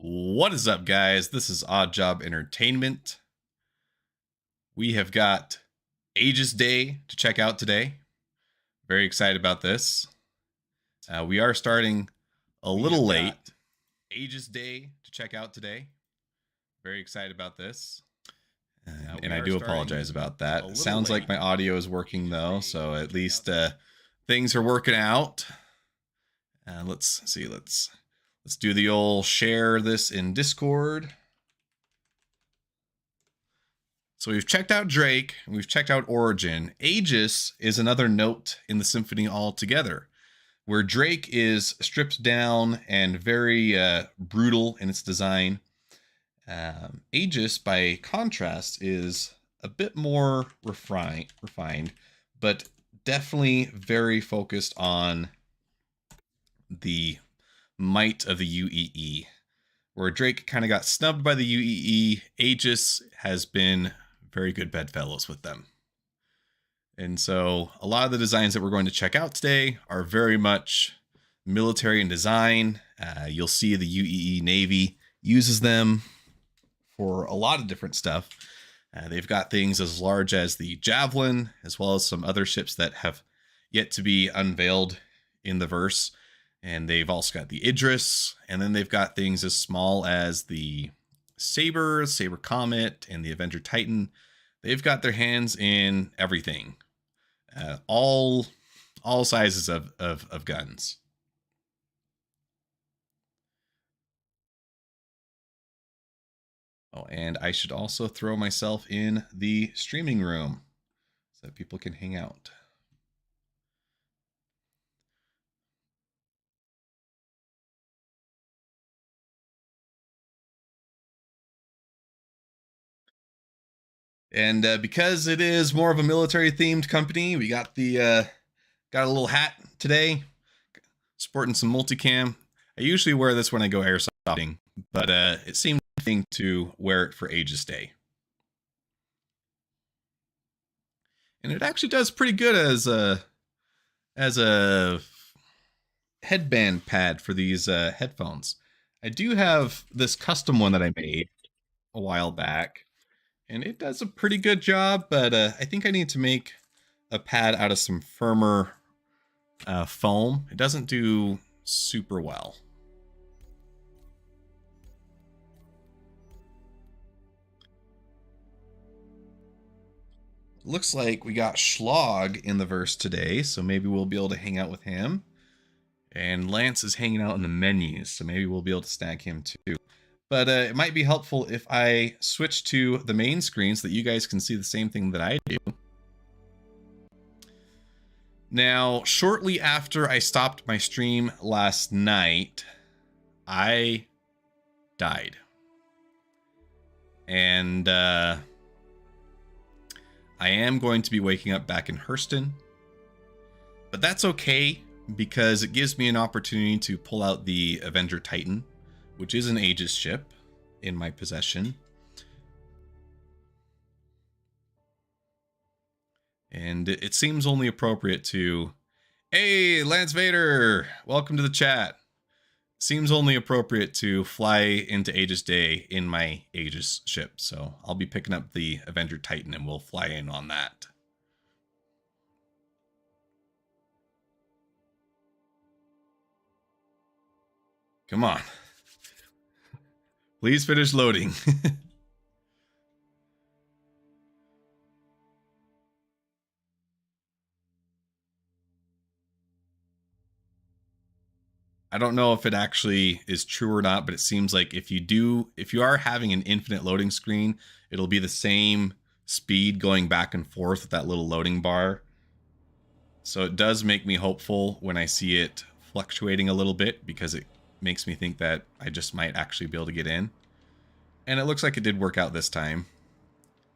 What is up, guys? This is Odd Job Entertainment. We have got Aegis Day to check out today. Very excited about this. We are starting a little late. Aegis Day to check out today. Very excited about this. And I do apologize about that. It sounds like my audio is working though, so at least things are working out. Let's see. Let's do the old share this in Discord. So we've checked out Drake, and we've checked out Origin. Aegis is another note in the symphony altogether, where Drake is stripped down and very brutal in its design. Aegis, by contrast, is a bit more refined, but definitely very focused on the might of the UEE. Where Drake kind of got snubbed by the UEE, Aegis has been very good bedfellows with them. And so a lot of the designs that we're going to check out today are very much military in design. You'll see the UEE Navy uses them for a lot of different stuff. They've got things as large as the Javelin, as well as some other ships that have yet to be unveiled in the verse. And they've also got the Idris, and then they've got things as small as the Saber Comet, and the Avenger Titan. They've got their hands in everything, all sizes of guns. Oh, and I should also throw myself in the streaming room so that people can hang out. And because it is more of a military themed company, we got the got a little hat today, sporting some multicam. I usually wear this when I go airsofting, but it seemed fitting to wear it for Aegis Day. And it actually does pretty good as a headband pad for these headphones. I do have this custom one that I made a while back, and it does a pretty good job, but I think I need to make a pad out of some firmer foam. It doesn't do super well. Looks like we got Schlag in the verse today, so maybe we'll be able to hang out with him. And Lance is hanging out in the menus, so maybe we'll be able to snag him too. But it might be helpful if I switch to the main screen so that you guys can see the same thing that I do. Now, shortly after I stopped my stream last night, I died. And I am going to be waking up back in Hurston. But that's okay, because it gives me an opportunity to pull out the Avenger Titan, which is an Aegis ship in my possession. And it seems only appropriate to... Hey, Lance Vader! Welcome to the chat. Seems only appropriate to fly into Aegis Day in my Aegis ship. So I'll be picking up the Avenger Titan and we'll fly in on that. Come on. Please finish loading. I don't know if it actually is true or not, but it seems like if you are having an infinite loading screen, it'll be the same speed going back and forth with that little loading bar. So it does make me hopeful when I see it fluctuating a little bit, because it makes me think that I just might actually be able to get in. And it looks like it did work out this time.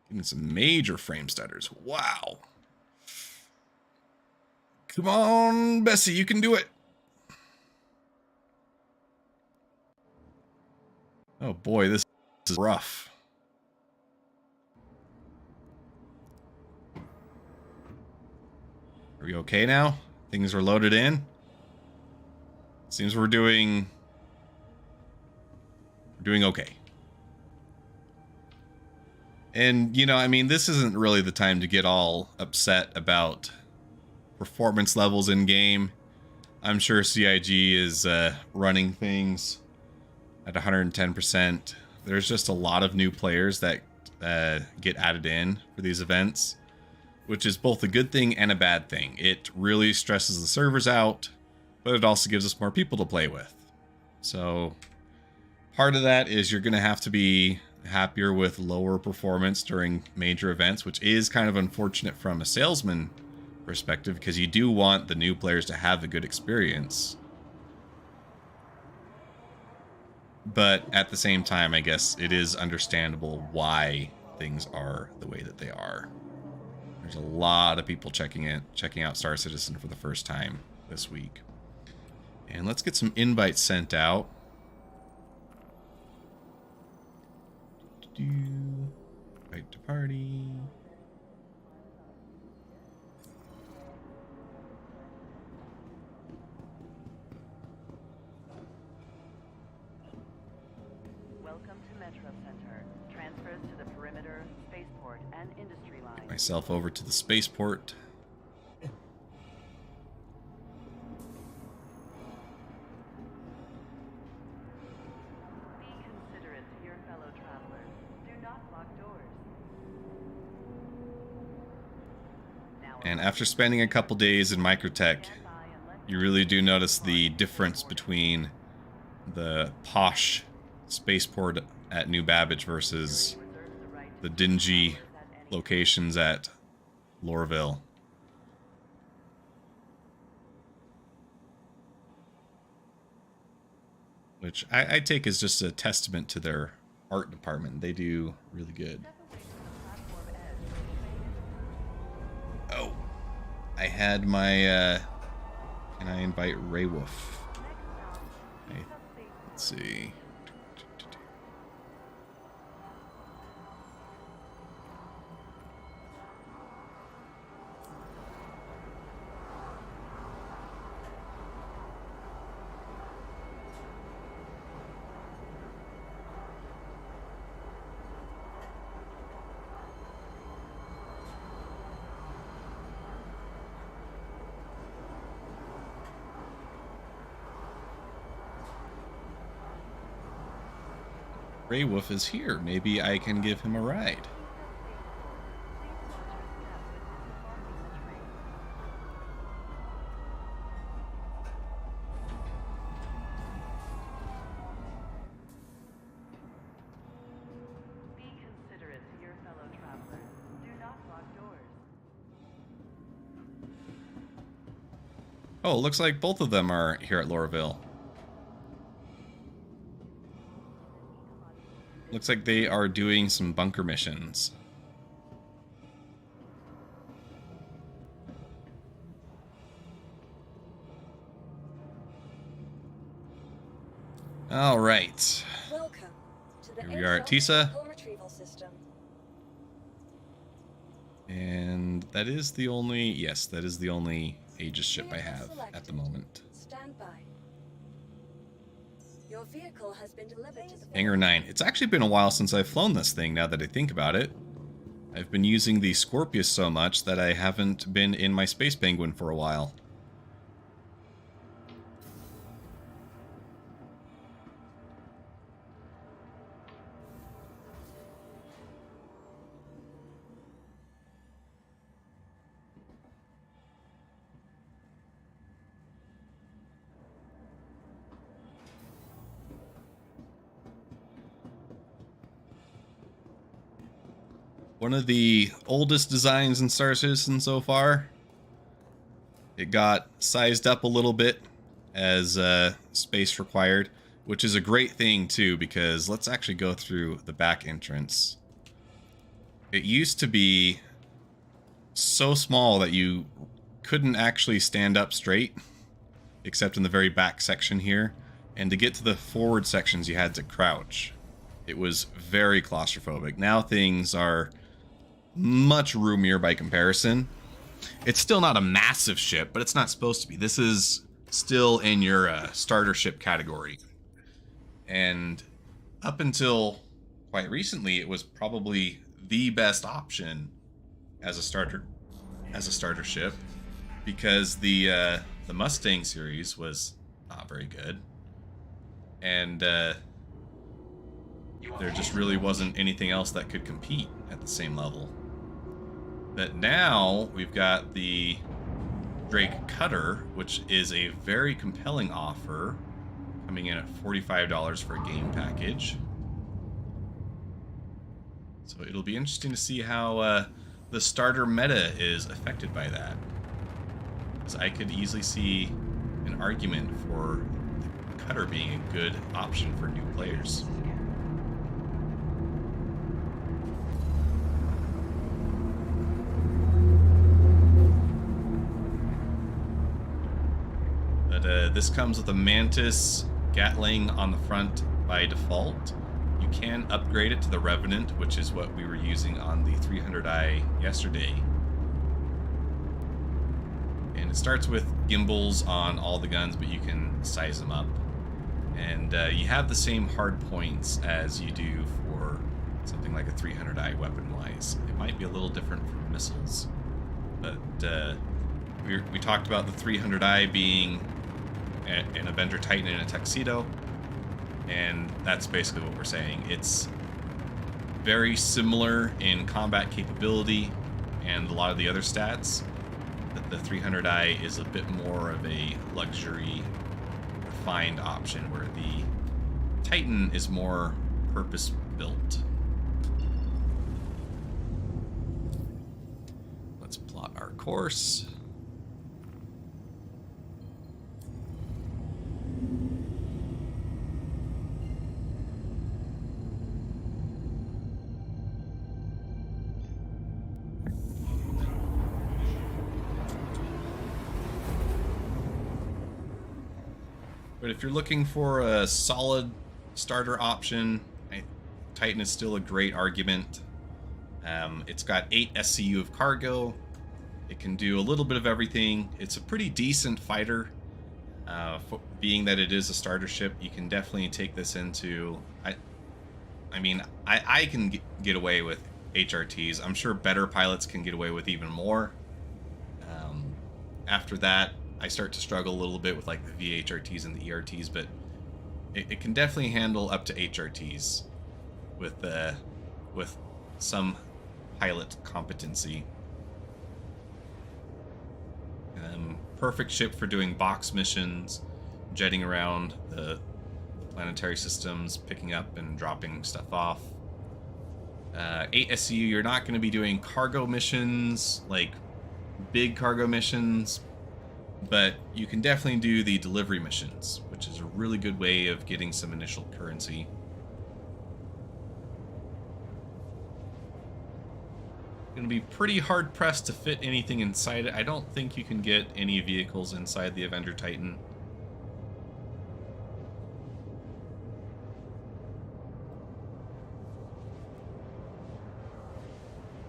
Getting some major frame stutters. Wow. Come on, Bessie, you can do it. Oh boy, this is rough. Are we okay now? Things are loaded in. Seems we're doing doing okay. And, you know, I mean, this isn't really the time to get all upset about performance levels in game. I'm sure CIG is running things at 110%. There's just a lot of new players that get added in for these events, which is both a good thing and a bad thing. It really stresses the servers out, but it also gives us more people to play with. So part of that is you're going to have to be happier with lower performance during major events, which is kind of unfortunate from a salesman perspective, because you do want the new players to have a good experience. But at the same time, I guess it is understandable why things are the way that they are. There's a lot of people checking out Star Citizen for the first time this week. And let's get some invites sent out. Invite to party. Welcome to Metro Center. Transfers to the perimeter, spaceport, and industry line. Myself over to the spaceport. And after spending a couple days in Microtech, you really do notice the difference between the posh spaceport at New Babbage versus the dingy locations at Lorville. Which I take as just a testament to their art department. They do really good. Oh, I had my, can I invite Ray Wolf? Okay, let's see. Ray Wolf is here. Maybe I can give him a ride. Be considerate to your fellow travelers. Do not lock doors. Oh, looks like both of them are here at Lorville. Looks like they are doing some bunker missions. All right. Welcome to the Here we are at Tisa. retrieval system. And that is the only, yes, that is the only Aegis ship I have at the moment. Stand by. Your vehicle has been delivered to the Hangar 9. It's actually been a while since I've flown this thing, now that I think about it. I've been using the Scorpius so much that I haven't been in my Space Penguin for a while. One of the oldest designs in Star Citizen so far. It got sized up a little bit as space required, which is a great thing too, because let's actually go through the back entrance. It used to be so small that you couldn't actually stand up straight, except in the very back section here. And to get to the forward sections, you had to crouch. It was very claustrophobic. Now things are much roomier by comparison. It's still not a massive ship, but it's not supposed to be. This is still in your starter ship category. And up until quite recently, it was probably the best option as a starter ship, because the Mustang series was not very good, and there just really wasn't anything else that could compete at the same level. But now we've got the Drake Cutter, which is a very compelling offer, coming in at $45 for a game package. So it'll be interesting to see how the starter meta is affected by that. Because I could easily see an argument for the Cutter being a good option for new players. But this comes with a Mantis Gatling on the front by default. You can upgrade it to the Revenant, which is what we were using on the 300i yesterday. And it starts with gimbals on all the guns, but you can size them up. And you have the same hard points as you do for something like a 300i weapon-wise. It might be a little different for missiles. But we talked about the 300i being an Avenger Titan in a tuxedo, and that's basically what we're saying. It's very similar in combat capability and a lot of the other stats, but the 300i is a bit more of a luxury, refined option, where the Titan is more purpose-built. Let's plot our course. But if you're looking for a solid starter option, Titan is still a great argument. It's got 8 SCU of cargo. It can do a little bit of everything. It's a pretty decent fighter. Being that it is a starter ship, you can definitely take this into... I mean, I can get away with HRTs. I'm sure better pilots can get away with even more. After that, I start to struggle a little bit with like the VHRTs and the ERTs, but it can definitely handle up to HRTs with some pilot competency. Perfect ship for doing box missions, jetting around the planetary systems, picking up and dropping stuff off. 8 SCU, you're not going to be doing cargo missions, like big cargo missions, but you can definitely do the delivery missions, which is a really good way of getting some initial currency. Going to be pretty hard pressed to fit anything inside it. I don't think you can get any vehicles inside the Avenger Titan.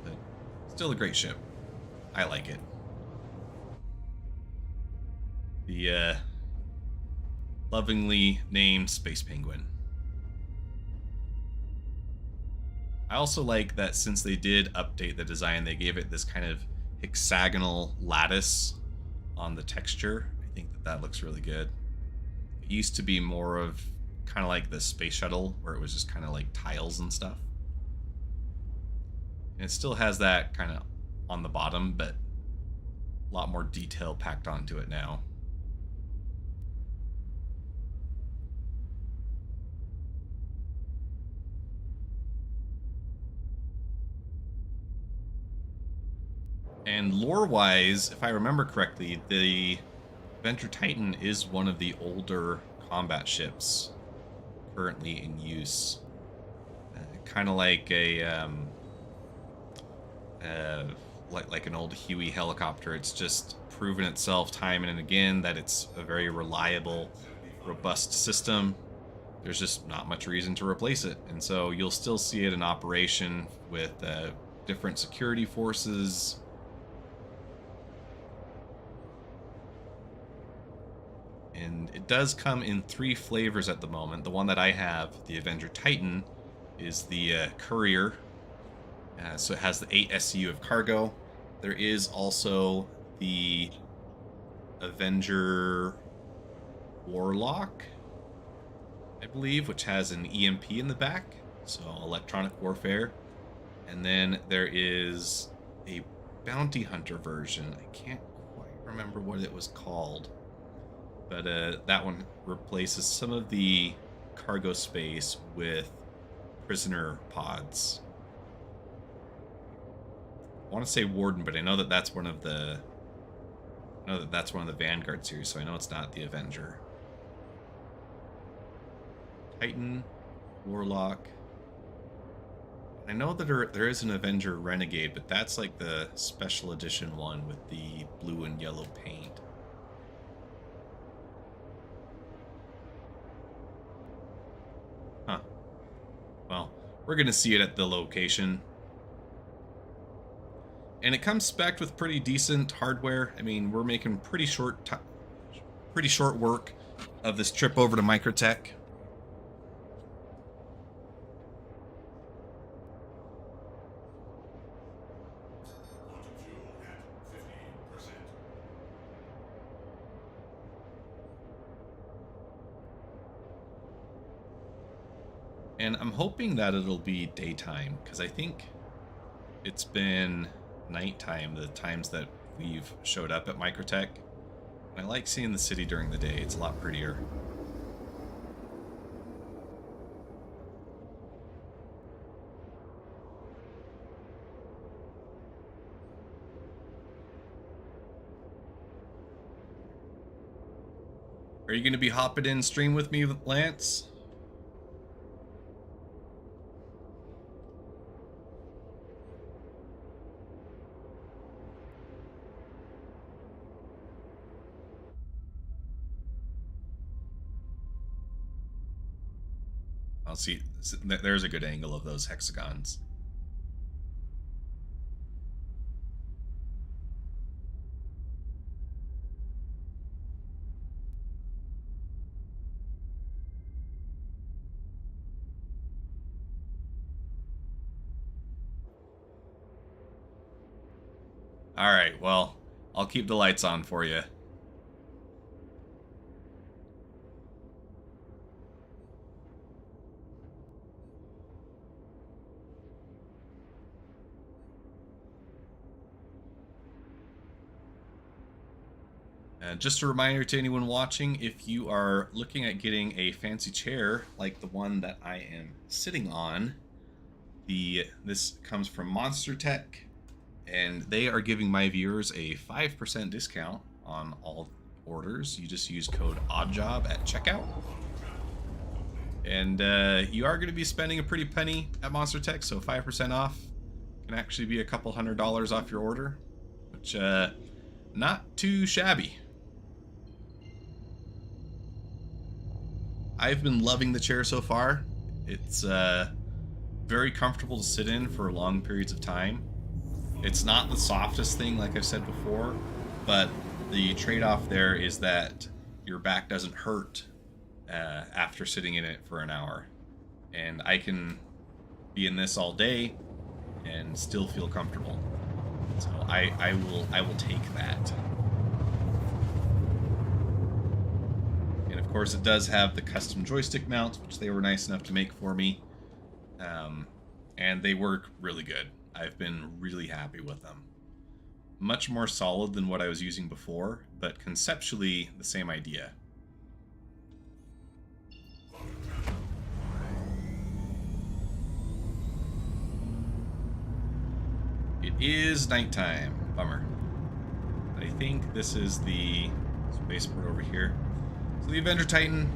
But still a great ship. I like it. The lovingly named Space Penguin. I also like that since they did update the design, they gave it this kind of hexagonal lattice on the texture. I think that looks really good. It used to be more of kind of like the space shuttle, where it was just kind of like tiles and stuff. And it still has that kind of on the bottom, but a lot more detail packed onto it now. And lore-wise, if I remember correctly, the Avenger Titan is one of the older combat ships currently in use. Kind of like a like an old Huey helicopter. It's just proven itself time and again that it's a very reliable, robust system. There's just not much reason to replace it, and so you'll still see it in operation with different security forces. And it does come in 3 flavors at the moment. The one that I have, the Avenger Titan, is the courier. So it has the 8 SCU of cargo. There is also the Avenger Warlock, I believe, which has an EMP in the back, so electronic warfare. And then there is a bounty hunter version. I can't quite remember what it was called, but that one replaces some of the cargo space with prisoner pods. I want to say Warden, but I know that that's one of the Vanguard series, so I know it's not the Avenger. Titan, Warlock. I know that there is an Avenger Renegade, but that's like the special edition one with the blue and yellow paint. Huh. Well, we're gonna see it at the location. And it comes spec'd with pretty decent hardware. I mean, we're making pretty short work of this trip over to Microtech. And I'm hoping that it'll be daytime, because I think it's been nighttime the times that we've showed up at Microtech. I like seeing the city during the day. It's a lot prettier. Are you going to be hopping in stream with me, Lance? I'll see. There's a good angle of those hexagons. All right, well, I'll keep the lights on for you. Just a reminder to anyone watching, if you are looking at getting a fancy chair like the one that I am sitting on, this comes from Monster Tech, and they are giving my viewers a 5% discount on all orders. You just use code ODDJOB at checkout. And you are going to be spending a pretty penny at Monster Tech, so 5% off can actually be a couple $100s off your order, which not too shabby. I've been loving the chair so far. It's very comfortable to sit in for long periods of time. It's not the softest thing, like I've said before, but the trade-off there is that your back doesn't hurt after sitting in it for an hour. And I can be in this all day and still feel comfortable. So I will take that. And of course it does have the custom joystick mounts, which they were nice enough to make for me. And they work really good. I've been really happy with them. Much more solid than what I was using before, but conceptually the same idea. It is nighttime. Bummer. But I think this is the spaceport over here. So the Avenger Titan,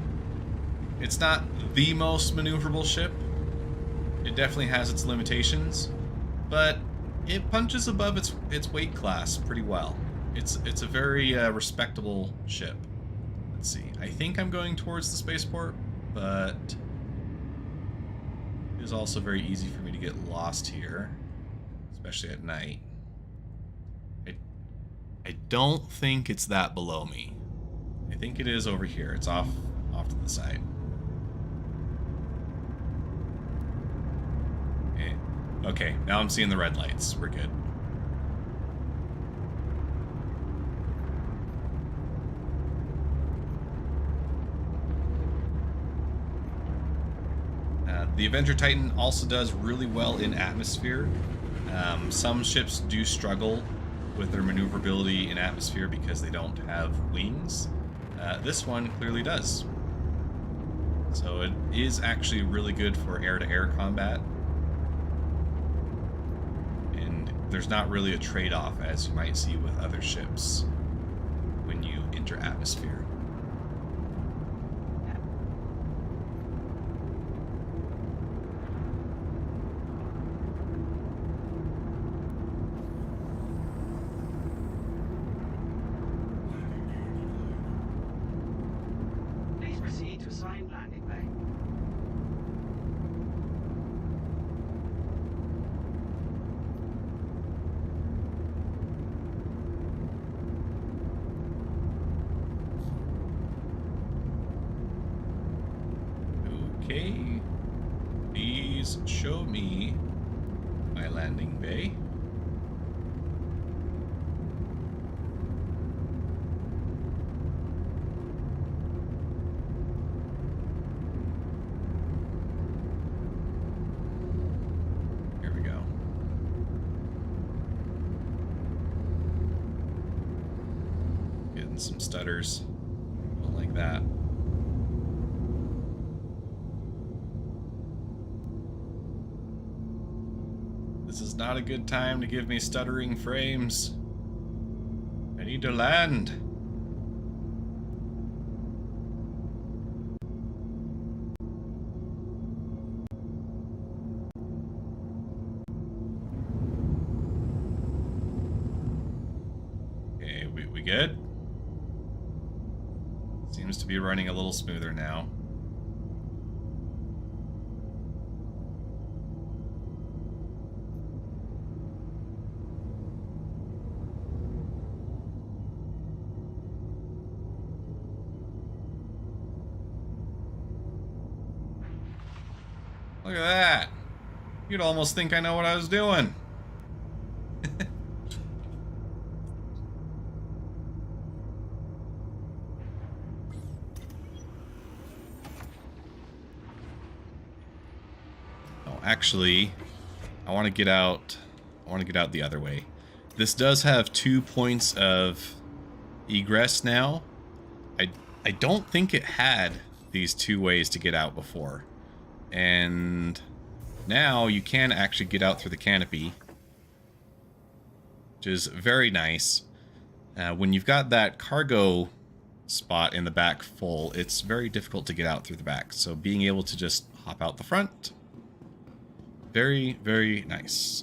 it's not the most maneuverable ship. It definitely has its limitations, but it punches above its weight class pretty well. It's a very respectable ship. Let's see. I think I'm going towards the spaceport, but it is also very easy for me to get lost here, especially at night. I don't think it's that below me. I think it is over here. It's off to the side. Okay, now I'm seeing the red lights. We're good. The Avenger Titan also does really well in atmosphere. Some ships do struggle with their maneuverability in atmosphere because they don't have wings. This one clearly does. So it is actually really good for air-to-air combat. And there's not really a trade-off as you might see with other ships when you enter atmosphere. Okay, please show me my landing bay. Here we go. Getting some stutters, like that. This is not a good time to give me stuttering frames. I need to land. Okay, we good? Seems to be running a little smoother now. Look at that. You'd almost think I know what I was doing. Oh, actually, I want to get out the other way. This does have 2 points of egress now. I don't think it had these 2 ways to get out before. And now you can actually get out through the canopy, which is very nice. When you've got that cargo spot in the back full, it's very difficult to get out through the back. So being able to just hop out the front, very, very nice.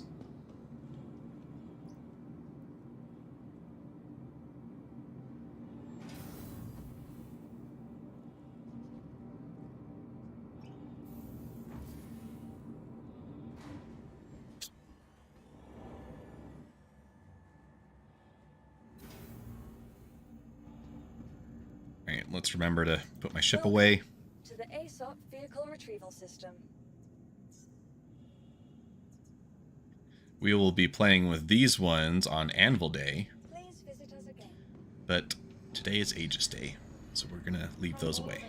Alright, let's remember to put my ship away. To the ASOP vehicle retrieval system. We will be playing with these ones on Anvil Day, Please visit us again. but today is Aegis Day, so we're gonna leave those away.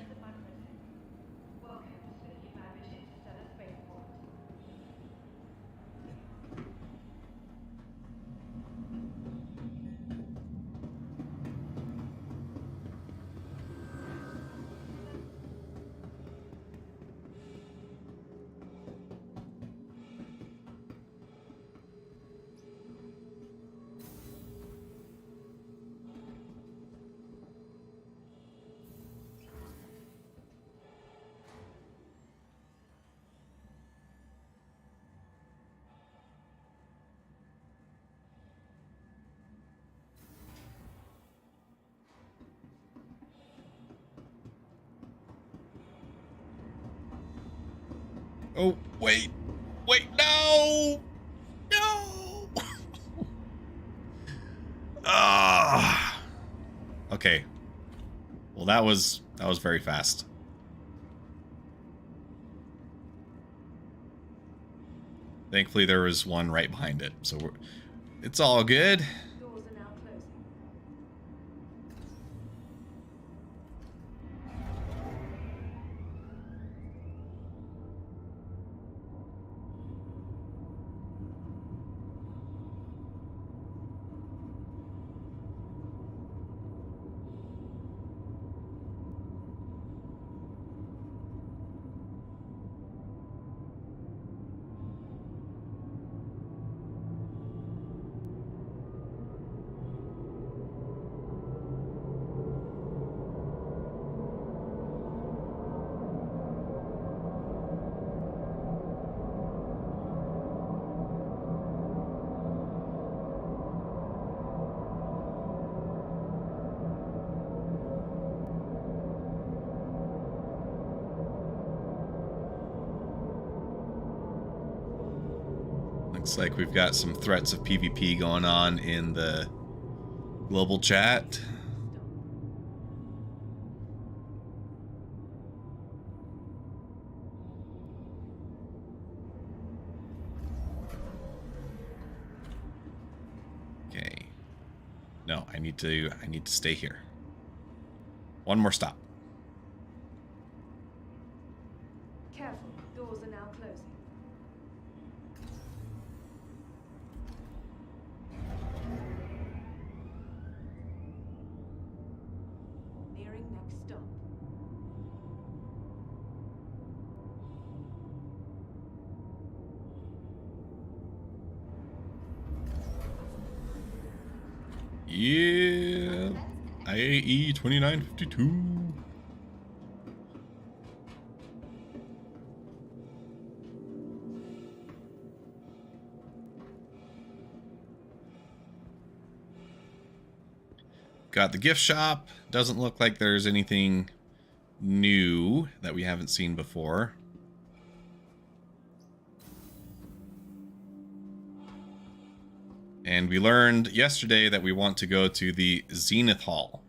Oh, wait, no! No! Okay. Well, that was very fast. Thankfully, there was one right behind it, so it's all good. Doors are now closing. Looks like we've got some threats of PvP going on in the global chat. Okay. No, I need to stay here. One more stop. Careful, doors are now closing. Nearing next stop. Yeah. IAE 2952. Got the gift shop. Doesn't look like there's anything new that we haven't seen before. And we learned yesterday that we want to go to the Zenith Hall.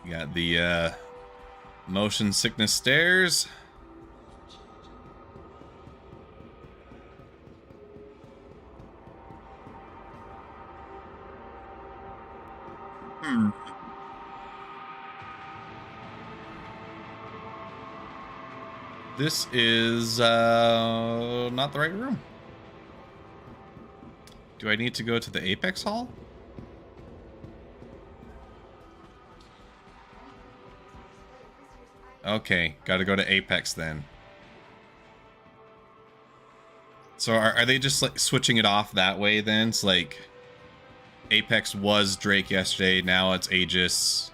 You got the motion sickness stairs. This is not the right room. Do I need to go to the Apex Hall? Okay, gotta go to Apex then. So are they just like switching it off that way then? It's like Apex was Drake yesterday, now it's Aegis.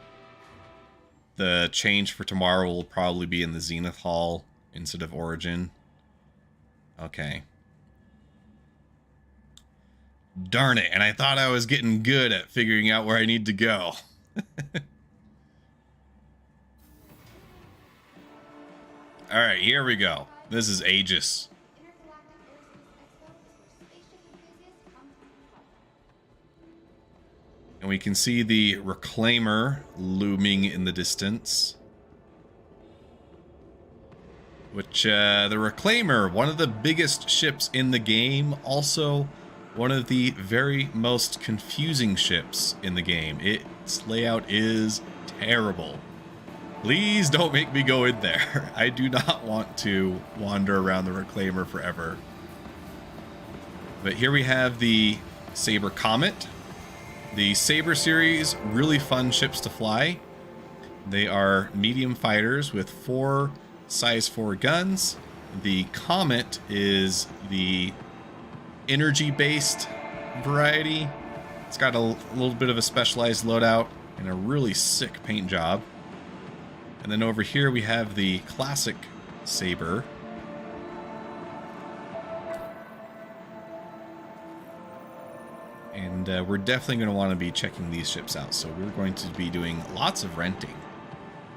The change for tomorrow will probably be in the Zenith Hall instead of Origin. Okay. Darn it, and I thought I was getting good at figuring out where I need to go. Alright, here we go. This is Aegis. And we can see the Reclaimer looming in the distance. Which, the Reclaimer, one of the biggest ships in the game, also one of the very most confusing ships in the game. Its layout is terrible. Please don't make me go in there. I do not want to wander around the Reclaimer forever. But here we have the Saber Comet. The Saber series, really fun ships to fly. They are medium fighters with 4 size 4 guns. The Comet is the energy-based variety. It's got a little bit of a specialized loadout and a really sick paint job. And then over here we have the classic Saber. And we're definitely going to want to be checking these ships out. So we're going to be doing lots of renting,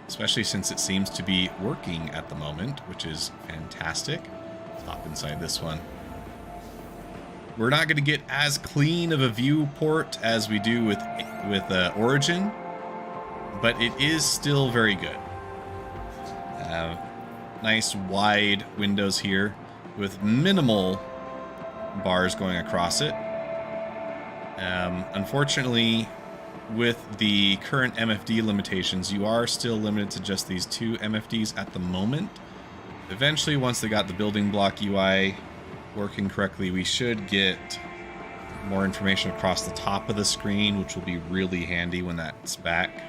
especially since it seems to be working at the moment, which is fantastic. Let's hop inside this one. We're not going to get as clean of a viewport as we do with Origin, but it is still very good. Nice wide windows here with minimal bars going across it. Unfortunately, with the current MFD limitations, you are still limited to just these 2 MFDs at the moment. Eventually, once they got the building block UI working correctly, we should get more information across the top of the screen, which will be really handy when that's back.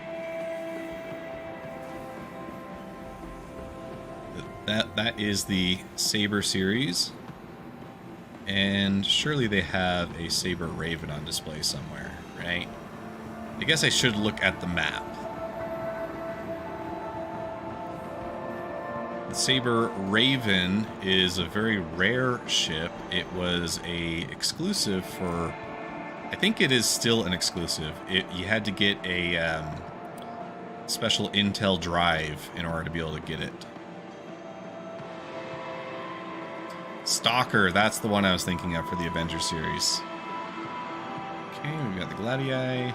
That is the Saber series, and surely they have a Saber Raven on display somewhere, right? I guess I should look at the map. The Saber Raven is a very rare ship. It was a exclusive for, I think it is still an exclusive. You had to get a special Intel drive in order to be able to get it. Stalker, that's the one I was thinking of for the Avengers series. Okay, we've got the Gladii.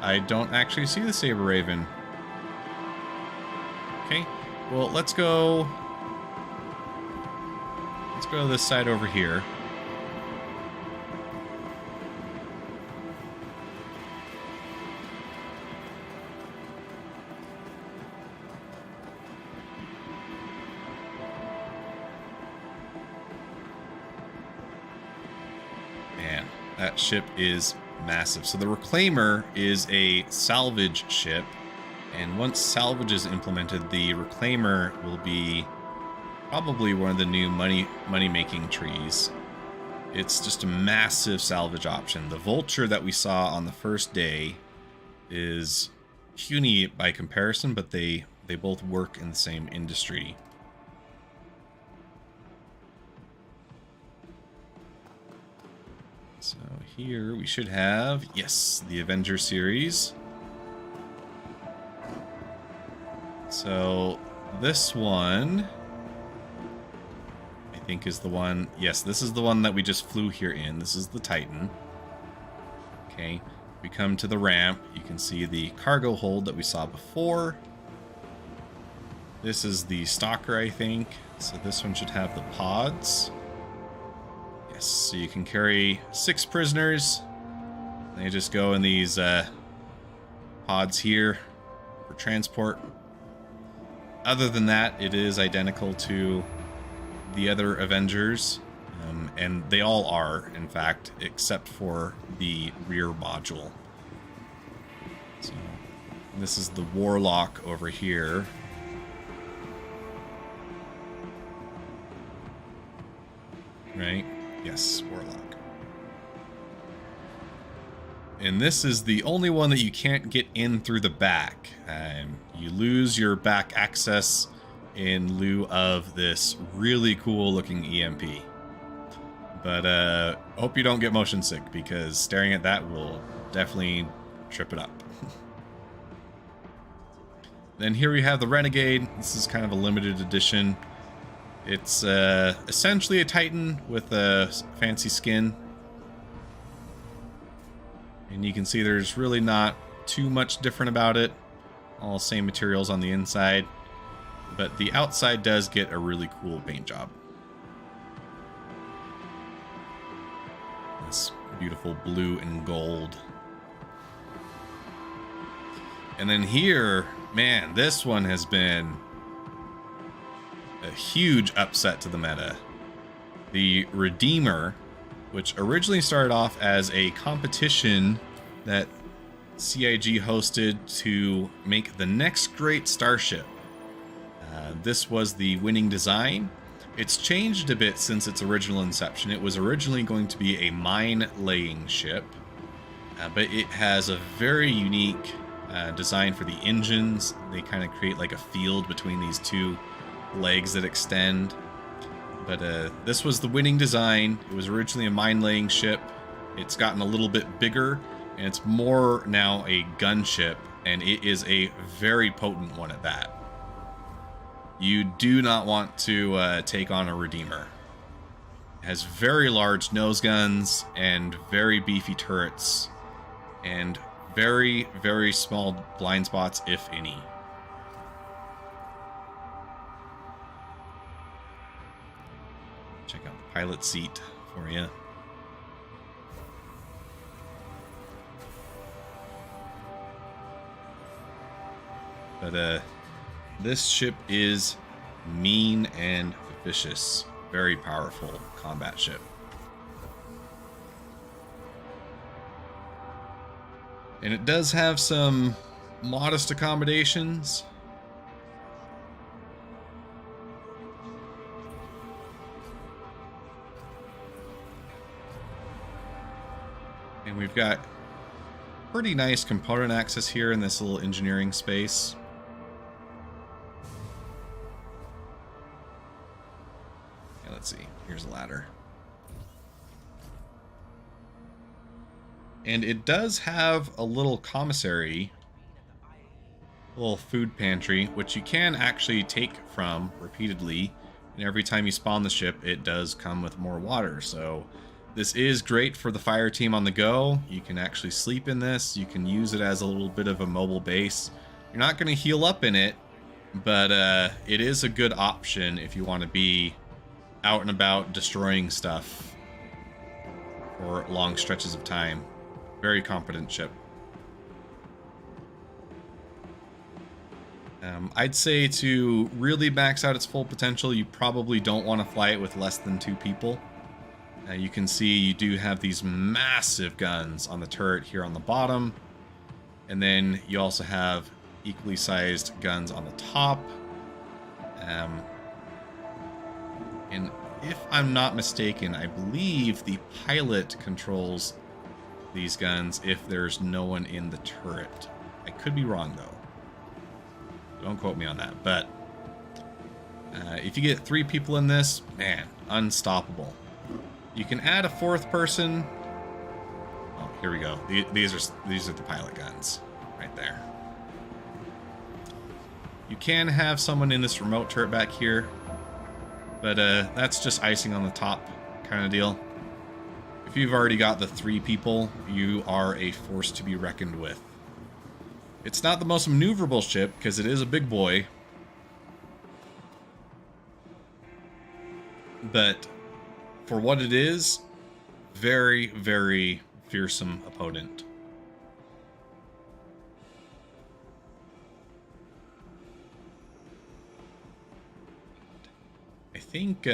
I don't actually see the Saber Raven. Okay, well, let's go to this side over here. Man, that ship is massive. So the Reclaimer is a salvage ship, and once salvage is implemented, the Reclaimer will be probably one of the new money-making trees. It's just a massive salvage option. The Vulture that we saw on the first day is puny by comparison, but they both work in the same industry. So here we should have, yes, the Avenger series. So this one, I think, is the one. Yes, this is the one that we just flew here in. This is the Titan. Okay, we come to the ramp. You can see the cargo hold that we saw before. This is the Stalker, I think. So this one should have the pods. Yes, so you can carry 6 prisoners. They just go in these pods here for transport. Other than that, it is identical to the other Avengers, and they all are, in fact, except for the rear module. So this is the Warlock over here. Right? Yes, Warlock. And this is the only one that you can't get in through the back. You lose your back access in lieu of this really cool looking EMP. But hope you don't get motion sick, because staring at that will definitely trip it up. Then here we have the Renegade. This is kind of a limited edition. It's essentially a Titan with a fancy skin. And you can see there's really not too much different about it. All same materials on the inside. But the outside does get a really cool paint job. This beautiful blue and gold. And then here, man, this one has been a huge upset to the meta. The Redeemer, which originally started off as a competition that CIG hosted to make the next great starship. This was the winning design. It's changed a bit since its original inception. It was originally going to be a mine-laying ship, but it has a very unique design for the engines. They kind of create like a field between these two legs that extend. But this was the winning design. It was originally a mine-laying ship. It's gotten a little bit bigger, and it's more now a gunship, and it is a very potent one at that. You do not want to take on a Redeemer. It has very large nose guns and very beefy turrets, and very, very small blind spots, if any. Check out the pilot seat for you. But this ship is mean and vicious. Very powerful combat ship. And it does have some modest accommodations. And we've got pretty nice component access here in this little engineering space. Yeah, let's see. Here's a ladder. And it does have a little commissary, a little food pantry, which you can actually take from repeatedly. And every time you spawn the ship, it does come with more water. So this is great for the fire team on the go. You can actually sleep in this. You can use it as a little bit of a mobile base. You're not going to heal up in it, but it is a good option if you want to be out and about destroying stuff for long stretches of time. Very competent ship. I'd say to really max out its full potential, you probably don't want to fly it with less than 2 people. You can see you do have these massive guns on the turret here on the bottom. And then you also have equally sized guns on the top. And if I'm not mistaken, I believe the pilot controls these guns if there's no one in the turret. I could be wrong though. Don't quote me on that. But if you get 3 people in this, man, unstoppable. You can add a 4th person. Oh, here we go. These are the pilot guns right there. You can have someone in this remote turret back here, but that's just icing on the top kind of deal. If you've already got the 3 people, you are a force to be reckoned with. It's not the most maneuverable ship because it is a big boy, but for what it is, very, very fearsome opponent. I think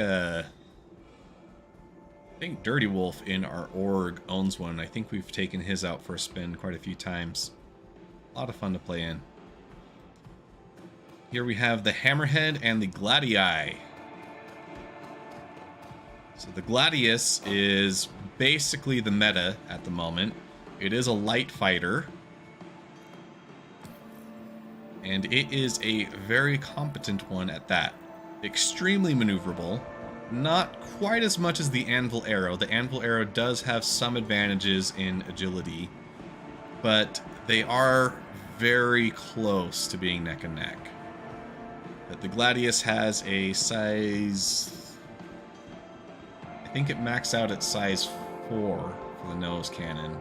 Dirty Wolf in our org owns one. I think we've taken his out for a spin quite a few times. A lot of fun to play in. Here we have the Hammerhead and the Gladii. So the Gladius is basically the meta at the moment. It is a light fighter. And it is a very competent one at that. Extremely maneuverable. Not quite as much as the Anvil Arrow. The Anvil Arrow does have some advantages in agility, but they are very close to being neck and neck. But the Gladius has a size... I think it maxed out at size 4 for the nose cannon.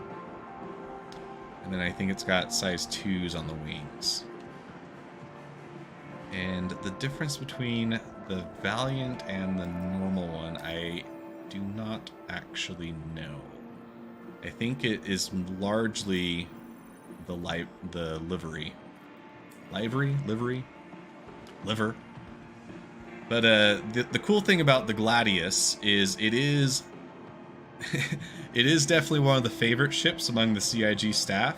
And then I think it's got size 2s on the wings. And the difference between the Valiant and the normal one, I do not actually know. I think it is largely the livery. Liver. But the cool thing about the Gladius is it is it is definitely one of the favorite ships among the CIG staff,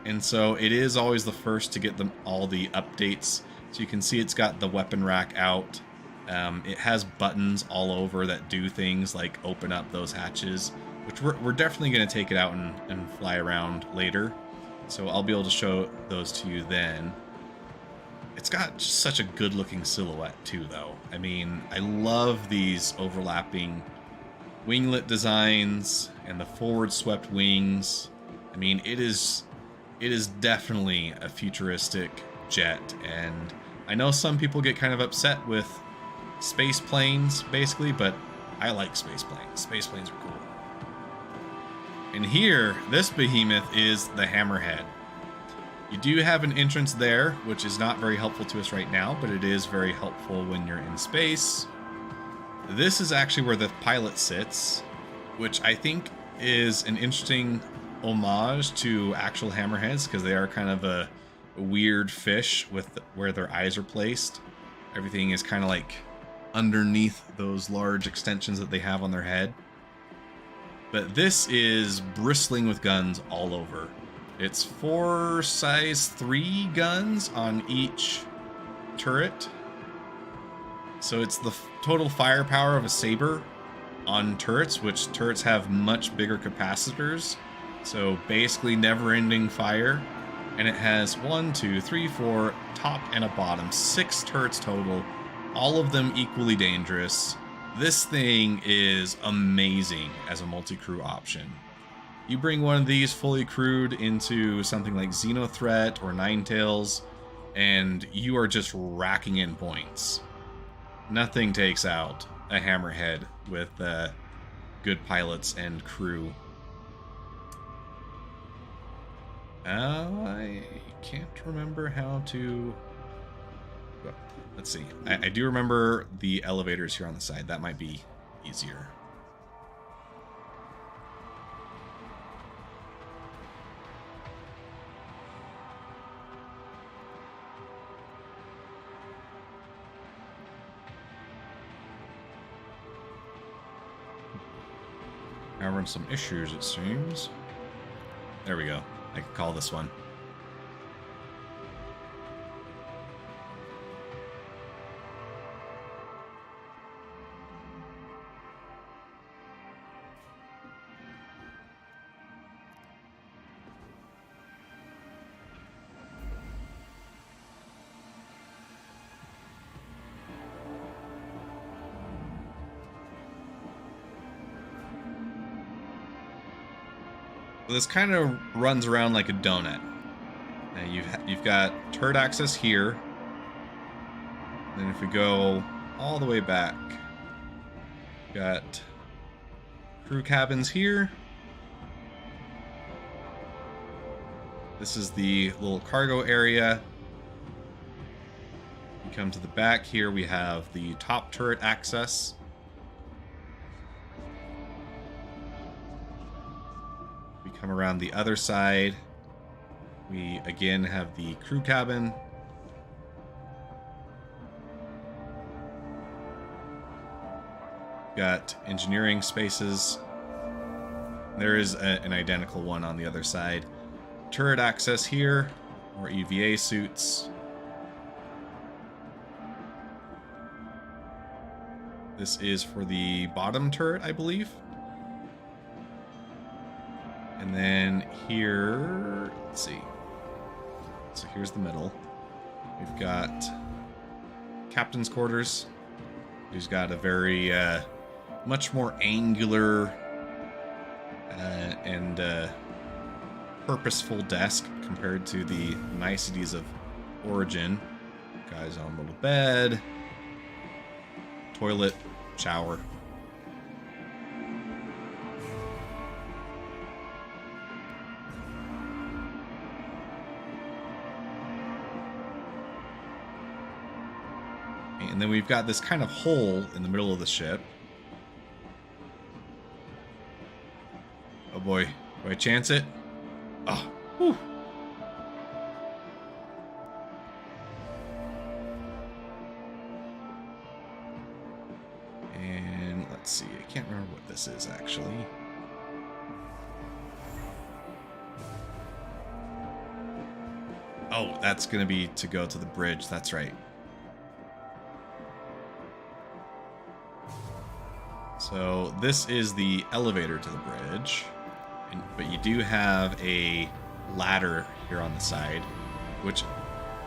and so it is always the first to get them all the updates. So you can see it's got the weapon rack out. It has buttons all over that do things like open up those hatches, which we're definitely going to take it out and fly around later. So I'll be able to show those to you then. it's got just such a good looking silhouette too, though. I mean, I love these overlapping winglet designs and the forward swept wings. I mean, it is definitely a futuristic jet, and I know some people get kind of upset with space planes, basically, but I like space planes. Space planes are cool. And here, this behemoth is the Hammerhead. You do have an entrance there, which is not very helpful to us right now, but it is very helpful when you're in space. This is actually where the pilot sits, which I think is an interesting homage to actual hammerheads, because they are kind of a weird fish with where their eyes are placed. Everything is kind of like underneath those large extensions that they have on their head. But this is bristling with guns all over. It's 4 size 3 guns on each turret. So it's the total firepower of a saber on turrets, which turrets have much bigger capacitors. So basically never-ending fire. And it has 1, 2, 3, 4, top and a bottom, 6 turrets total, all of them equally dangerous. This thing is amazing as a multi-crew option. You bring one of these fully crewed into something like Xenothreat or Ninetales, and you are just racking in points. Nothing takes out a Hammerhead with good pilots and crew. I can't remember how to... Well, let's see. I do remember the elevators here on the side. That might be easier. Having some issues, it seems. There we go. I can call this one. This kind of runs around like a donut. You've got turret access here. Then if we go all the way back, we've got crew cabins here. This is the little cargo area. You come to the back here, we have the top turret access. Come around the other side. We again have the crew cabin. Got engineering spaces. There is an identical one on the other side. Turret access here, or EVA suits. This is for the bottom turret, I believe. And then here, let's see. So here's the middle. We've got captain's quarters, who's got a very much more angular and purposeful desk compared to the niceties of Origin. Guy's on a little bed, toilet, shower. And then we've got this kind of hole in the middle of the ship. Oh boy, do I chance it? Oh, whew. And let's see, I can't remember what this is actually. Oh, that's going to be to go to the bridge, that's right. So this is the elevator to the bridge, but you do have a ladder here on the side, which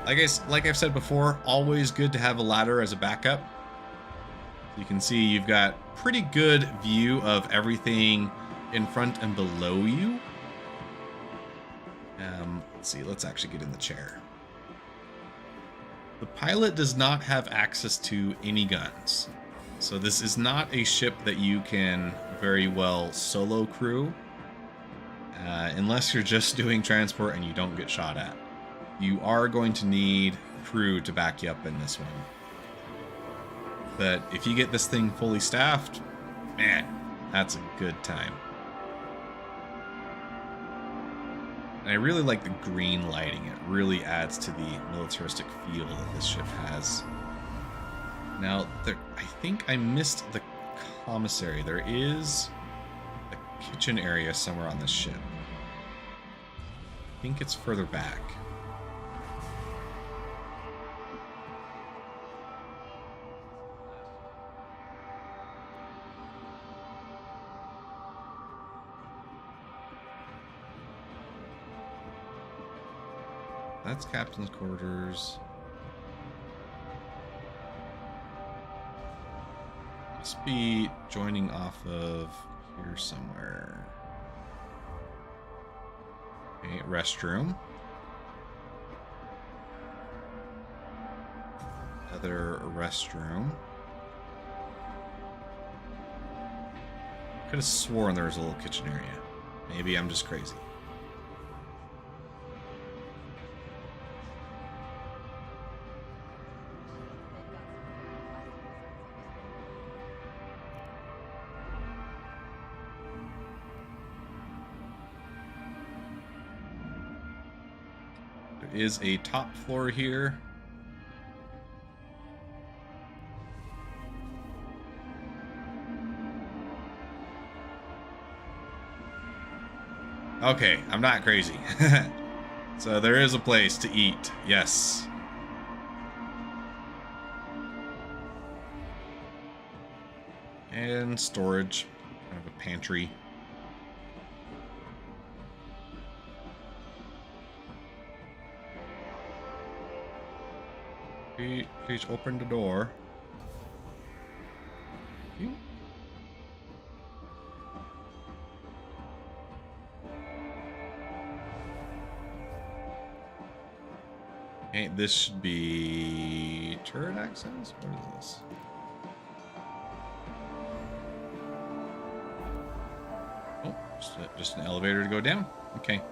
like I've said before, always good to have a ladder as a backup. You can see you've got pretty good view of everything in front and below you. Let's see, let's actually get in the chair. The pilot does not have access to any guns. So this is not a ship that you can very well solo crew. Unless you're just doing transport and you don't get shot at. You are going to need crew to back you up in this one. But if you get this thing fully staffed, man, that's a good time. And I really like the green lighting. It really adds to the militaristic feel that this ship has. Now, I think I missed the commissary. There is a kitchen area somewhere on this ship. I think it's further back. That's captain's quarters. Must be joining off of here somewhere. Okay, restroom. Another restroom. Could have sworn there was a little kitchen area. Maybe I'm just crazy. There is a top floor here. Okay, I'm not crazy. So there is a place to eat, yes. And storage, kind of a pantry. Please open the door. You. Okay, this should be turret access? What is this? Oh, just an elevator to go down. Okay.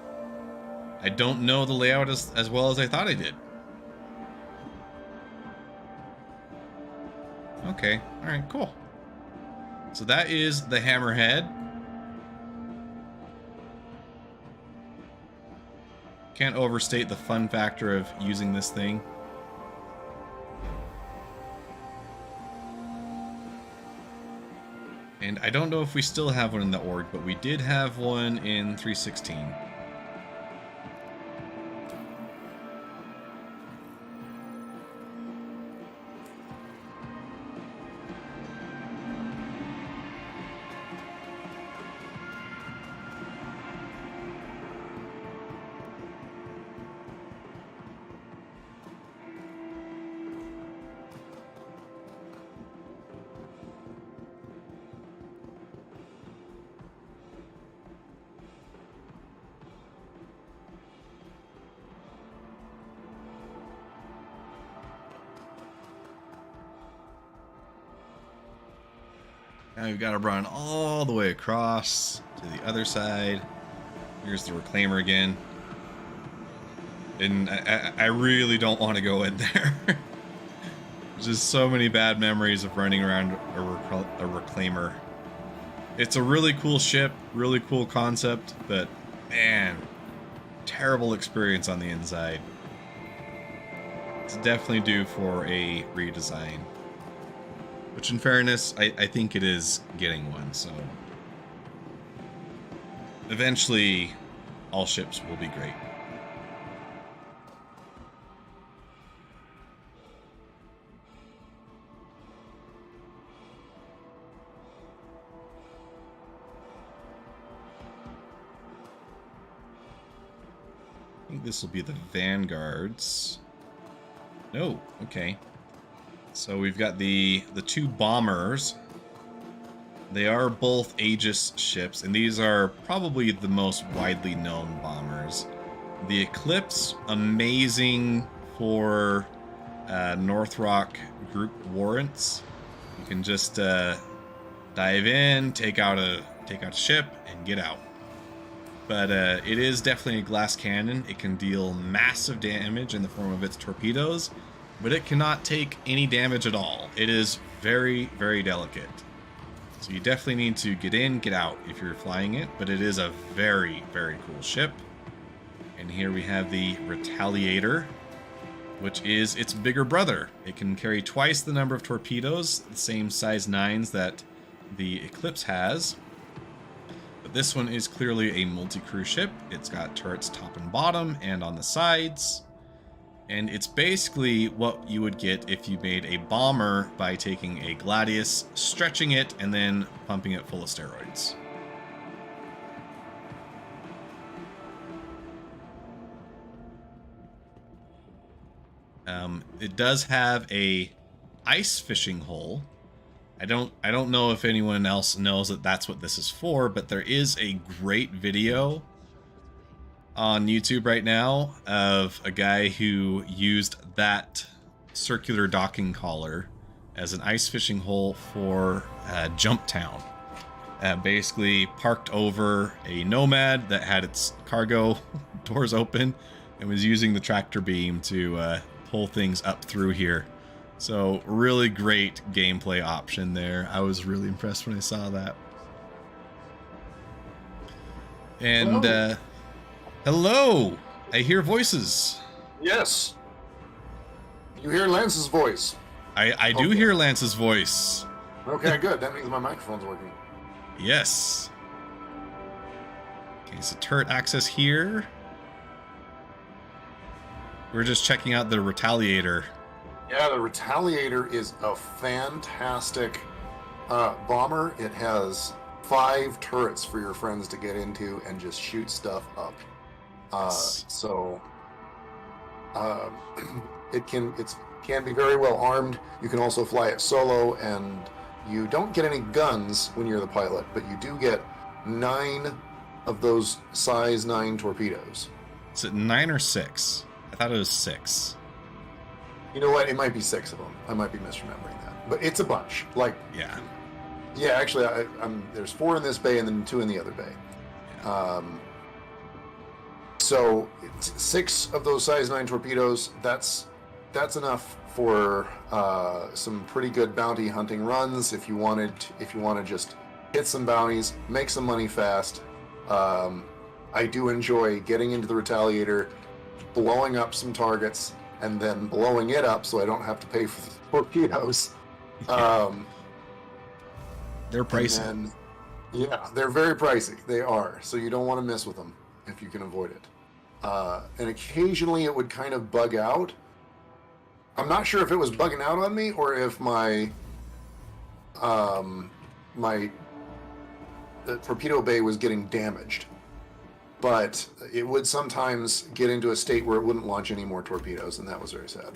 I don't know the layout as well as I thought I did. Okay, alright, cool. So that is the Hammerhead. Can't overstate the fun factor of using this thing. And I don't know if we still have one in the org, but we did have one in 316. Now we've got to run all the way across to the other side. Here's the reclaimer again. And I really don't want to go in there. There's just so many bad memories of running around a reclaimer. It's a really cool ship, really cool concept, but man, terrible experience on the inside. It's definitely due for a redesign. Which, in fairness, I think it is getting one, so... Eventually, all ships will be great. I think this will be the Vanguards. No, okay. So we've got the two bombers. They are both Aegis ships, and these are probably the most widely known bombers. The Eclipse, amazing for North Rock group warrants. You can just dive in, take out a ship, and get out. But it is definitely a glass cannon. It can deal massive damage in the form of its torpedoes, but it cannot take any damage at all. It is very, very delicate. So you definitely need to get in, get out if you're flying it, but it is a very, very cool ship. And here we have the Retaliator, which is its bigger brother. It can carry twice the number of torpedoes, the same size 9s that the Eclipse has. But this one is clearly a multi-crew ship. It's got turrets top and bottom and on the sides. And it's basically what you would get if you made a bomber by taking a Gladius, stretching it, and then pumping it full of steroids. It does have a ice fishing hole. I don't know if anyone else knows that that's what this is for, but there is a great video on YouTube right now of a guy who used that circular docking collar as an ice fishing hole for Jump Town. Basically parked over a Nomad that had its cargo doors open and was using the tractor beam to pull things up through here. So really great gameplay option there. I was really impressed when I saw that. And hello, I hear voices. Yes. You hear Lance's voice. I do hear Lance's voice. Okay, good. That means my microphone's working. Yes. Okay, so turret access here. We're just checking out the Retaliator. Yeah, the Retaliator is a fantastic bomber. It has 5 turrets for your friends to get into and just shoot stuff up. It can be very well armed. You can also fly it solo, and you don't get any guns when you're the pilot, but you do get 9 of those size 9 torpedoes. Is it 9 or 6? I thought it was 6. You know what? It might be 6 of them. I might be misremembering that, but it's a bunch. Like, yeah. Actually, there's 4 in this bay and then 2 in the other bay. Yeah. So 6 of those size 9 torpedoes. That's enough for some pretty good bounty hunting runs. If you want to just hit some bounties, make some money fast. I do enjoy getting into the Retaliator, blowing up some targets, and then blowing it up so I don't have to pay for the torpedoes. They're pricey. And yeah, they're very pricey. They are. So you don't want to mess with them if you can avoid it. And occasionally it would kind of bug out. I'm not sure if it was bugging out on me or if the torpedo bay was getting damaged. But it would sometimes get into a state where it wouldn't launch any more torpedoes, and that was very sad.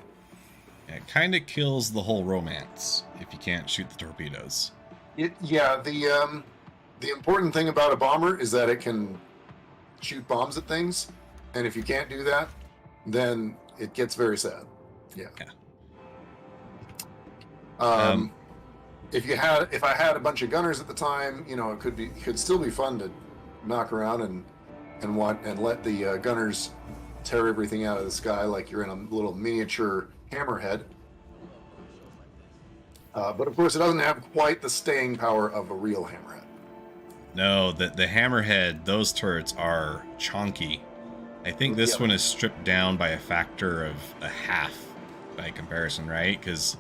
Yeah, it kind of kills the whole romance if you can't shoot the torpedoes. The important thing about a bomber is that it can shoot bombs at things, and if you can't do that, then it gets very sad. Yeah. If I had a bunch of gunners at the time, it could still be fun to knock around and let the gunners tear everything out of the sky like you're in a little miniature hammerhead. But of course, it doesn't have quite the staying power of a real hammerhead. No, the hammerhead, those turrets are chonky. I think this one is stripped down by a factor of a half by comparison, right? Because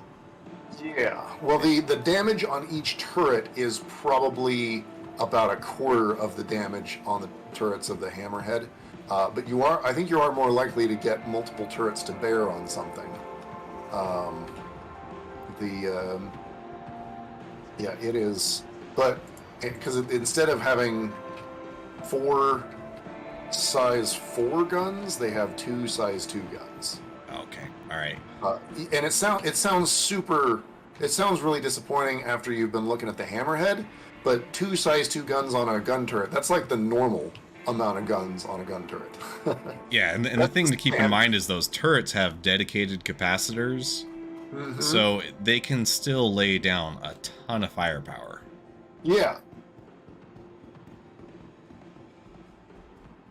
yeah, well, the damage on each turret is probably about a quarter of the damage on the turrets of the hammerhead. But I think you are more likely to get multiple turrets to bear on something. It is, but because instead of having 4 size 4 guns, they have 2 size 2 guns. Okay. All right. And it sounds really disappointing after you've been looking at the hammerhead, but 2 size 2 guns on a gun turret, that's like the normal amount of guns on a gun turret. Yeah, and the thing to keep in mind is those turrets have dedicated capacitors, so they can still lay down a ton of firepower. Yeah.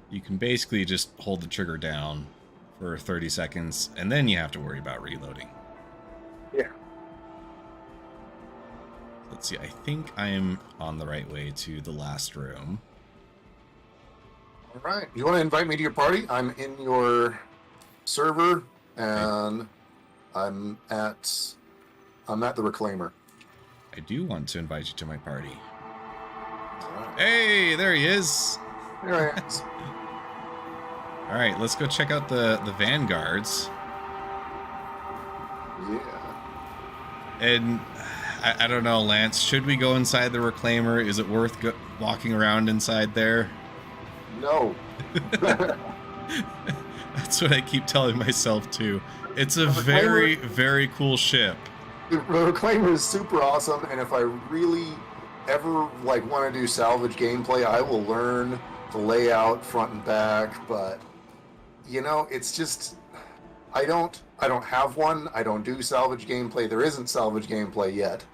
You can basically just hold the trigger down for 30 seconds, and then you have to worry about reloading. Yeah. Let's see, I think I'm on the right way to the last room. All right. You want to invite me to your party? I'm in your server, and I'm at the Reclaimer. I do want to invite you to my party. All right. Hey, there he is. There I is. All right, let's go check out the vanguards. Yeah. And I don't know, Lance, should we go inside the Reclaimer? Is it worth walking around inside there? No. That's what I keep telling myself too. It's a very, very cool ship. The Reclaimer is super awesome, and if I really ever want to do salvage gameplay, I will learn the layout front and back. But it's just I don't have one. I don't do salvage gameplay. There isn't salvage gameplay yet.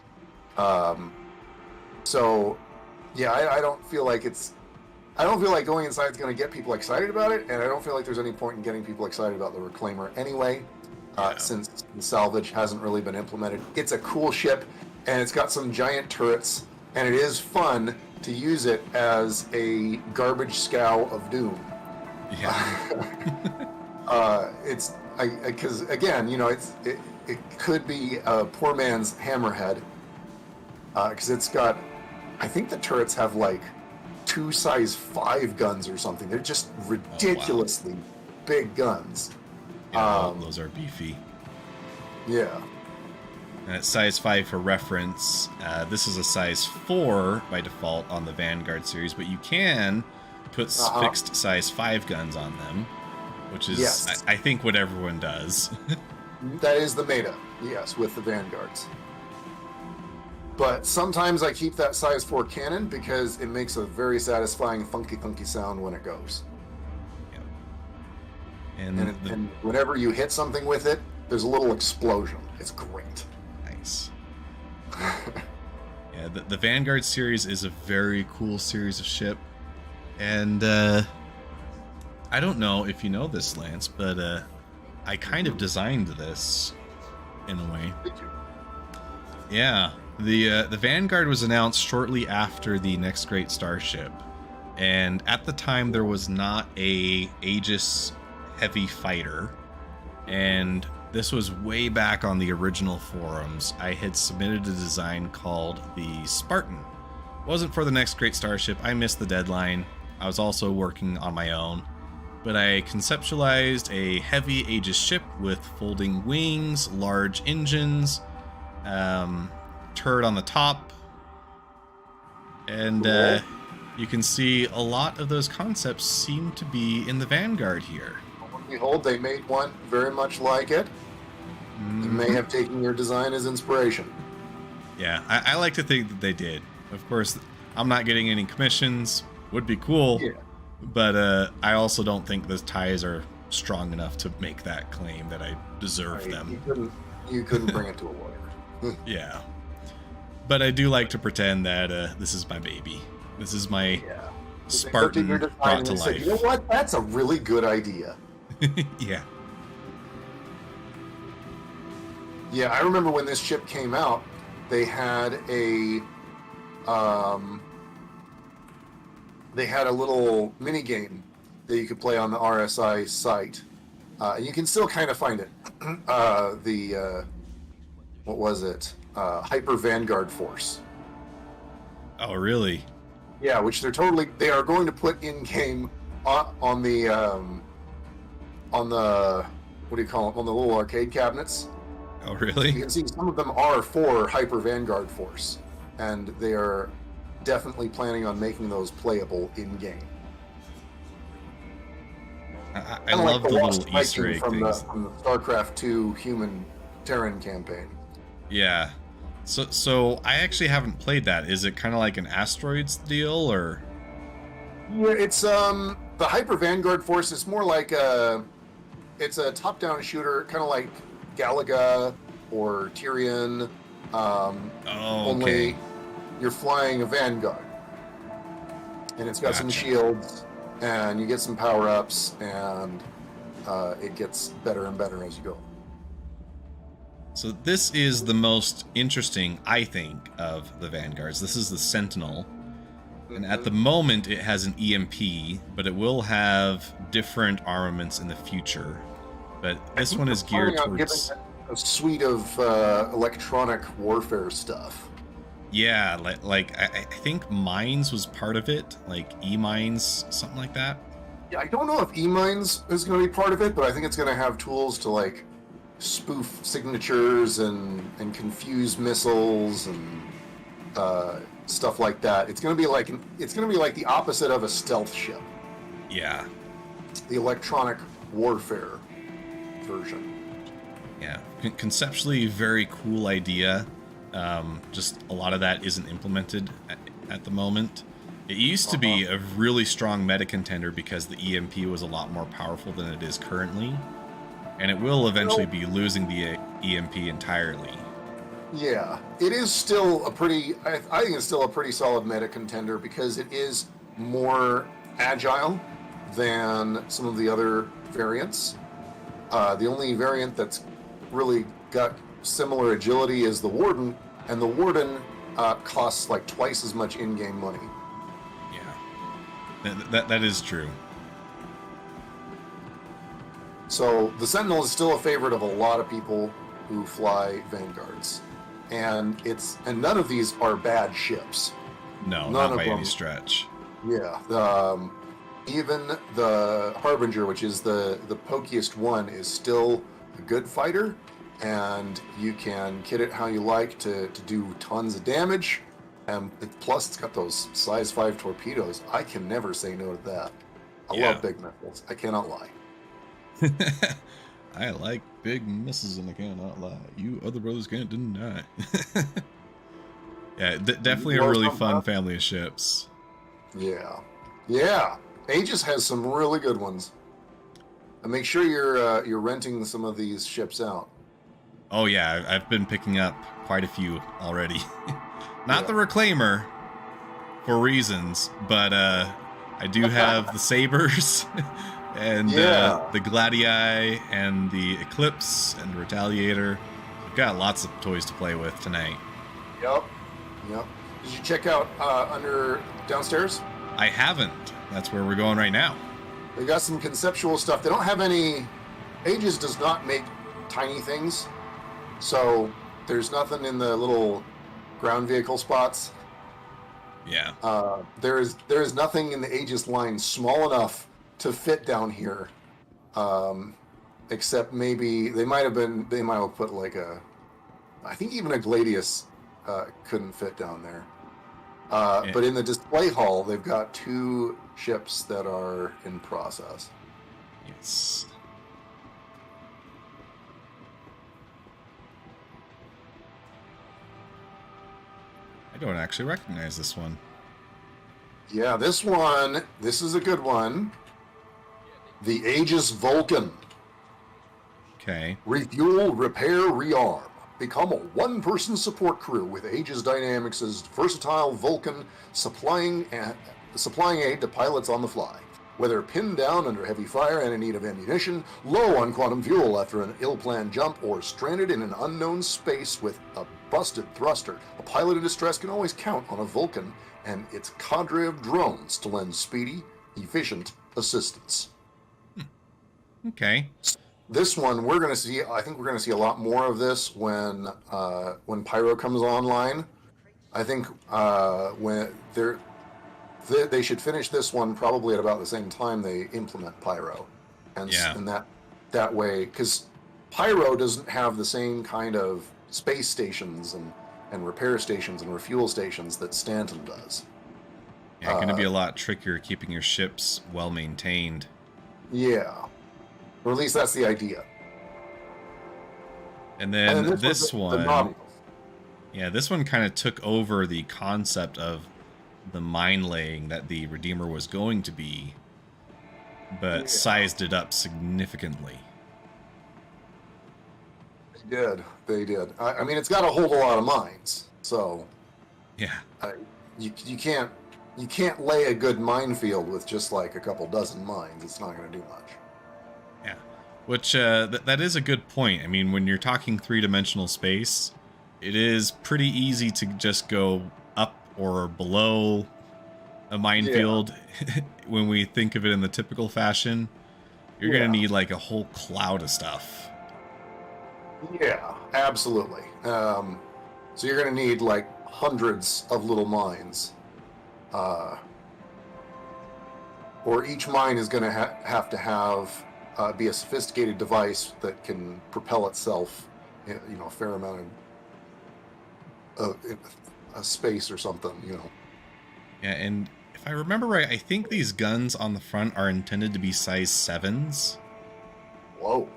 So yeah, I don't feel like going inside is going to get people excited about it, and I don't feel like there's any point in getting people excited about the Reclaimer anyway. Since the salvage hasn't really been implemented. It's a cool ship, and it's got some giant turrets, and it is fun to use it as a garbage scow of doom. Yeah. Because again, it could be a poor man's hammerhead, because it's got, I think the turrets have 2 size 5 guns or something. They're just ridiculously big guns. Yeah, those are beefy. Yeah. And it's size 5 for reference. This is a size 4 by default on the Vanguard series, but you can put fixed size 5 guns on them, which is, yes. I think, what everyone does. That is the meta, yes, with the Vanguards. But sometimes I keep that size 4 cannon because it makes a very satisfying thunky sound when it goes. And whenever you hit something with it, there's a little explosion. It's great. Nice. Yeah, the Vanguard series is a very cool series of ship. And I don't know if you know this, Lance, but I kind of designed this in a way. Did you? Yeah. The Vanguard was announced shortly after the Next Great Starship. And at the time, there was not a Aegis heavy fighter, and this was way back on the original forums. I had submitted a design called the Spartan. It wasn't for the Next Great Starship. I missed the deadline. I was also working on my own, but I conceptualized a heavy Aegis ship with folding wings, large engines, turret on the top, and you can see a lot of those concepts seem to be in the Vanguard here. Behold, they made one very much like it. You may have taken your design as inspiration. Yeah, I like to think that they did. Of course, I'm not getting any commissions. Would be cool. Yeah. But I also don't think the ties are strong enough to make that claim that I deserve them. You couldn't bring it to a lawyer. Yeah. But I do like to pretend that this is my baby. This is my Spartan brought to life. You know what? That's a really good idea. Yeah. Yeah, I remember when this ship came out, they had a little mini game that you could play on the RSI site. And you can still kind of find it. What was it? Hyper Vanguard Force. Oh, really? Yeah, which they are going to put in game on the what do you call them? On the little arcade cabinets. Oh, really? You can see some of them are for Hyper Vanguard Force, and they are definitely planning on making those playable in game. I Kind of like love the Lost little Easter Viking egg from things. the StarCraft 2 human Terran campaign. Yeah. So I actually haven't played that. Is it kind of like an asteroids deal, or? Yeah, it's the Hyper Vanguard Force. It's more like it's a top-down shooter, kind of like Galaga or Tyrion. Oh, okay. Only you're flying a Vanguard, and it's got some Gotcha. shields, and you get some power-ups, and it gets better and better as you go. So this is the most interesting, I think, of the Vanguards. This is the Sentinel. And at the moment, it has an EMP, but it will have different armaments in the future. But this one is geared towards... a suite of electronic warfare stuff. Yeah, I think Mines was part of it, like E-Mines, something like that. Yeah, I don't know if E-Mines is going to be part of it, but I think it's going to have tools to like spoof signatures and confuse missiles and stuff like that. It's going to be like the opposite of a stealth ship. Yeah. The electronic warfare version. Yeah, conceptually very cool idea. Just a lot of that isn't implemented at the moment. It used to be a really strong meta contender because the EMP was a lot more powerful than it is currently, and it will eventually be losing the EMP entirely. Yeah, it is still a pretty. I think it's still a pretty solid meta contender because it is more agile than some of the other variants. The only variant that's really got similar agility is the Warden, and the Warden costs like twice as much in-game money. Yeah, that is true. So the Sentinel is still a favorite of a lot of people who fly Vanguards, and none of these are bad ships. No, None not of by them. any stretch. Yeah, even the Harbinger, which is the pokiest one, is still a good fighter, and you can kit it how you like to do tons of damage. And plus, it's got those size 5 torpedoes. I can never say no to that. I love big missiles. I cannot lie. I like big missiles and I cannot lie. You other brothers can't deny. Yeah, definitely a really fun family of ships. Yeah. Aegis has some really good ones. And make sure you're renting some of these ships out. Oh yeah, I've been picking up quite a few already. Not the Reclaimer, for reasons, but I do have the Sabers and the Gladii and the Eclipse and Retaliator. I've got lots of toys to play with tonight. Yep. Did you check out under downstairs? I haven't. That's where we're going right now. They got some conceptual stuff. They don't have any. Aegis does not make tiny things, so there's nothing in the little ground vehicle spots. Yeah. There is nothing in the Aegis line small enough to fit down here, except maybe they might have put like I think even a Gladius couldn't fit down there. Yeah. But in the display hall, they've got 2 ships that are in process. Yes. I don't actually recognize this one. Yeah, this is a good one. The Aegis Vulcan. Okay. Refuel, repair, rearm. Become a one-person support crew with Aegis Dynamics' versatile Vulcan supplying aid to pilots on the fly. Whether pinned down under heavy fire and in need of ammunition, low on quantum fuel after an ill-planned jump, or stranded in an unknown space with a busted thruster, a pilot in distress can always count on a Vulcan and its cadre of drones to lend speedy, efficient assistance. Okay. This one I think we're gonna see a lot more of this when Pyro comes online. I think when they should finish this one probably at about the same time they implement Pyro, and that way, because Pyro doesn't have the same kind of space stations and repair stations and refuel stations that Stanton does. Yeah, going to be a lot trickier keeping your ships well maintained. Yeah, or at least that's the idea. And And then then this was the one, Nautilus. yeah, this one kind of took over the concept of the mine laying that the Redeemer was going to be, but Yeah. sized it up significantly. They did. I mean, it's got to hold a lot of mines, so Yeah. you can't lay a good minefield with just like a couple dozen mines. It's not going to do much. Yeah. Which, that is a good point. I mean, when you're talking three-dimensional space, it is pretty easy to just go up or below a minefield. When we think of it in the typical fashion, you're going to need like a whole cloud of stuff. Yeah, absolutely. So you're going to need like hundreds of little mines. Or each mine is going to have to have be a sophisticated device that can propel itself, a fair amount of a space or something, Yeah, and if I remember right, I think these guns on the front are intended to be size 7s. Whoa.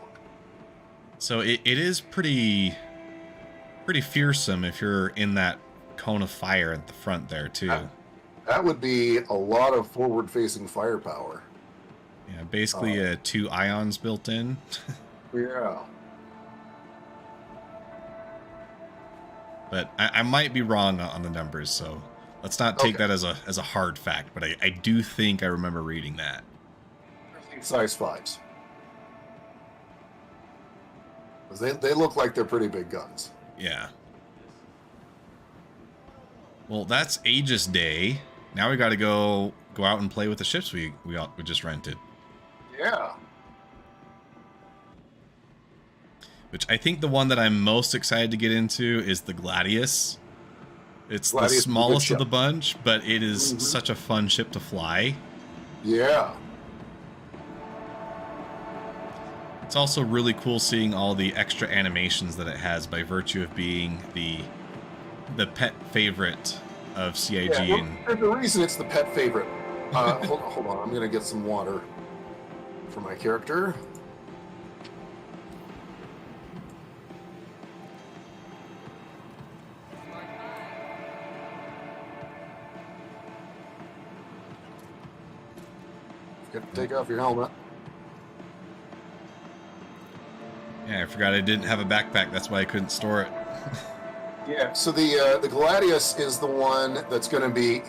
So it is pretty fearsome if you're in that cone of fire at the front there too. That would be a lot of forward-facing firepower. Yeah, basically 2 ions built in. Yeah. But I might be wrong on the numbers, so let's not take that as a hard fact. But I do think I remember reading that. Size 5s. They look like they're pretty big guns. Yeah. Well, that's Aegis Day. Now we got to go out and play with the ships we just rented. Yeah. Which I think the one that I'm most excited to get into is the Gladius. It's the smallest of the bunch, but it is such a fun ship to fly. Yeah. It's also really cool seeing all the extra animations that it has by virtue of being the pet favorite of CIG. Yeah, well, there's a reason it's the pet favorite. Hold on, I'm gonna get some water for my character. Forget to take off your helmet. Yeah, I forgot I didn't have a backpack. That's why I couldn't store it. Yeah. So the Gladius is the one that's going to be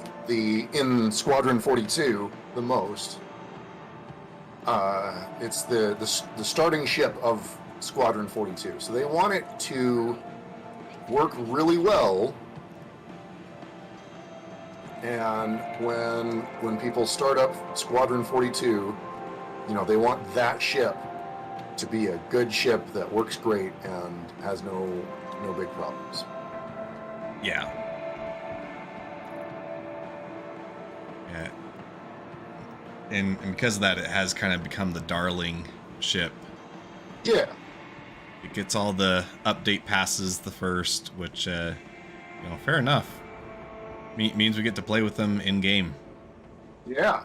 in Squadron 42 the most. It's the starting ship of Squadron 42. So they want it to work really well. And when people start up Squadron 42, they want that ship to be a good ship that works great and has no big problems. Yeah. Yeah. And because of that, it has kind of become the darling ship. Yeah. It gets all the update passes the first, which, fair enough. Means we get to play with them in game. Yeah.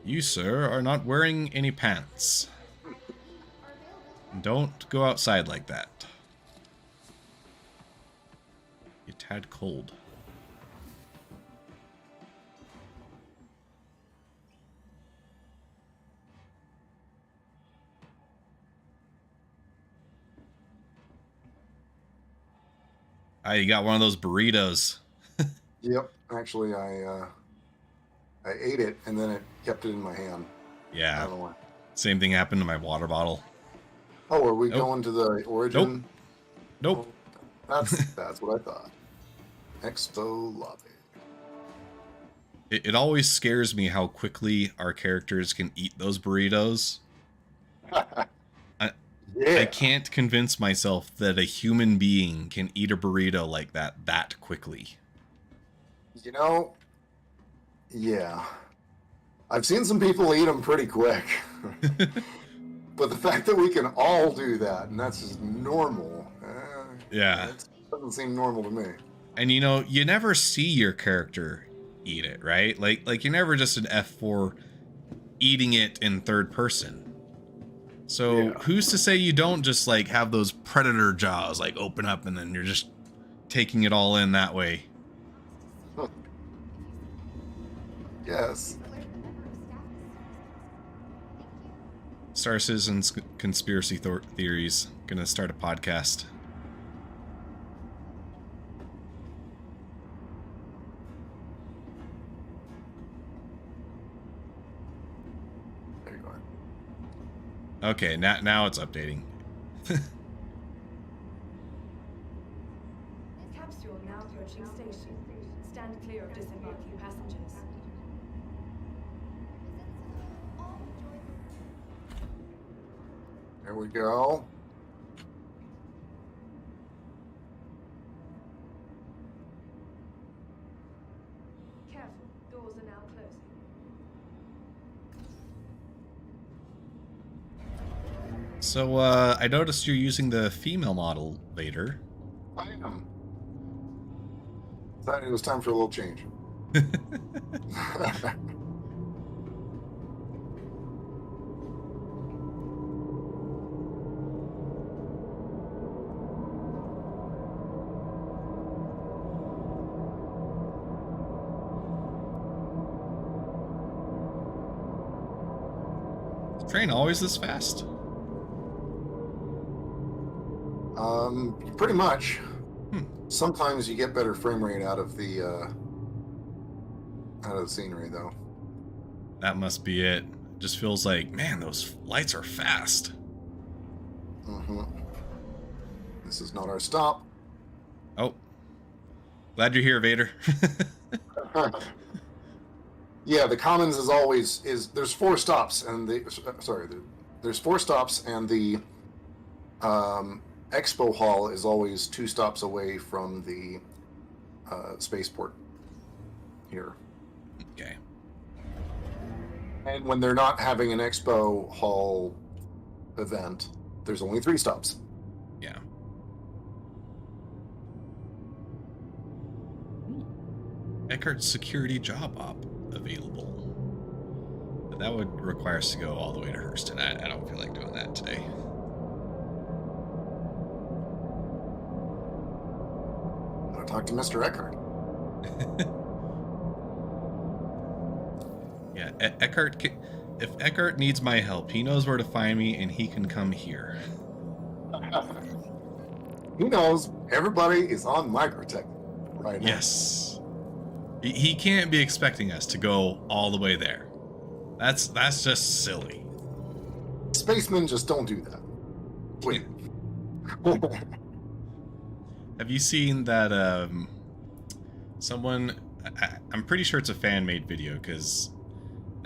You, sir, are not wearing any pants. Don't go outside like that. You're a tad cold. You got one of those burritos. Yep. Actually, I ate it and then it kept it in my hand. I Yeah. don't know why. Same thing happened to my water bottle. Oh, are we Nope. going to the origin? Nope. That's what I thought. Expo lobby. It always scares me how quickly our characters can eat those burritos. Yeah. I can't convince myself that a human being can eat a burrito like that quickly. Yeah. I've seen some people eat them pretty quick. But the fact that we can all do that, and that's just normal, Yeah. it doesn't seem normal to me. And you never see your character eat it, right? Like you're never just an F4 eating it in third person. So Yeah. who's to say you don't just like have those predator jaws like open up and then you're just taking it all in that way? Yes. Star Citizens Conspiracy Theories. Gonna start a podcast. There you go. Okay, now it's updating. Capsule now approaching station. Stand clear of disembarking passengers. There we go. Careful, doors are now closing. So I noticed you're using the female model, Vader. I am. Thought it was time for a little change. Train always this fast? Pretty much. Sometimes you get better frame rate out of the scenery, though. That must be it. Just feels like, man, those lights are fast. Mm-hmm. This is not our stop. Oh, glad you're here, Vader. Yeah, the Commons is always there's 4 stops and there's 4 stops and the Expo Hall is always 2 stops away from the spaceport here. Okay. And when they're not having an Expo Hall event, there's only 3 stops. Yeah. Eckart's security job op available. But that would require us to go all the way to Hurston. I don't feel like doing that today. I'm gonna talk to Mr. Eckhart. Yeah, Eckhart. If Eckhart needs my help, he knows where to find me, and he can come here. He knows everybody is on microtech right now. Yes. He can't be expecting us to go all the way there. That's just silly. Spacemen just don't do that. Wait. Have you seen that? Someone, I'm pretty sure it's a fan-made video because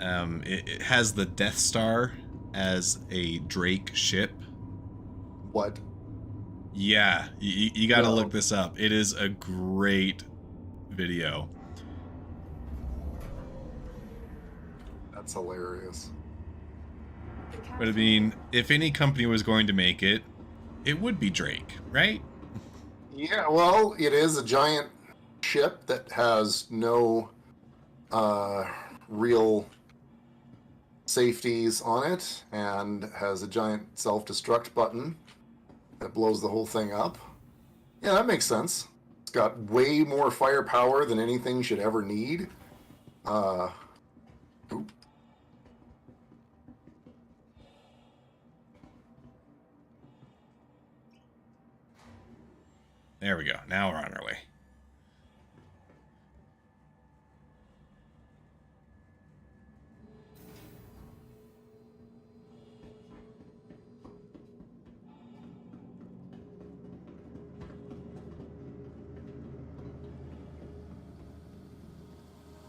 it has the Death Star as a Drake ship. What? Yeah, you got to No. look this up. It is a great video. That's hilarious. But I mean, if any company was going to make it, it would be Drake, right? Yeah, well, it is a giant ship that has no real safeties on it and has a giant self-destruct button that blows the whole thing up. Yeah, that makes sense. It's got way more firepower than anything should ever need. Oop. There we go. Now we're on our way.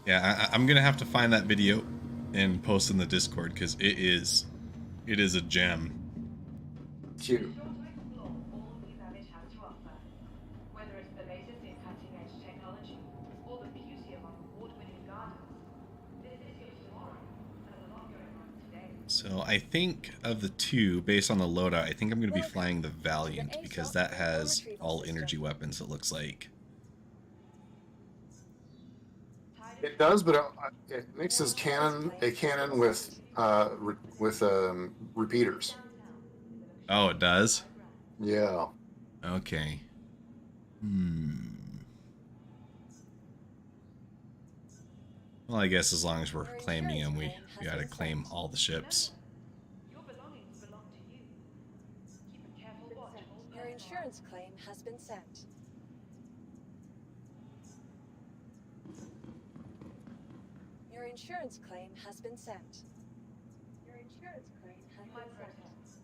Yeah, I'm gonna have to find that video and post in the Discord because it is a gem. Cute. Whether it's the latest in cutting-edge technology or the beauty of our award-winning gardens, this is your tomorrow. There's a lot going on today. So I think of the two, based on the loadout, I think I'm going to be flying the Valiant because that has all energy weapons, it looks like. It does, but it mixes a cannon with repeaters. Oh, it does? Yeah. Okay. Well, I guess as long as we're claiming them, we gotta claim all the ships. Your belongings belong to you. Keep a careful watch of all Your insurance claim has been sent. Your insurance claim has been sent. Your insurance claim has My been sent. protest.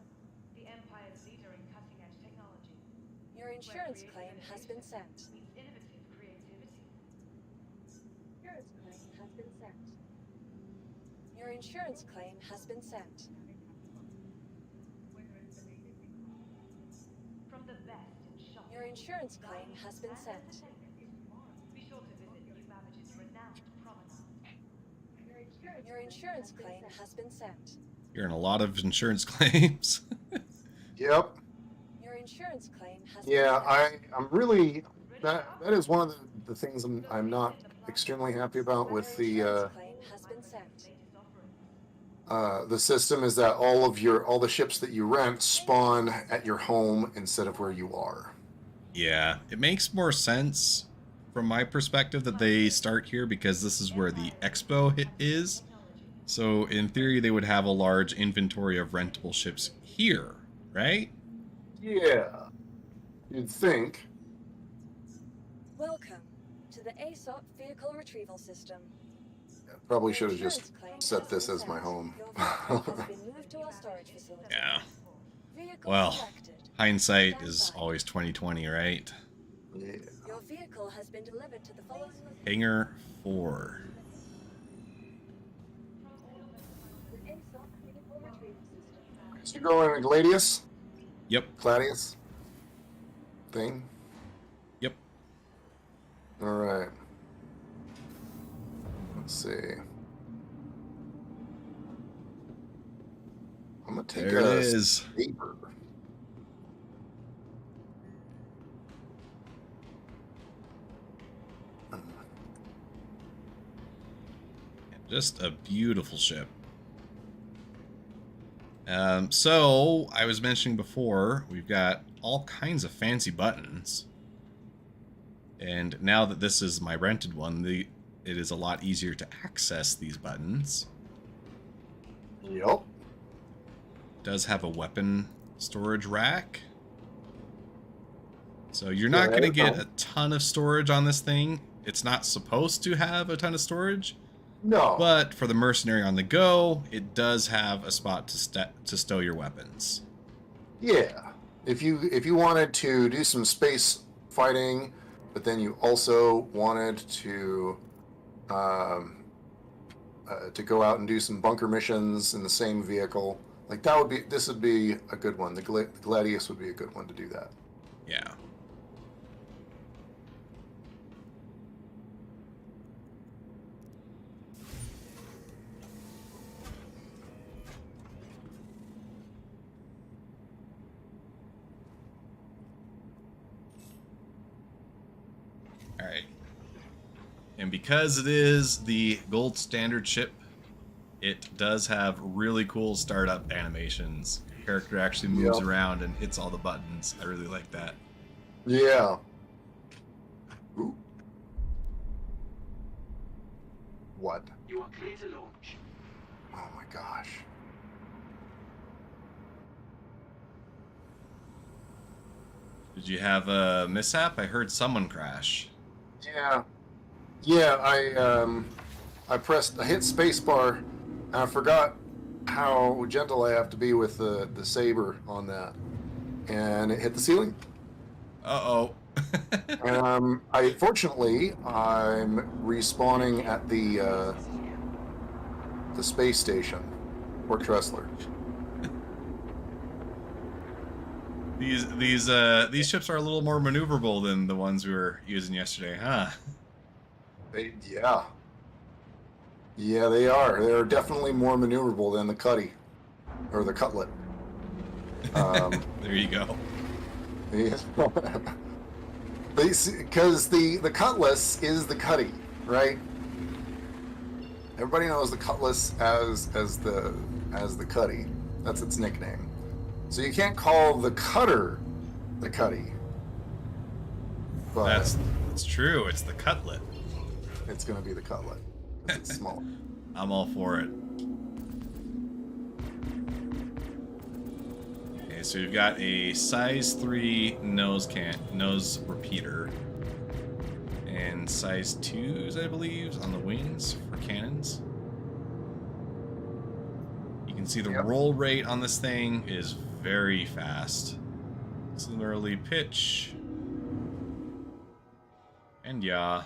The Empire's leader in cutting-edge technology. Your insurance claim has been sent. Meets innovative creativity. Insurance claim has been sent. Your insurance claim has been sent. From the best in shop. Your insurance claim has been sent. Be sure to visit New Babbage's renowned promenade. Your insurance claim has been sent. You're in a lot of insurance claims. Yep. Your insurance claim has Yeah, been sent. I'm really that is one of the things I'm not extremely happy about with Your insurance claim has been sent. the system is that all the ships that you rent spawn at your home instead of where you are. Yeah, it makes more sense from my perspective that they start here because this is where the expo is. So in theory, they would have a large inventory of rentable ships here, right? Yeah, you'd think. Welcome to the ASOP vehicle retrieval system. Probably should have just set this as my home. Your vehicle has been moved to our storage facility. Yeah. Vehicle Well, selected. hindsight is always 20/20, right? Yeah. Your vehicle has been delivered to the following Hangar 4. the ASOP vehicle retrieval system. So you go in Gladius? Yep. Gladius? Thing? Yep. Alright. Let's see. I'm gonna take There it a is. paper. Just a beautiful ship. So, I was mentioning before, we've got all kinds of fancy buttons. And now that this is my rented one, it is a lot easier to access these buttons. Yup. It does have a weapon storage rack. So you're Yeah, not going to there you get go. a ton of storage on this thing. It's not supposed to have a ton of storage. No. But for the mercenary on the go, it does have a spot to stow your weapons. Yeah. If you wanted to do some space fighting, but then you also wanted to go out and do some bunker missions in the same vehicle, like this would be a good one. The Gladius would be a good one to do that. Yeah. All right. And because it is the gold standard ship, it does have really cool startup animations. Your character actually moves Yep. around and hits all the buttons. I really like that. Yeah. Ooh. What? You are clear to launch. Oh my gosh. Did you have a mishap? I heard someone crash. Yeah. Yeah, I hit spacebar, and I forgot how gentle I have to be with the saber on that, and it hit the ceiling. Uh-oh. Fortunately, I'm respawning at the space station, Port Tressler. These ships are a little more maneuverable than the ones we were using yesterday, huh? Yeah. Yeah, they are. They're definitely more maneuverable than the Cutty, or the Cutlet. There you go. Because the Cutlass is the Cutty, right? Everybody knows the Cutlass as the Cuddy. That's its nickname. So you can't call the Cutter the Cuddy. But That's true. It's the cutlet. it's going to be the Cutlet. 'Cause it's smaller. I'm all for it. Okay, so you've got a size 3 nose repeater. And size 2s, I believe, on the wings for cannons. You can see the roll rate on this thing is very fast. Similarly, pitch. And yaw.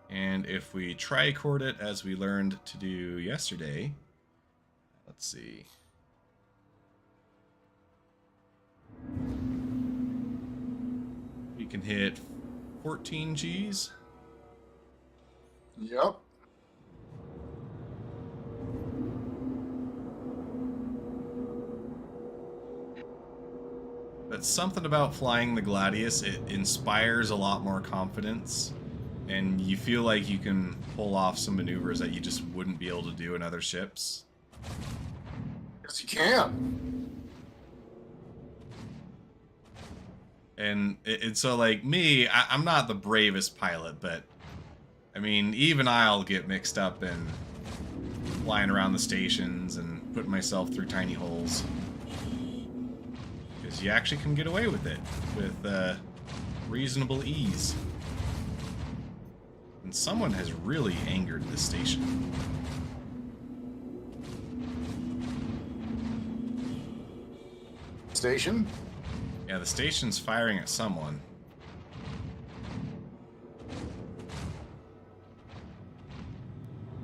And if we tricord it as we learned to do yesterday, let's see. We can hit 14 Gs. Yep. But something about flying the Gladius, it inspires a lot more confidence. And you feel like you can pull off some maneuvers that you just wouldn't be able to do in other ships. Yes, you can. And so, like, me, I'm not the bravest pilot, but, I mean, even I'll get mixed up in flying around the stations and putting myself through tiny holes. Because you actually can get away with it with reasonable ease. And someone has really angered this station. Station? Yeah, the station's firing at someone.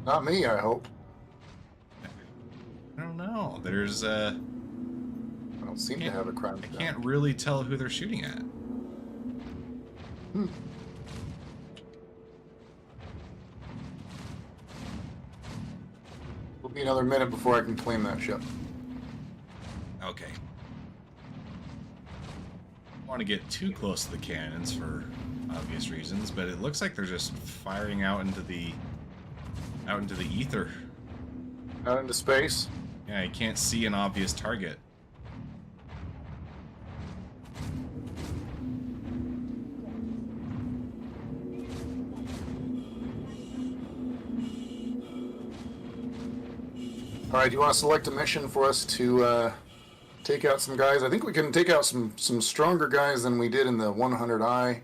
Not me, I hope. I don't know. There's I don't seem to have a crime. I can't really tell who they're shooting at. It'll be another minute before I can claim that ship. Okay. Don't want to get too close to the cannons for obvious reasons, but it looks like they're just firing out into the ether. Out into space. Yeah, you can't see an obvious target. All right, do you want to select a mission for us to take out some guys? I think we can take out some stronger guys than we did in the 100i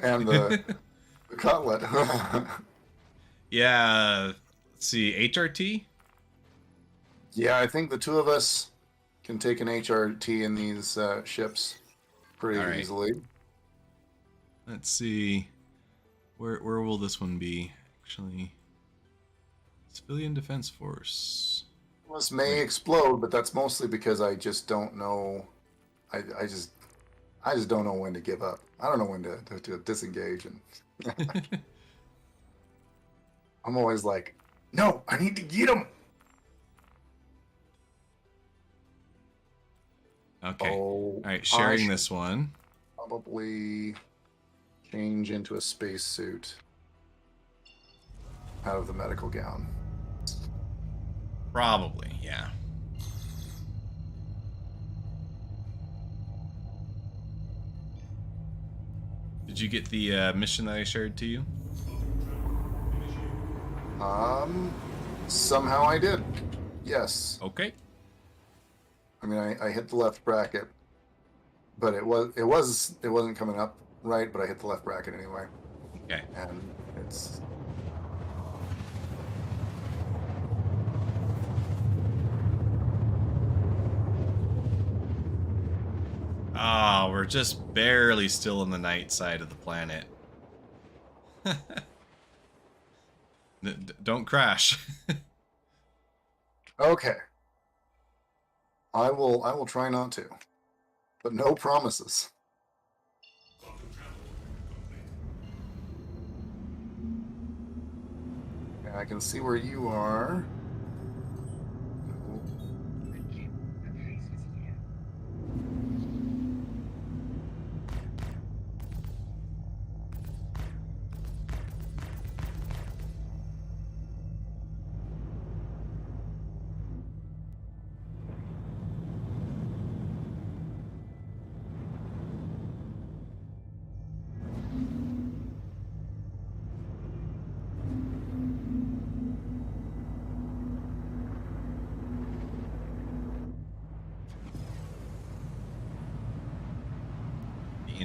and the Cutlet. Yeah, let's see, HRT? Yeah, I think the two of us can take an HRT in these ships pretty All right. easily. Let's see. Where will this one be? Actually, Civilian Defense Force. This may explode, but that's mostly because I just don't know. I just don't know when to give up. I don't know when to disengage, and I'm always like, no, I need to get him. Okay. Oh, All right, I sharing should this one. probably change into a spacesuit out of the medical gown. Probably, yeah. Did you get the mission that I shared to you? Somehow I did. Yes. Okay. I mean, I hit the left bracket, but it wasn't coming up right. But I hit the left bracket anyway, Okay. and it's. Ah, we're just barely still on the night side of the planet. Don't crash. Okay. I will try not to. But no promises. And I can see where you are.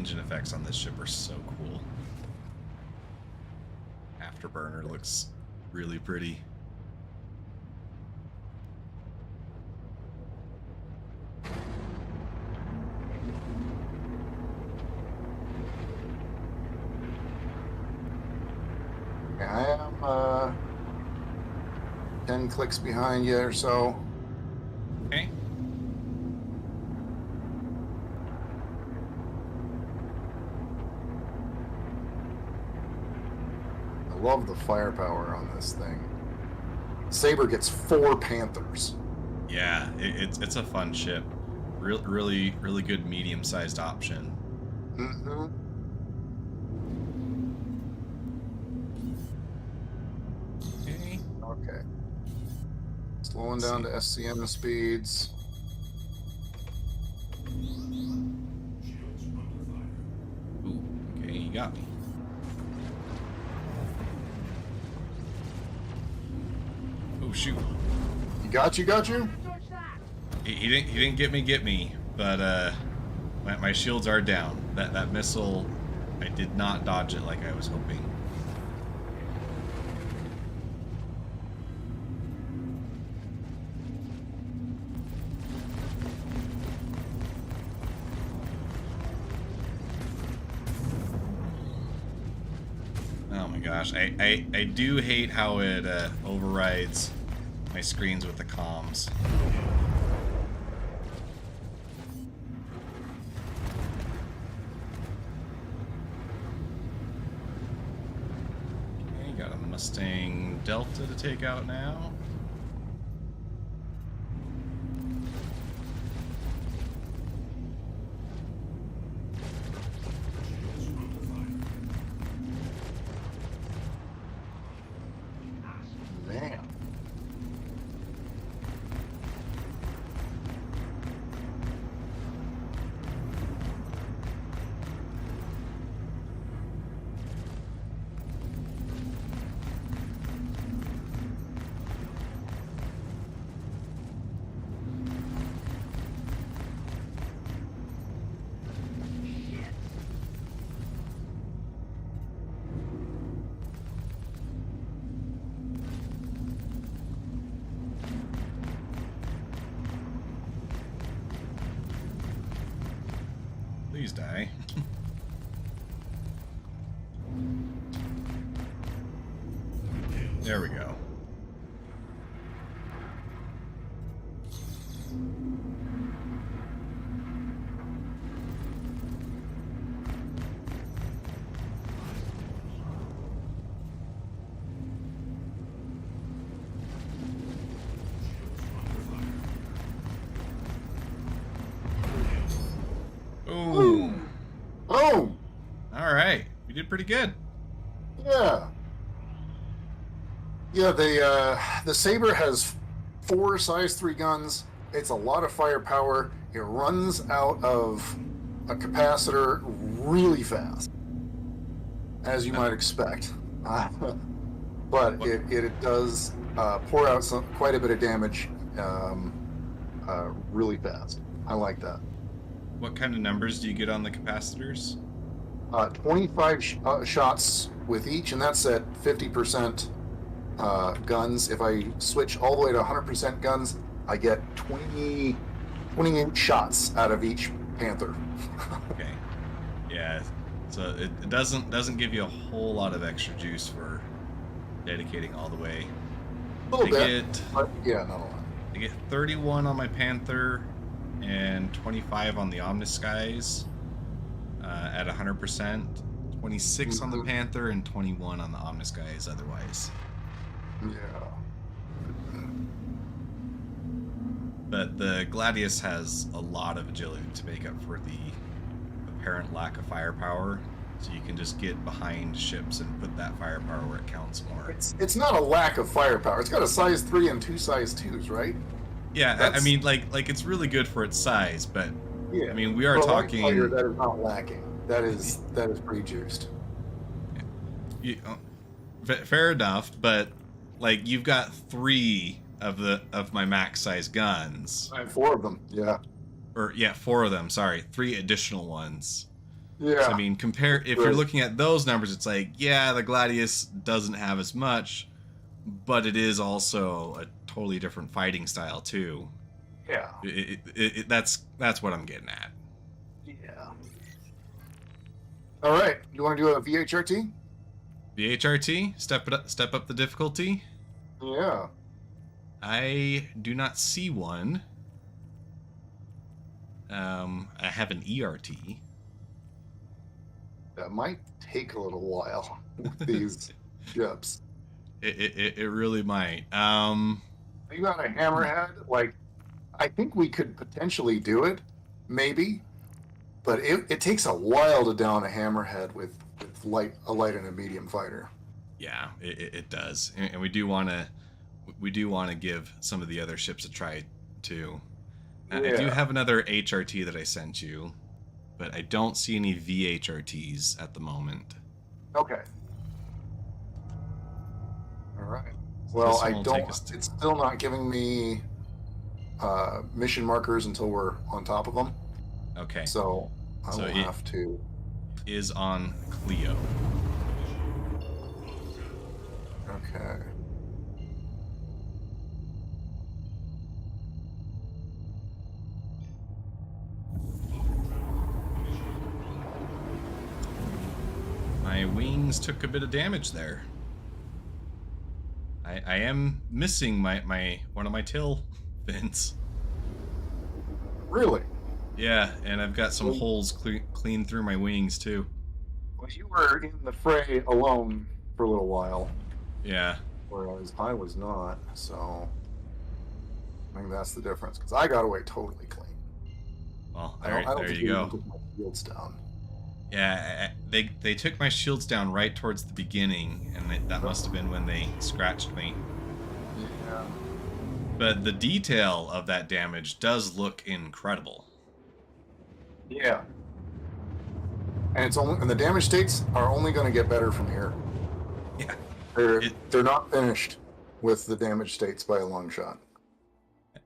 engine effects on this ship are so cool. Afterburner looks really pretty. I am 10 clicks behind you or so. Okay. I love the firepower on this thing. Saber gets 4 Panthers. Yeah, it's a fun ship. Really good medium-sized option. Mm-hmm. Okay. Okay. Slowing down to SCM speeds. Ooh, okay, you got me. Oh shoot. Got you? He didn't get me, but my shields are down. That missile, I did not dodge it like I was hoping. Oh my gosh, I do hate how it overrides my screens with the comms. Okay, got a Mustang Delta to take out now. Man. Please die. There we go. Ooh. Oh! All right. We did pretty good. Yeah. Yeah, the Saber has 4 size 3 guns. It's a lot of firepower. It runs out of a capacitor really fast, as you might expect. But it does pour out quite a bit of damage really fast. I like that. What kind of numbers do you get on the capacitors? 25 shots with each, and that's at 50% guns. If I switch all the way to 100% guns, I get 28 shots out of each Panther. Okay. Yeah. So it doesn't give you a whole lot of extra juice for dedicating all the way. A little bit, Get, but yeah, not a lot. I get 31 on my Panther and 25 on the Omniskies at 100%. 26 on the Panther and 21 on the Omniskies otherwise. Yeah. But the Gladius has a lot of agility to make up for the apparent lack of firepower. So you can just get behind ships and put that firepower where it counts more. It's not a lack of firepower. It's got a size 3 and 2 size 2s, right? Yeah, I mean, like it's really good for its size, but Yeah. I mean, we are For a light talking. fighter, that is not lacking. That is pretty juiced. Fair enough, but like you've got 3 of my max size guns, I have 4 of them. Yeah. or yeah, 4 of them. Sorry, 3 additional ones. Yeah. So I mean, compare if you're looking at those numbers, it's like, yeah, the Gladius doesn't have as much, but it is also a totally different fighting style too. Yeah. That's what I'm getting at. Yeah. All right. You want to do a VHRT? VHRT, step up the difficulty. Yeah. I do not see one. I have an ERT. That might take a little while with these ships. It really might. You got a hammerhead? Like, I think we could potentially do it, maybe, but it takes a while to down a hammerhead with a light and a medium fighter. Yeah, it does, and we do want to give some of the other ships a try too. I do Yeah. have another HRT that I sent you, but I don't see any VHRTs at the moment. Okay. All right. Well, This one I will don't. take us to- It's still not giving me mission markers until we're on top of them. Okay, So I So will it- have to. is on Clio. Okay. My wings took a bit of damage there. I am missing my one of my tail fins. Really? Yeah, and I've got some Well- holes clean through my wings too. Well, you were in the fray alone for a little while, Yeah. whereas I was not. So I think that's the difference. Because I got away totally clean. Well, I don't there think you we go. even took my shields down. Yeah, they took my shields down right towards the beginning, and that must have been when they scratched me. Yeah. But the detail of that damage does look incredible. Yeah. And the damage states are only going to get better from here. Yeah. They're not finished with the damage states by a long shot.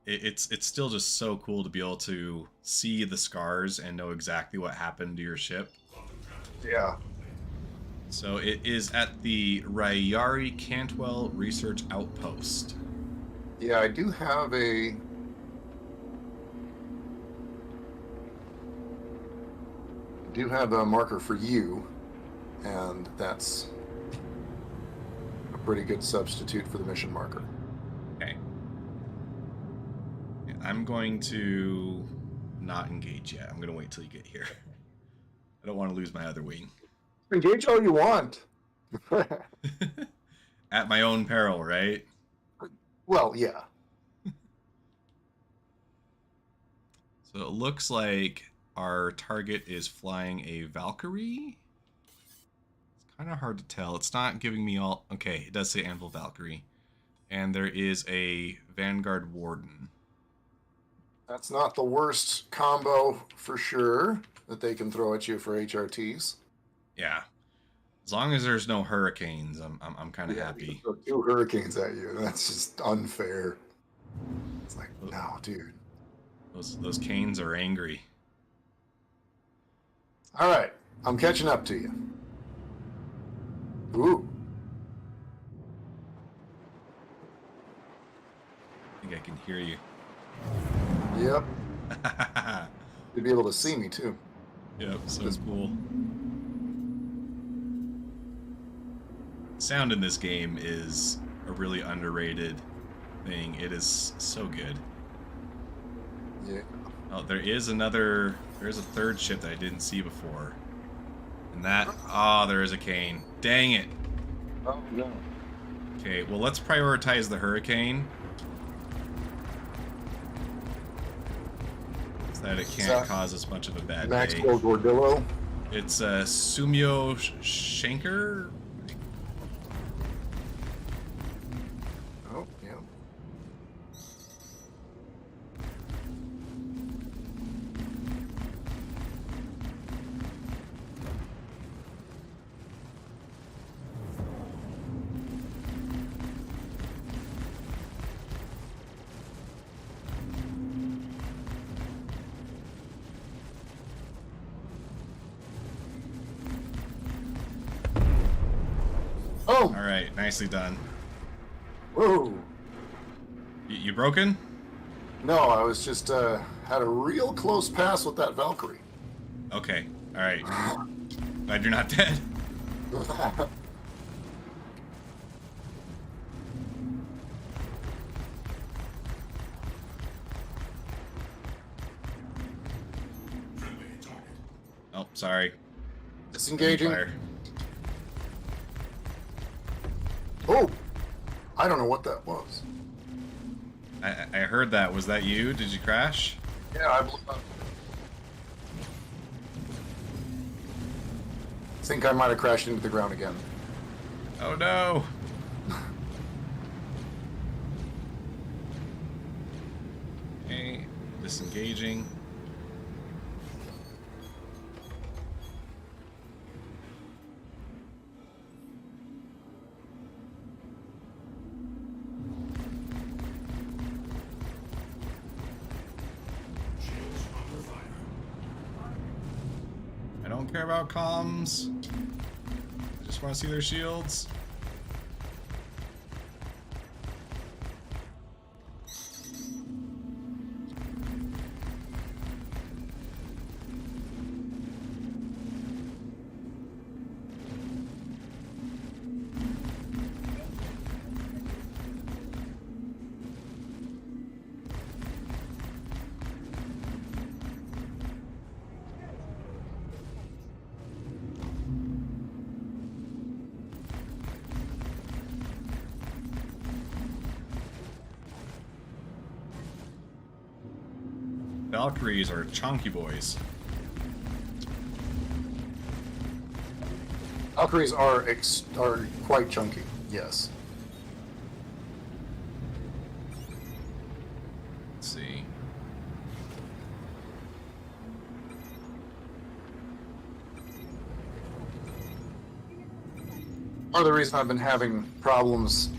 It's still just so cool to be able to see the scars and know exactly what happened to your ship. Yeah. So it is at the Rayari Cantwell Research Outpost. Yeah, I do have a. Marker for you, and that's a pretty good substitute for the mission marker. Okay. Yeah, I'm going to not engage yet. I'm going to wait till you get here. I don't want to lose my other wing. Engage all you want. At my own peril, right? Well, yeah. So it looks like our target is flying a Valkyrie. It's kind of hard to tell. It's not giving me all... Okay, it does say Anvil Valkyrie. And there is a Vanguard Warden. That's not the worst combo for sure that they can throw at you for HRTs. Yeah. As long as there's no hurricanes, I'm kind of happy. Throw 2 hurricanes at you. That's just unfair. It's like, no, dude. Those canes are angry. All right, I'm catching up to you. Ooh. I think I can hear you. Yep. You'd be able to see me too. Yep, so cool. Sound in this game is a really underrated thing. It is so good. Yeah. Oh, there's a third ship that I didn't see before. And there is a cane. Dang it. Oh no. Okay, well, let's prioritize the hurricane. So that it can't that cause us much of a bad day. Maxwell Gordillo. It's Sumio Shanker. Oh, yeah. Oh! All right, nicely done. Whoa! You broken? No, I was just had a real close pass with that Valkyrie. Okay. All right. Glad you're not dead. Oh, sorry. Disengaging. Fire. Oh! I don't know what that was. I heard that. Was that you? Did you crash? Yeah, I blew up. I think I might have crashed into the ground again. Oh no! Okay, disengaging. I don't care about comms. I just want to see their shields. Valkyries are chunky boys. Valkyries are quite chunky. Yes. Let's see. Part of the reason I've been having problems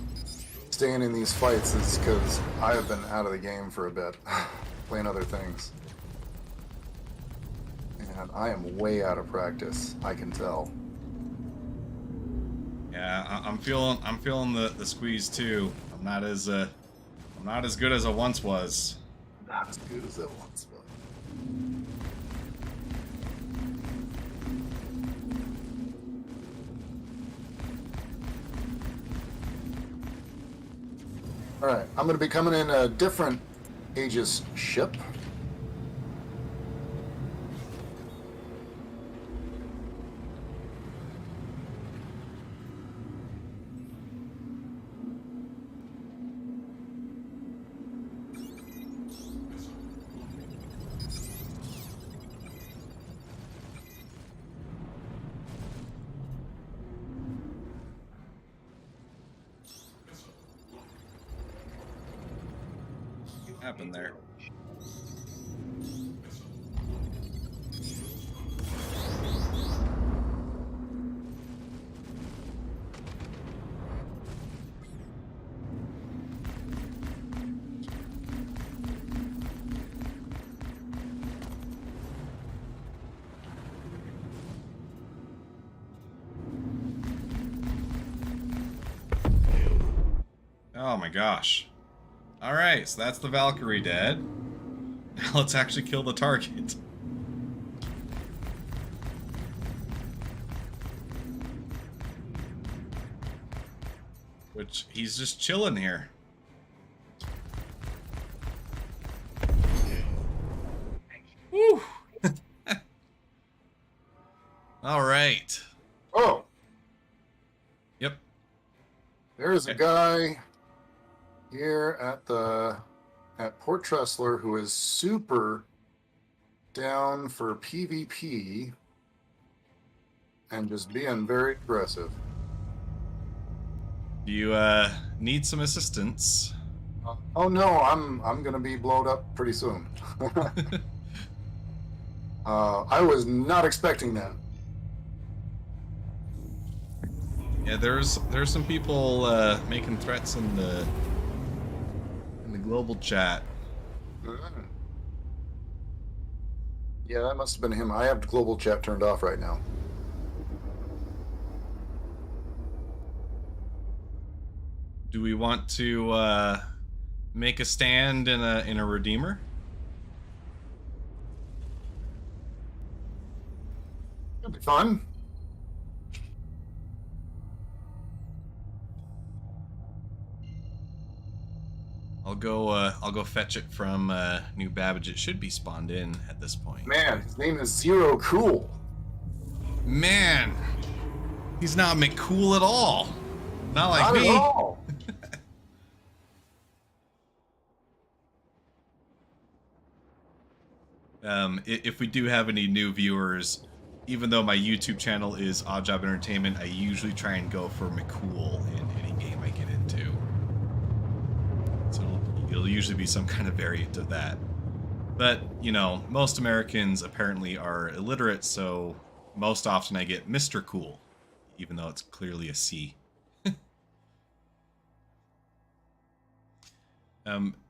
staying in these fights is because I have been out of the game for a bit, playing other things. And I am way out of practice, I can tell. Yeah, I'm feeling the squeeze too. I'm not as good as I once was. Not as good as it once was. Alright, I'm going to be coming in a different Aegis ship. What happened there? Oh my gosh. Alright, so that's the Valkyrie dead. Now let's actually kill the target. Which, he's just chilling here. Woo! Alright. Oh! Yep. There's a guy here at Port Tressler who is super down for PvP and just being very aggressive. Do you need some assistance? Oh no, I'm gonna be blowed up pretty soon. I was not expecting that. Yeah, there's some people making threats in the global chat. Yeah, that must have been him. I have global chat turned off right now. Do we want to make a stand in a Redeemer? It'll be fun. I'll go fetch it from New Babbage. It should be spawned in at this point. Man, his name is Zero Cool. Man, he's not McCool at all. Not like Not me. at all. If we do have any new viewers, even though my YouTube channel is Odd Job Entertainment, I usually try and go for McCool in any game I get into. So it'll usually be some kind of variant of that. But, you know, most Americans apparently are illiterate, so most often I get Mr. Cool, even though it's clearly a C.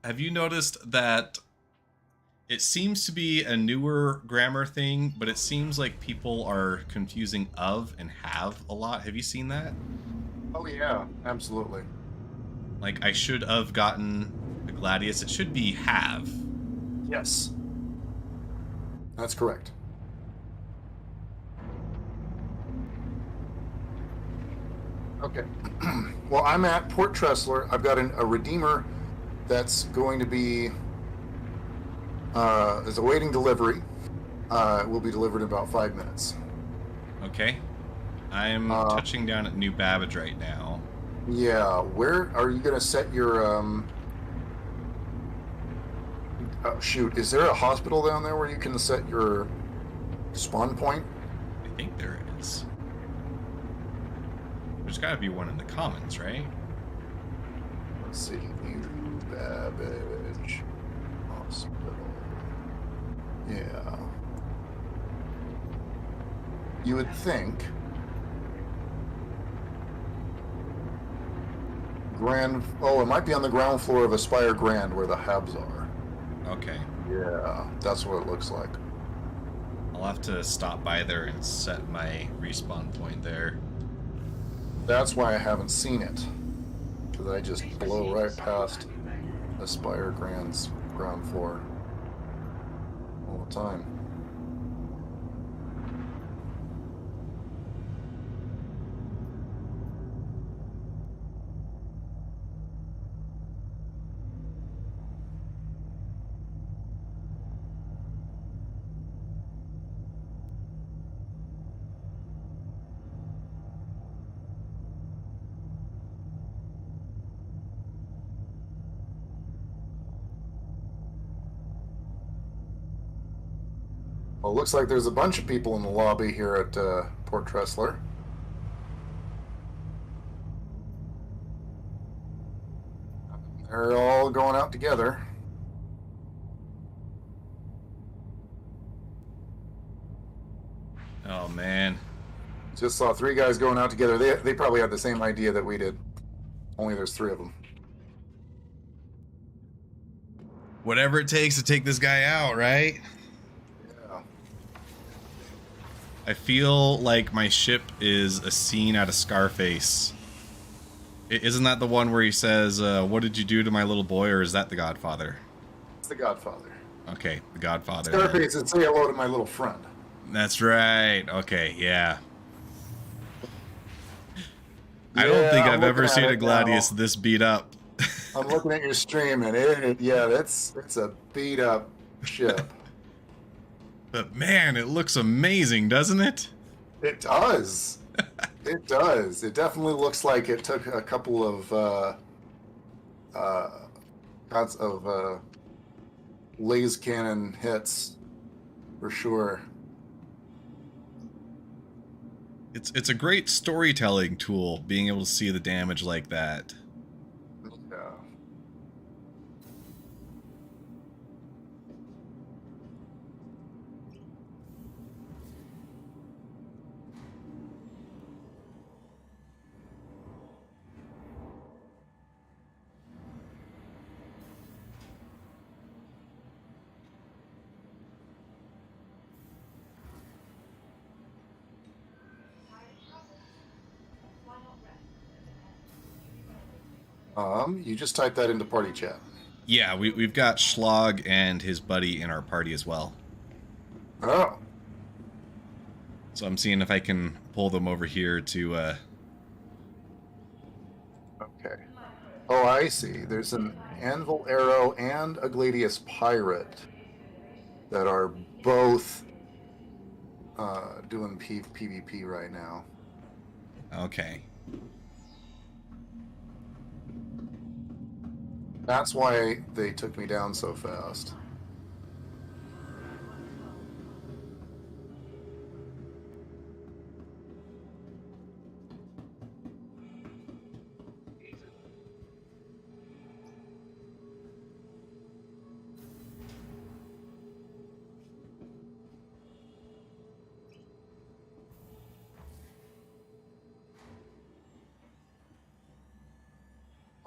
Have you noticed that it seems to be a newer grammar thing, but it seems like people are confusing of and have a lot? Have you seen that? Oh yeah, absolutely. Like, I should have gotten a Gladius. It should be have. Yes. That's correct. Okay. Well, I'm at Port Tressler. I've got a Redeemer that's going to be is awaiting delivery. It will be delivered in about 5 minutes. Okay. I'm touching down at New Babbage right now. Yeah, where are you going to set your shoot, is there a hospital down there where you can set your spawn point? I think there is. There's got to be one in the commons, right? Let's see. New Babbage Hospital. Yeah. You would think it might be on the ground floor of Aspire Grand where the Habs are. Okay. Yeah, that's what it looks like. I'll have to stop by there and set my respawn point there. That's why I haven't seen it. Because I just blow right past Aspire Grand's ground floor all the time. Well, it looks like there's a bunch of people in the lobby here at Port Tressler. They're all going out together. Oh, man. Just saw 3 guys going out together. They probably had the same idea that we did. Only there's 3 of them. Whatever it takes to take this guy out, right? Yeah. I feel like my ship is a scene out of Scarface. Isn't that the one where he says, what did you do to my little boy, or is that The Godfather? It's the Godfather. Okay, The Godfather. Scarface said, say hello to my little friend. That's right. Okay, yeah. I don't think I've ever seen a Gladius this beat up. I'm looking at your stream, and it's a beat up ship. But man, it looks amazing, doesn't it? It does. It does. It definitely looks like it took a couple of laser cannon hits, for sure. It's a great storytelling tool, being able to see the damage like that. Yeah. You just type that into party chat. Yeah, we've got Schlag and his buddy in our party as well. Oh, So I'm seeing if I can pull them over here to, okay. Oh, I see. There's an Anvil Arrow and a Gladius Pirate that are both doing PvP right now. okay. That's why they took me down so fast.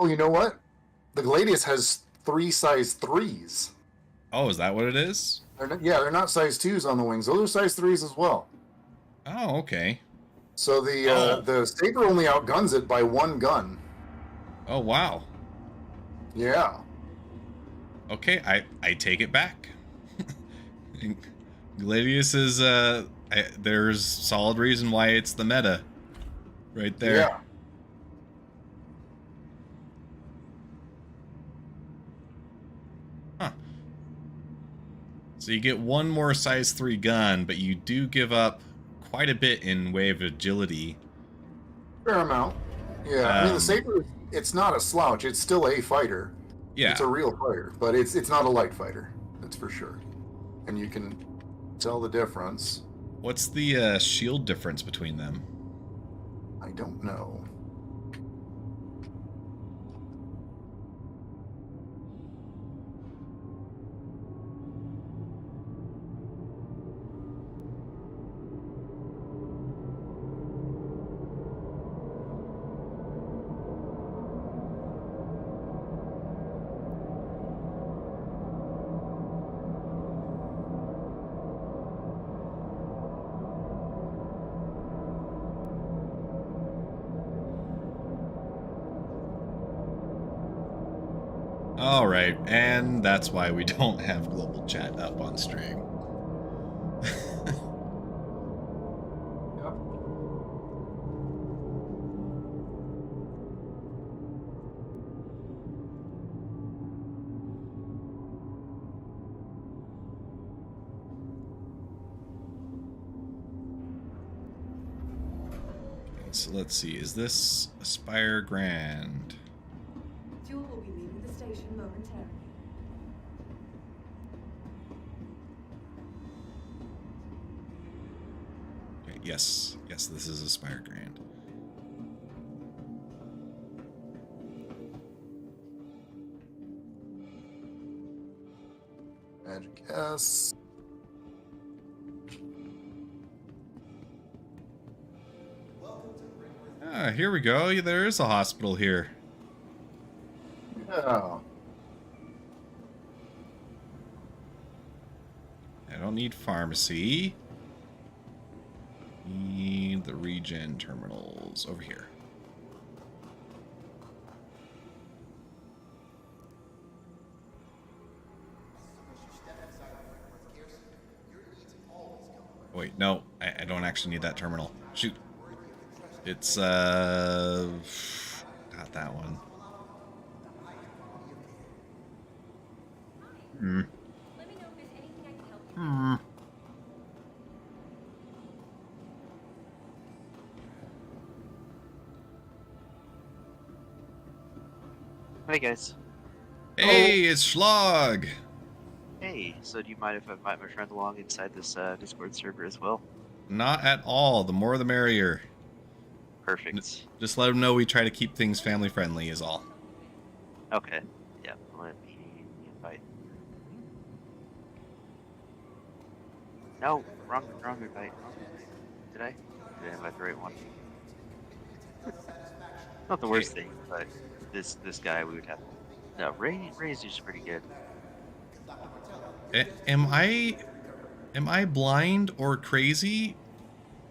Oh, you know what? The Gladius has 3 size 3s. Oh, is that what it is? They're not size 2s on the wings. Those are size 3s as well. Oh, okay. So the Saber only outguns it by 1 gun. Oh, wow. Yeah. Okay, I take it back. Gladius is, there's solid reason why it's the meta. Right there. Yeah. Huh. So you get 1 more size 3 gun, but you do give up quite a bit in way of agility. Fair amount. Yeah. I mean, the Saber, it's not a slouch. It's still a fighter. Yeah. It's a real fighter, but it's not a light fighter. That's for sure. And you can tell the difference. What's the shield difference between them? I don't know. Alright, and that's why we don't have global chat up on stream. Yep. So let's see, is this Aspire Grand? Fuel will be leaving the station momentarily. Okay, yes, this is Aspire Grand. Magic S. Ah, here we go. There is a hospital here. Yeah. I don't need pharmacy. Need the regen terminals over here. Wait, no, I don't actually need that terminal. Shoot. It's, not that one. Hmm. Let me know if there's anything I can help you with. Hey guys. Hey, it's Schlag! Hey, so do you mind if I invite my friend along inside this Discord server as well? Not at all. The more the merrier. Perfect. Just let them know we try to keep things family friendly is all. Okay. Yeah, let me invite. No, wrong invite. Did I invite the right one? Not the worst thing, but this guy we would have. No, Ray's usually pretty good. Am I blind or crazy?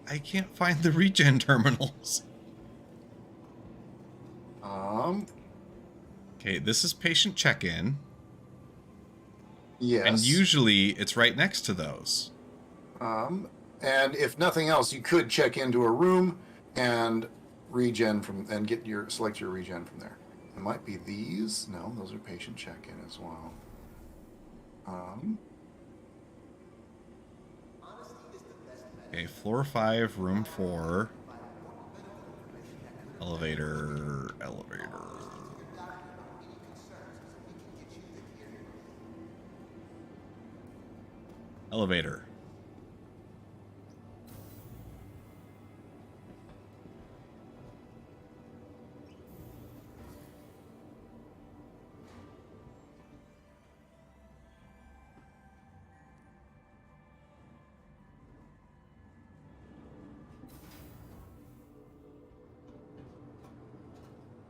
I can't find the regen terminals. Okay, this is patient check-in. Yes. And usually it's right next to those. And if nothing else, you could check into a room and regen and select your regen from there. It might be these. No, those are patient check-in as well. Okay, floor 5, room 4. Elevator. Elevator.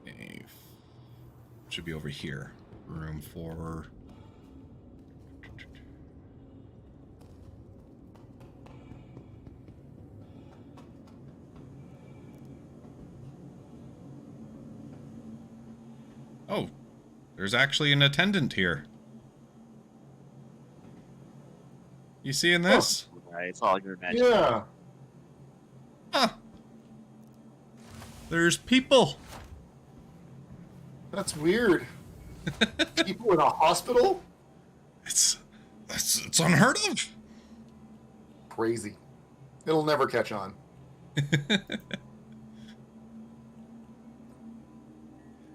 Okay. Should be over here. Room 4. Oh, there's actually an attendant here. You seeing this? Right, it's all your imagination. Yeah. Huh. There's people. That's weird. People in a hospital? It's unheard of. Crazy. It'll never catch on.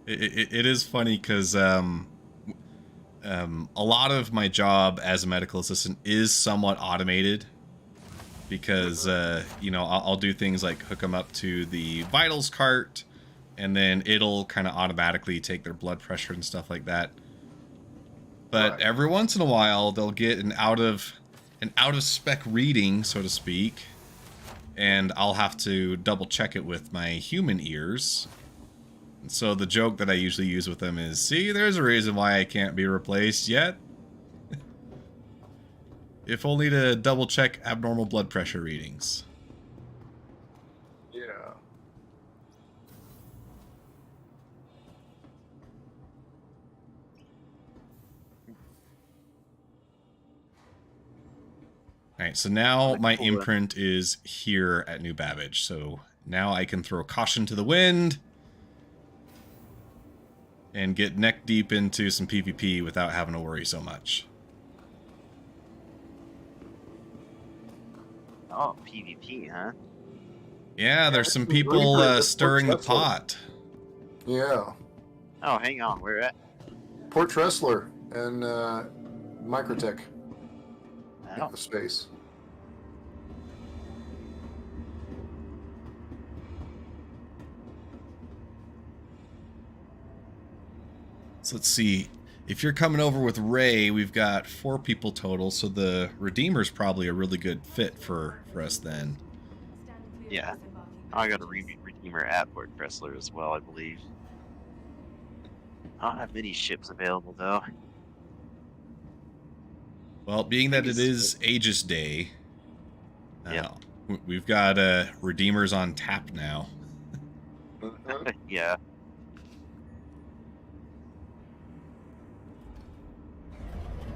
It is funny because a lot of my job as a medical assistant is somewhat automated because I'll do things like hook them up to the vitals cart, and then it'll kind of automatically take their blood pressure and stuff like that. But Right. every once in a while, they'll get an out of spec reading, so to speak, and I'll have to double check it with my human ears. So the joke that I usually use with them is, see, there's a reason why I can't be replaced yet. If only to double check abnormal blood pressure readings. Yeah. Alright, so now my imprint is here at New Babbage. So now I can throw caution to the wind and get neck deep into some PvP without having to worry so much. Oh, PvP, huh? Yeah, there's some this is really people great. This stirring the works out. pot. Yeah. Oh, hang on, where at? Port Tressler and Microtech. Oh, The space. So let's see. If you're coming over with Ray, we've got 4 people total, so the Redeemer's probably a really good fit for us then. Stand clear of Yeah. disembarking I got a passengers. Redeemer at Port Tressler as well, I believe. I don't have many ships available, though. Well, being that it Aegis. is Aegis Day, Yeah. we've got Redeemers on tap now. Yeah.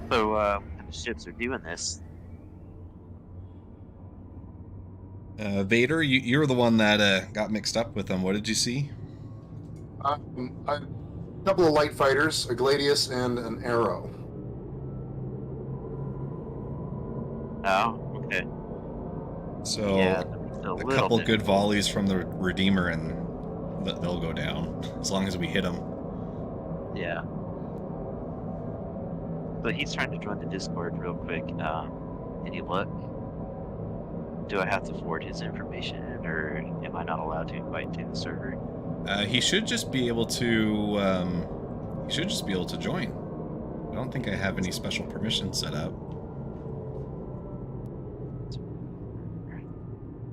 So, what kind of ships are doing this? Vader, you're the one that got mixed up with them. What did you see? A couple of light fighters, a Gladius and an Arrow. Oh, okay. So Yeah, that makes it a a little couple bit good more. volleys from the Redeemer and they'll go down as long as we hit them. Yeah. So he's trying to join the Discord real quick. Any luck? Do I have to forward his information, or am I not allowed to invite to the server? He should just be able to. He should just be able to join. I don't think I have any special permissions set up.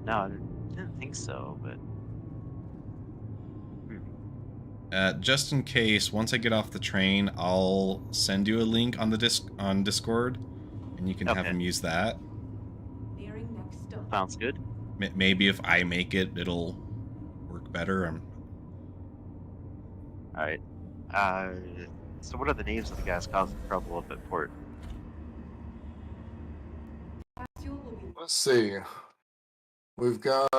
No, I didn't think so, but Just in case, once I get off the train, I'll send you a link on the Discord, and you can have Okay. him use that. Nearing next stop. sounds good. Maybe if I make it, it'll work better. All right. So what are the names of the guys causing trouble up at port? Fuel will be Let's see. We've got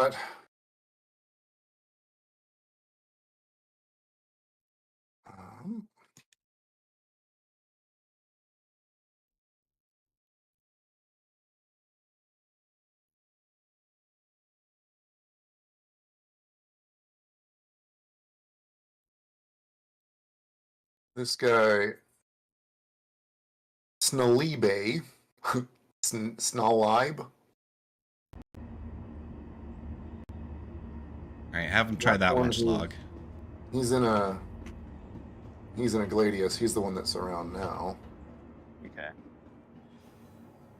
um, this guy Snalibe. Snalibe. All right, have him try that watch log. He's in a Gladius. He's the one that's around now. Okay.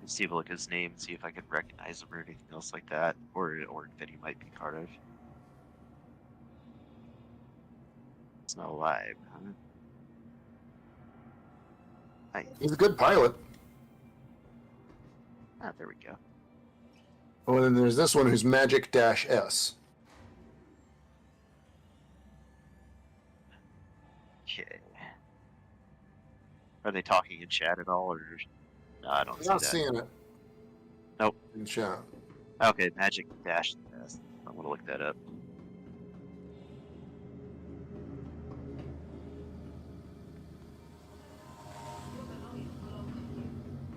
Let's see if I look at his name and see if I can recognize him or anything else like that, or that he might be part of. It's not alive, huh? He's a good pilot. Ah, there we go. Oh, and then there's this one who's Magic-S. Okay. Are they talking in chat at all, or no? I don't I'm see not that. seeing it. Nope. In chat. Okay, Magic Dash. I'm gonna look that up.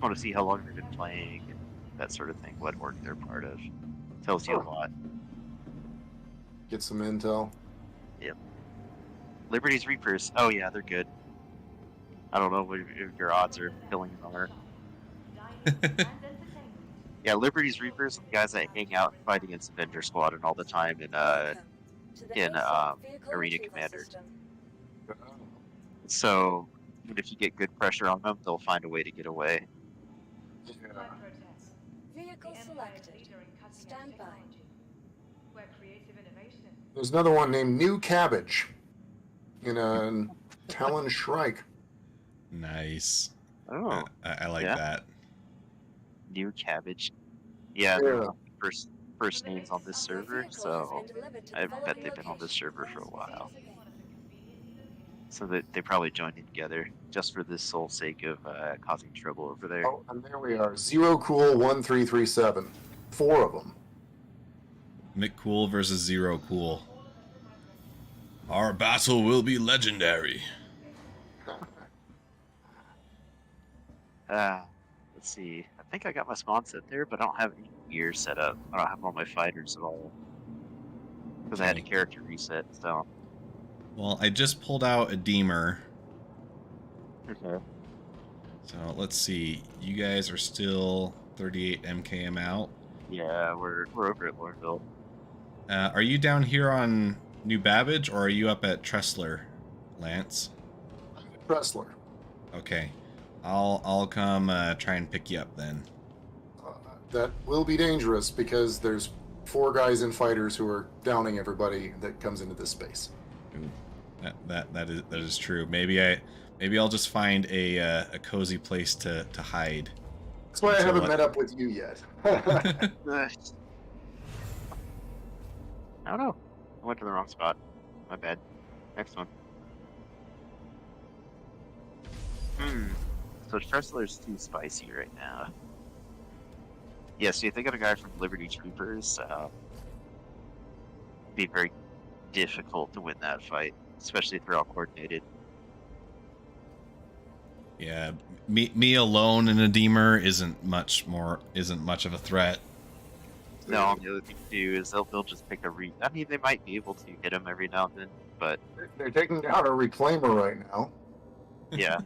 I want to see how long they've been playing and that sort of thing. What org they're part of tells you a lot. Get some intel. Yep. Liberty's Reapers. Oh yeah, they're good. I don't know what your odds are killing them are. Yeah, Liberty's Reapers are the guys that hang out and fight against Avenger Squadron all the time in Welcome to the in, ASOP vehicle Arena retrieval Commander. system. So even if you get good pressure on them, they'll find a way to get away. Vehicle selected. Stand by. Where creative innovation. There's another one named New Cabbage in a Talon Shrike. Nice. Oh, I like yeah. that. New Cabbage. Yeah, they're the first names on this server, so I bet they've been on this server for a while. So that they probably joined in together just for the sole sake of causing trouble over there. Oh, and there we are. Zero Cool 1337. 4 of them. Mick Cool versus Zero Cool. Our battle will be legendary. Let's see. I think I got my spawn set there, but I don't have any gear set up. I don't have all my fighters at all. Because I had a character reset, so. Well, I just pulled out a Deemer. Okay. So let's see. You guys are still 38 MKM out. Yeah, we're over at Lorville. Are you down here on New Babbage, or are you up at Tressler, Lance? Tressler. Okay. I'll come try and pick you up then. That will be dangerous because there's 4 guys in fighters who are downing everybody that comes into this space. Ooh, that is true. Maybe I'll just find a cozy place to hide. That's why I haven't met up with you yet. I don't know. I went to the wrong spot. My bad. Next one. So Tressler's too spicy right now. Yeah, so you think of a guy from Liberty Troopers, it'd be very difficult to win that fight, especially if they're all coordinated. Yeah, me alone in a Deemer isn't much of a threat. No, the other thing to do is they'll just pick a I mean, they might be able to hit him every now and then, but They're taking down a reclaimer right now. yeah.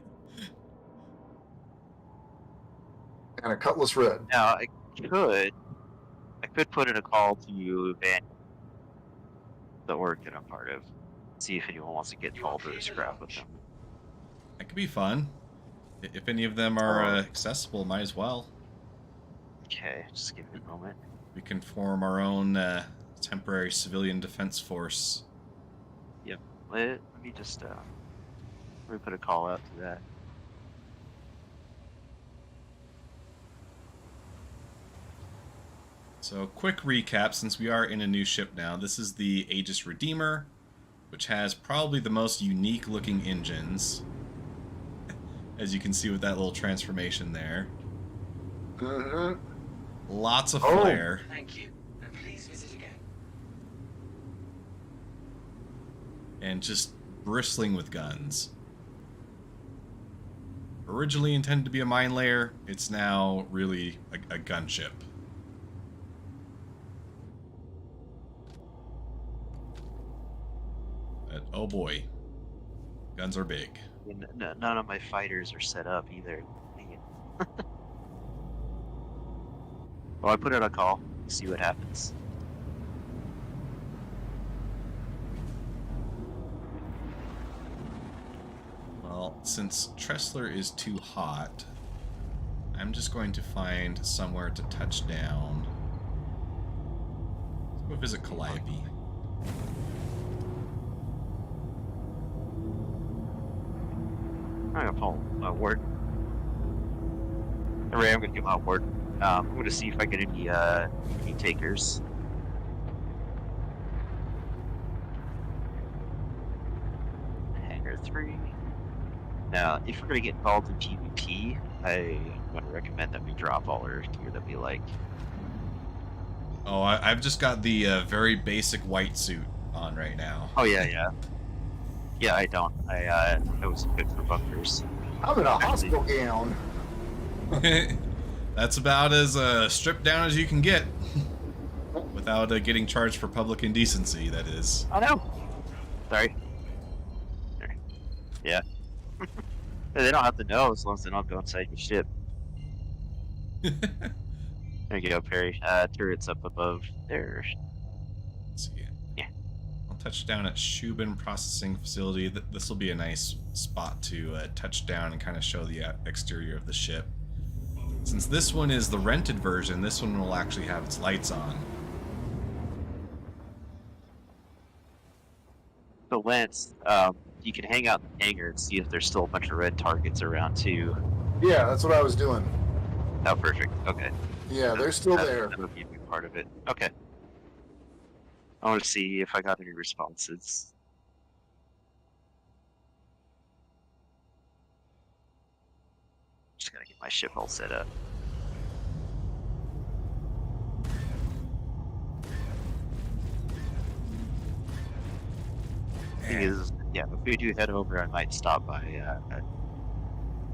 And a Cutlass Red. Now I could put in a call to Van, the org that I'm part of, see if anyone wants to get involved or scrap with them. That could be fun. If any of them are accessible, might as well. Okay, just give me a moment. We can form our own temporary civilian defense force. Yep. Let me just let me put a call out to that. So, quick recap, since we are in a new ship now. This is the Aegis Redeemer. which has probably the most unique looking engines, as you can see with that little transformation there. Mm-hmm. Lots of Oh. flair. Thank you, and please visit again. And just bristling with guns. Originally intended to be a mine layer, it's now really a gunship. But, oh boy, guns are big. None of my fighters are set up either. Dang it. Well, I put out a call. See what happens. Well, since Tressler is too hot, I'm just going to find somewhere to touch down. Let's go visit Calliope. I'm gonna pull my ward. Alright, I'm gonna get my ward. I'm gonna see if I get any takers. Hangar 3. Now, if we're gonna get involved in PvP, I want to recommend that we drop all our gear that we like. Oh, I've just got the very basic white suit on right now. Oh yeah. Yeah, I don't. I was good for bunkers. I'm in a Actually- hospital gown. That's about as stripped down as you can get. Without getting charged for public indecency, that is. Oh no! Sorry. Yeah. They don't have to know as long as they don't go inside your ship. There you go, Perry. Turrets up above there. Let's see. Yeah. I'll touch down at Shubin Processing Facility. This will be a nice spot to touch down and kind of show the exterior of the ship. Since this one is the rented version, this one will actually have its lights on. So Lance, you can hang out in the hangar and see if there's still a bunch of red targets around too. Yeah, that's what I was doing. Oh, perfect. Okay. Yeah, they're still there. That would be a big part of it. Okay. I want to see if I got any responses. Just gotta get my ship all set up. Thing is, yeah, if we do head over, I might stop by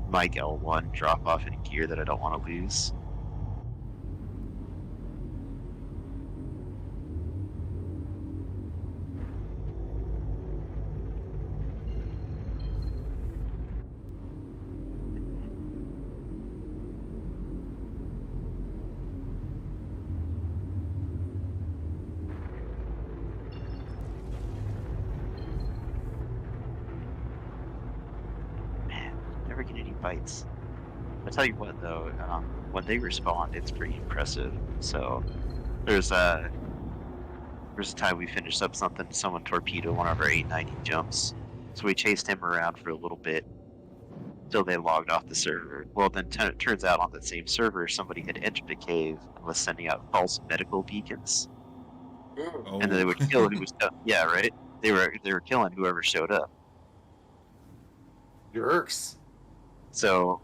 Mike L1, drop off any gear that I don't want to lose. Never get any bites. I tell you what, though, when they respond, it's pretty impressive. So there's a time we finished up something, someone torpedoed one of our 890 jumps, so we chased him around for a little bit till they logged off the server. Well, then it turns out on that same server, somebody had entered the cave and was sending out false medical beacons, Oh. and then they would kill who was yeah, right. They were killing whoever showed up. Jerks. So,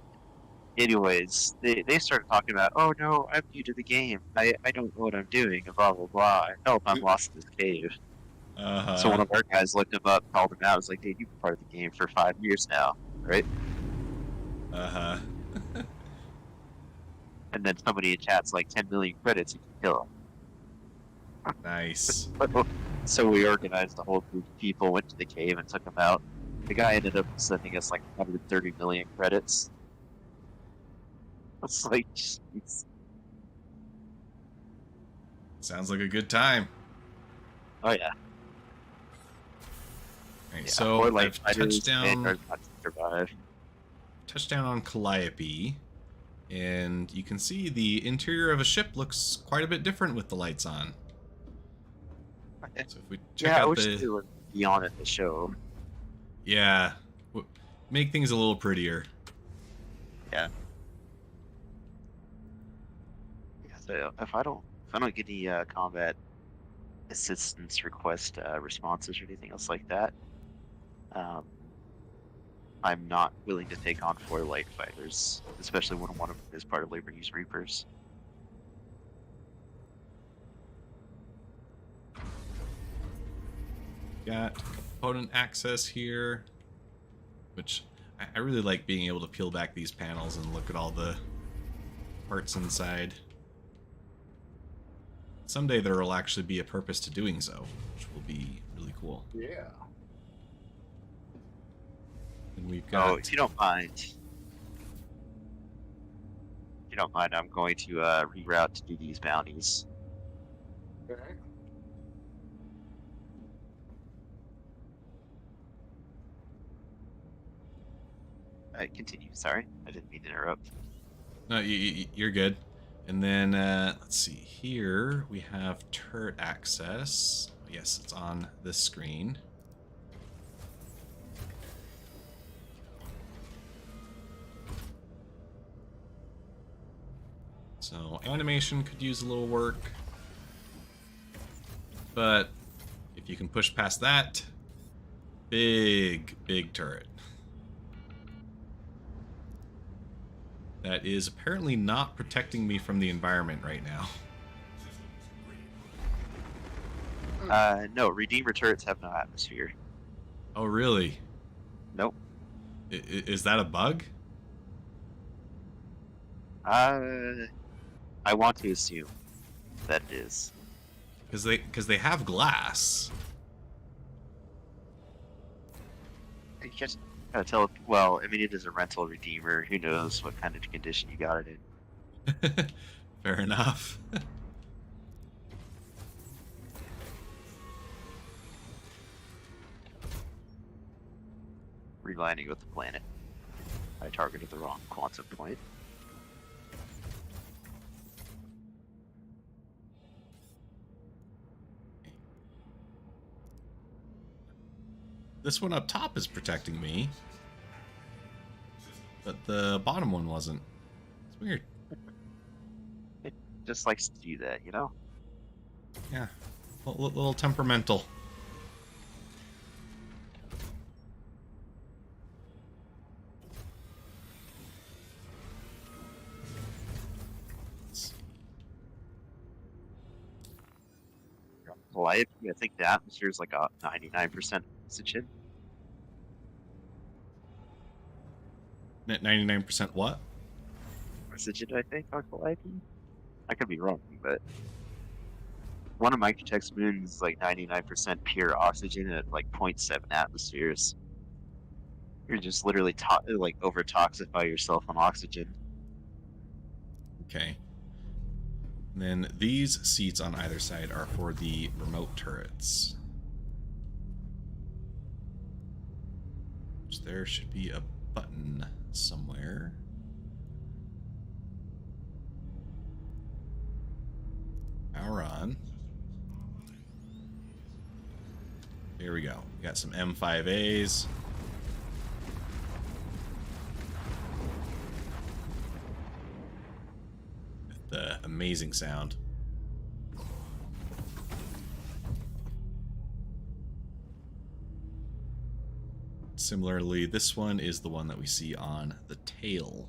anyways, they started talking about, oh no, I'm new to the game. I don't know what I'm doing, and blah blah blah. Help, I'm lost in this cave. Uh-huh. So one of our guys looked him up, called him out, was like, dude, you've been part of the game for 5 years now, right? Uh-huh. And then somebody in chat's like 10 million credits, you can kill Nice. him. So we organized a whole group of people, went to the cave and took him out. The guy ended up sending us like 130 million credits. It's like, jeez. Sounds like a good time. Oh yeah. Right, Yeah, so or like I've fighters, touched vanguards not to survive. down on Calliope, and you can see the interior of a ship looks quite a bit different with the lights on. So if we check Yeah, I out wish the they would be on at the show. yeah, make things a little prettier. Yeah. Yeah. So if I don't get any combat assistance request responses or anything else like that. I'm not willing to take on 4 light fighters, especially when one of them is part of Liberty's Reapers. Got component access here, which I really like being able to peel back these panels and look at all the parts inside. Someday there will actually be a purpose to doing so, which will be really cool. Yeah. And we've got... Oh, if you don't mind, I'm going to reroute to do these bounties. Okay. Continue. Sorry, I didn't mean to interrupt. No, you're good. And then let's see. Here we have turret access. Yes, it's on this screen. So animation could use a little work, but if you can push past that, big turret. That is apparently not protecting me from the environment right now. No, Redeemer turrets have no atmosphere. Oh, really? Nope. Is that a bug? I want to assume that it is. Because they have glass. You just gotta tell. Well, I mean, it is a rental Redeemer. Who knows what kind of condition you got it in? Fair enough. Realigning with the planet. I targeted the wrong quantum point. This one up top is protecting me, but the bottom one wasn't. It's weird. It just likes to do that, you know? Yeah, a little temperamental. Life, I think the atmosphere is like a 99% oxygen. 99% what? Oxygen, I think, on Calliope. I could be wrong, but one of Microtech's moons is like 99% pure oxygen at like 0.7 atmospheres. You're just literally like over-toxify yourself on oxygen. Okay. And then these seats on either side are for the remote turrets. Which there should be a button somewhere. Power on. Here we go. We got some M5As. With the amazing sound. Similarly, this one is the one that we see on the tail.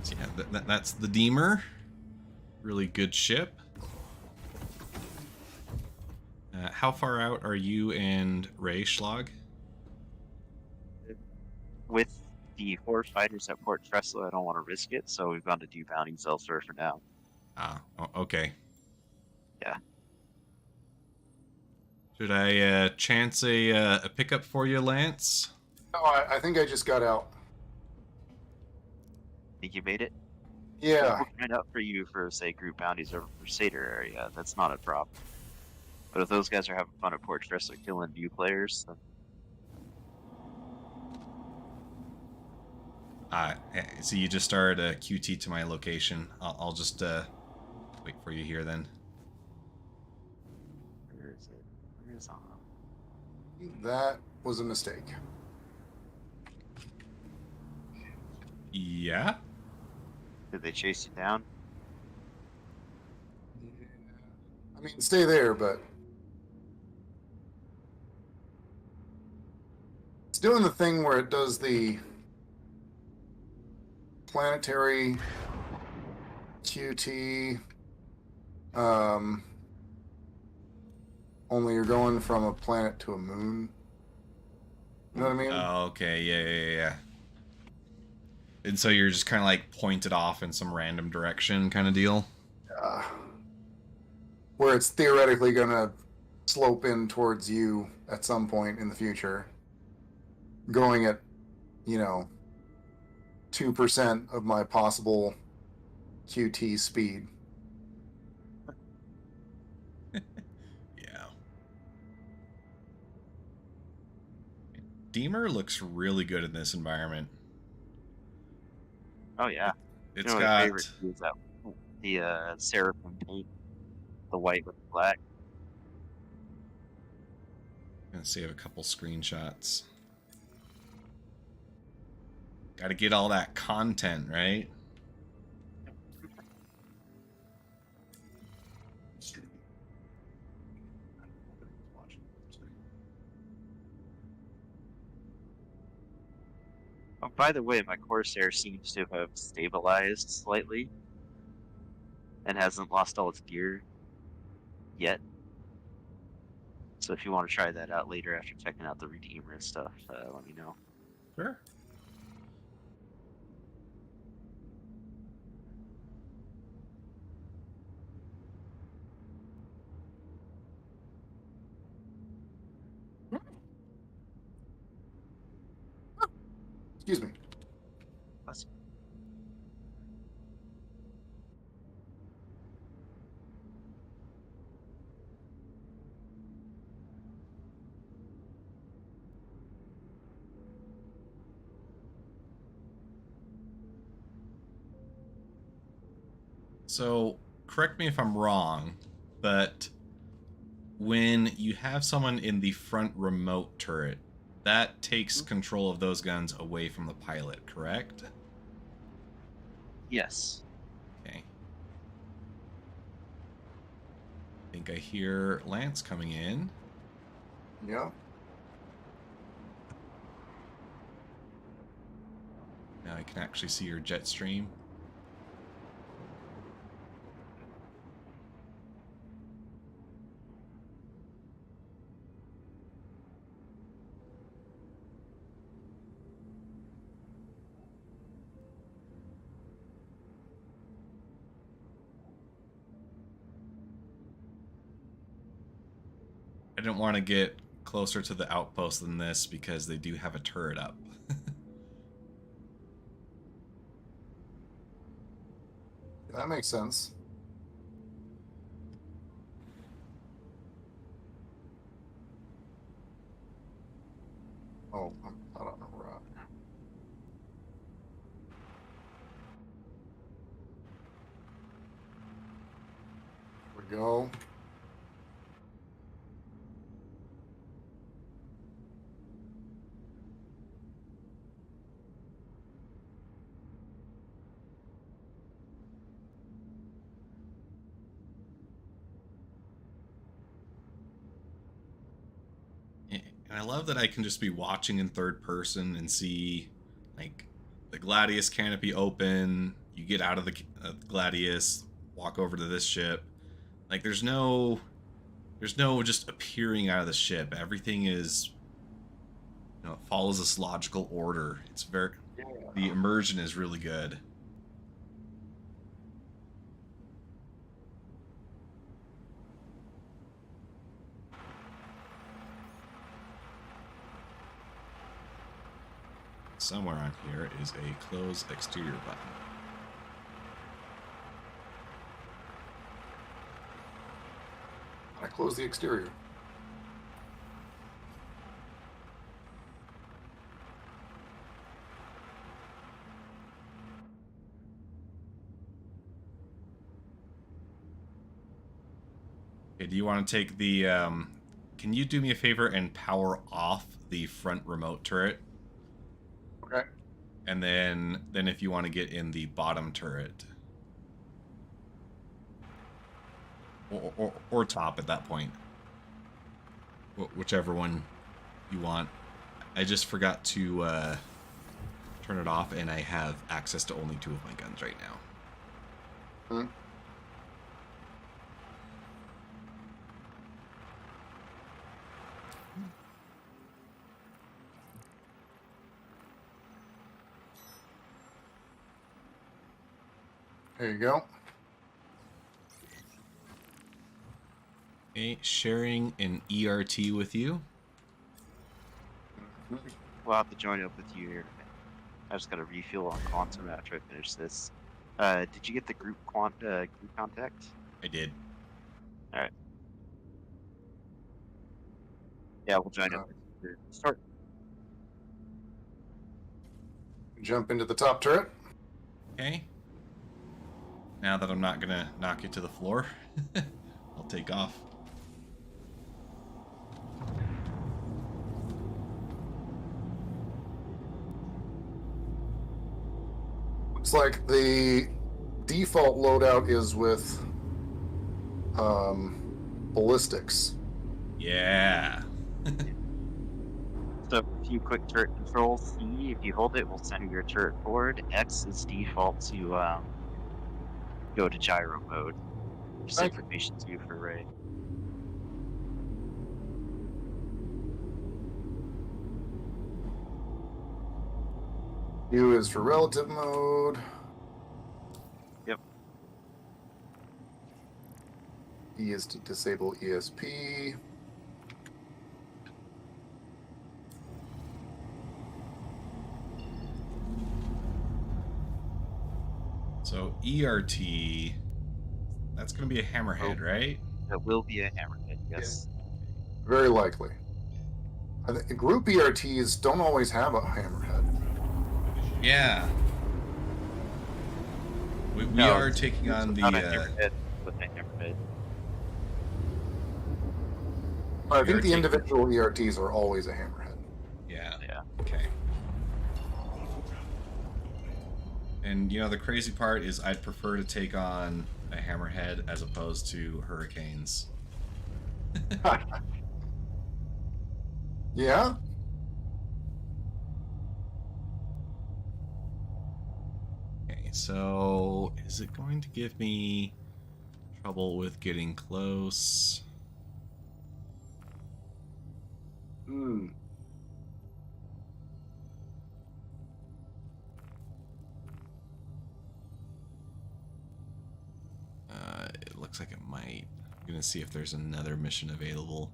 So yeah, that's the Deemer. Really good ship. How far out are you and Ray Schlag? With the 4 fighters at Port Tressler, I don't want to risk it, so we've gone to do bounties elsewhere for now. Ah, okay. Yeah. Should I chance a pickup for you, Lance? Oh, I think I just got out. Think you made it? Yeah. We'll find out for you for, say, group bounties over Crusader area. That's not a problem. But if those guys are having fun at Port Tressler killing new players, then... So you just started a QT to my location. I'll just wait for you here then. Where is it? Where is That was a mistake. Yeah. Did they chase you down? I mean, stay there, but it's doing the thing where it does the planetary QT. Only you're going from a planet to a moon. You know what I mean? Oh, okay. Yeah. And so you're just kind of like pointed off in some random direction kind of deal? Where it's theoretically going to slope in towards you at some point in the future. Going at, 2% of my possible QT speed. Yeah. Deemer looks really good in this environment. Oh yeah. It's My got... favorite is that the seraphim paint, the white with the black. I'm gonna save a couple screenshots. Gotta get all that content, right? Oh, by the way, my Corsair seems to have stabilized slightly and hasn't lost all its gear yet. So if you want to try that out later after checking out the Redeemer and stuff, let me know. Sure. Excuse me. That's So, correct me if I'm wrong, but when you have someone in the front remote turret, that takes control of those guns away from the pilot, correct? yes. Okay. I think I hear Lance coming in. Yeah. Now I can actually see your jet stream. I didn't want to get closer to the outpost than this because they do have a turret up. That makes sense. Oh, I'm not on a rock. Here we go. And I love that I can just be watching in third person and see, like, the Gladius canopy open. You get out of the Gladius, walk over to this ship. Like, there's no just appearing out of the ship. Everything is, it follows this logical order. It's very, the immersion is really good. Somewhere on here is a close exterior button. I close the exterior. Okay, do you want to take the... can you do me a favor and power off the front remote turret? Okay. And then if you want to get in the bottom turret. Or top at that point. Whichever one you want. I just forgot to turn it off, and I have access to only 2 of my guns right now. Hmm. There you go. Okay, sharing an ERT with you. We'll have to join up with you here. I just got to refuel on quantum after I finish this. Did you get the group group contact? I did. All right. Yeah, we'll join up with you. Start. Jump into the top turret. Okay. Now that I'm not gonna knock you to the floor, I'll take off. Looks like the default loadout is with ballistics. Yeah. So a few quick turret controls. C, if you hold it, will send your turret forward. X is default to go to gyro mode. Just Right. information to you for Ray. U is for relative mode. Yep. E is to disable ESP. So ERT, that's gonna be a hammerhead, right? That will be a hammerhead, yes. Very likely. I think group ERTs don't always have a hammerhead. Yeah. We No, are it's- taking it's on the not a hammerhead with a hammerhead. I think the ERT. individual ERTs are always a hammerhead. Yeah. Yeah. Okay. And you know the crazy part is I'd prefer to take on a hammerhead as opposed to hurricanes. Yeah? Okay, so is it going to give me trouble with getting close? Hmm. It looks like it might. I'm gonna see if there's another mission available.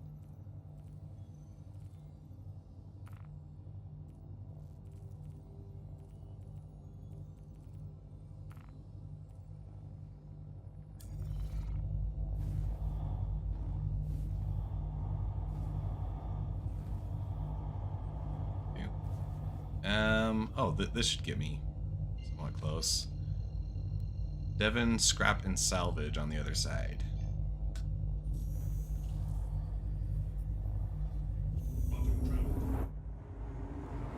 Oh, this should get me somewhat close. Devon, scrap, and salvage on the other side.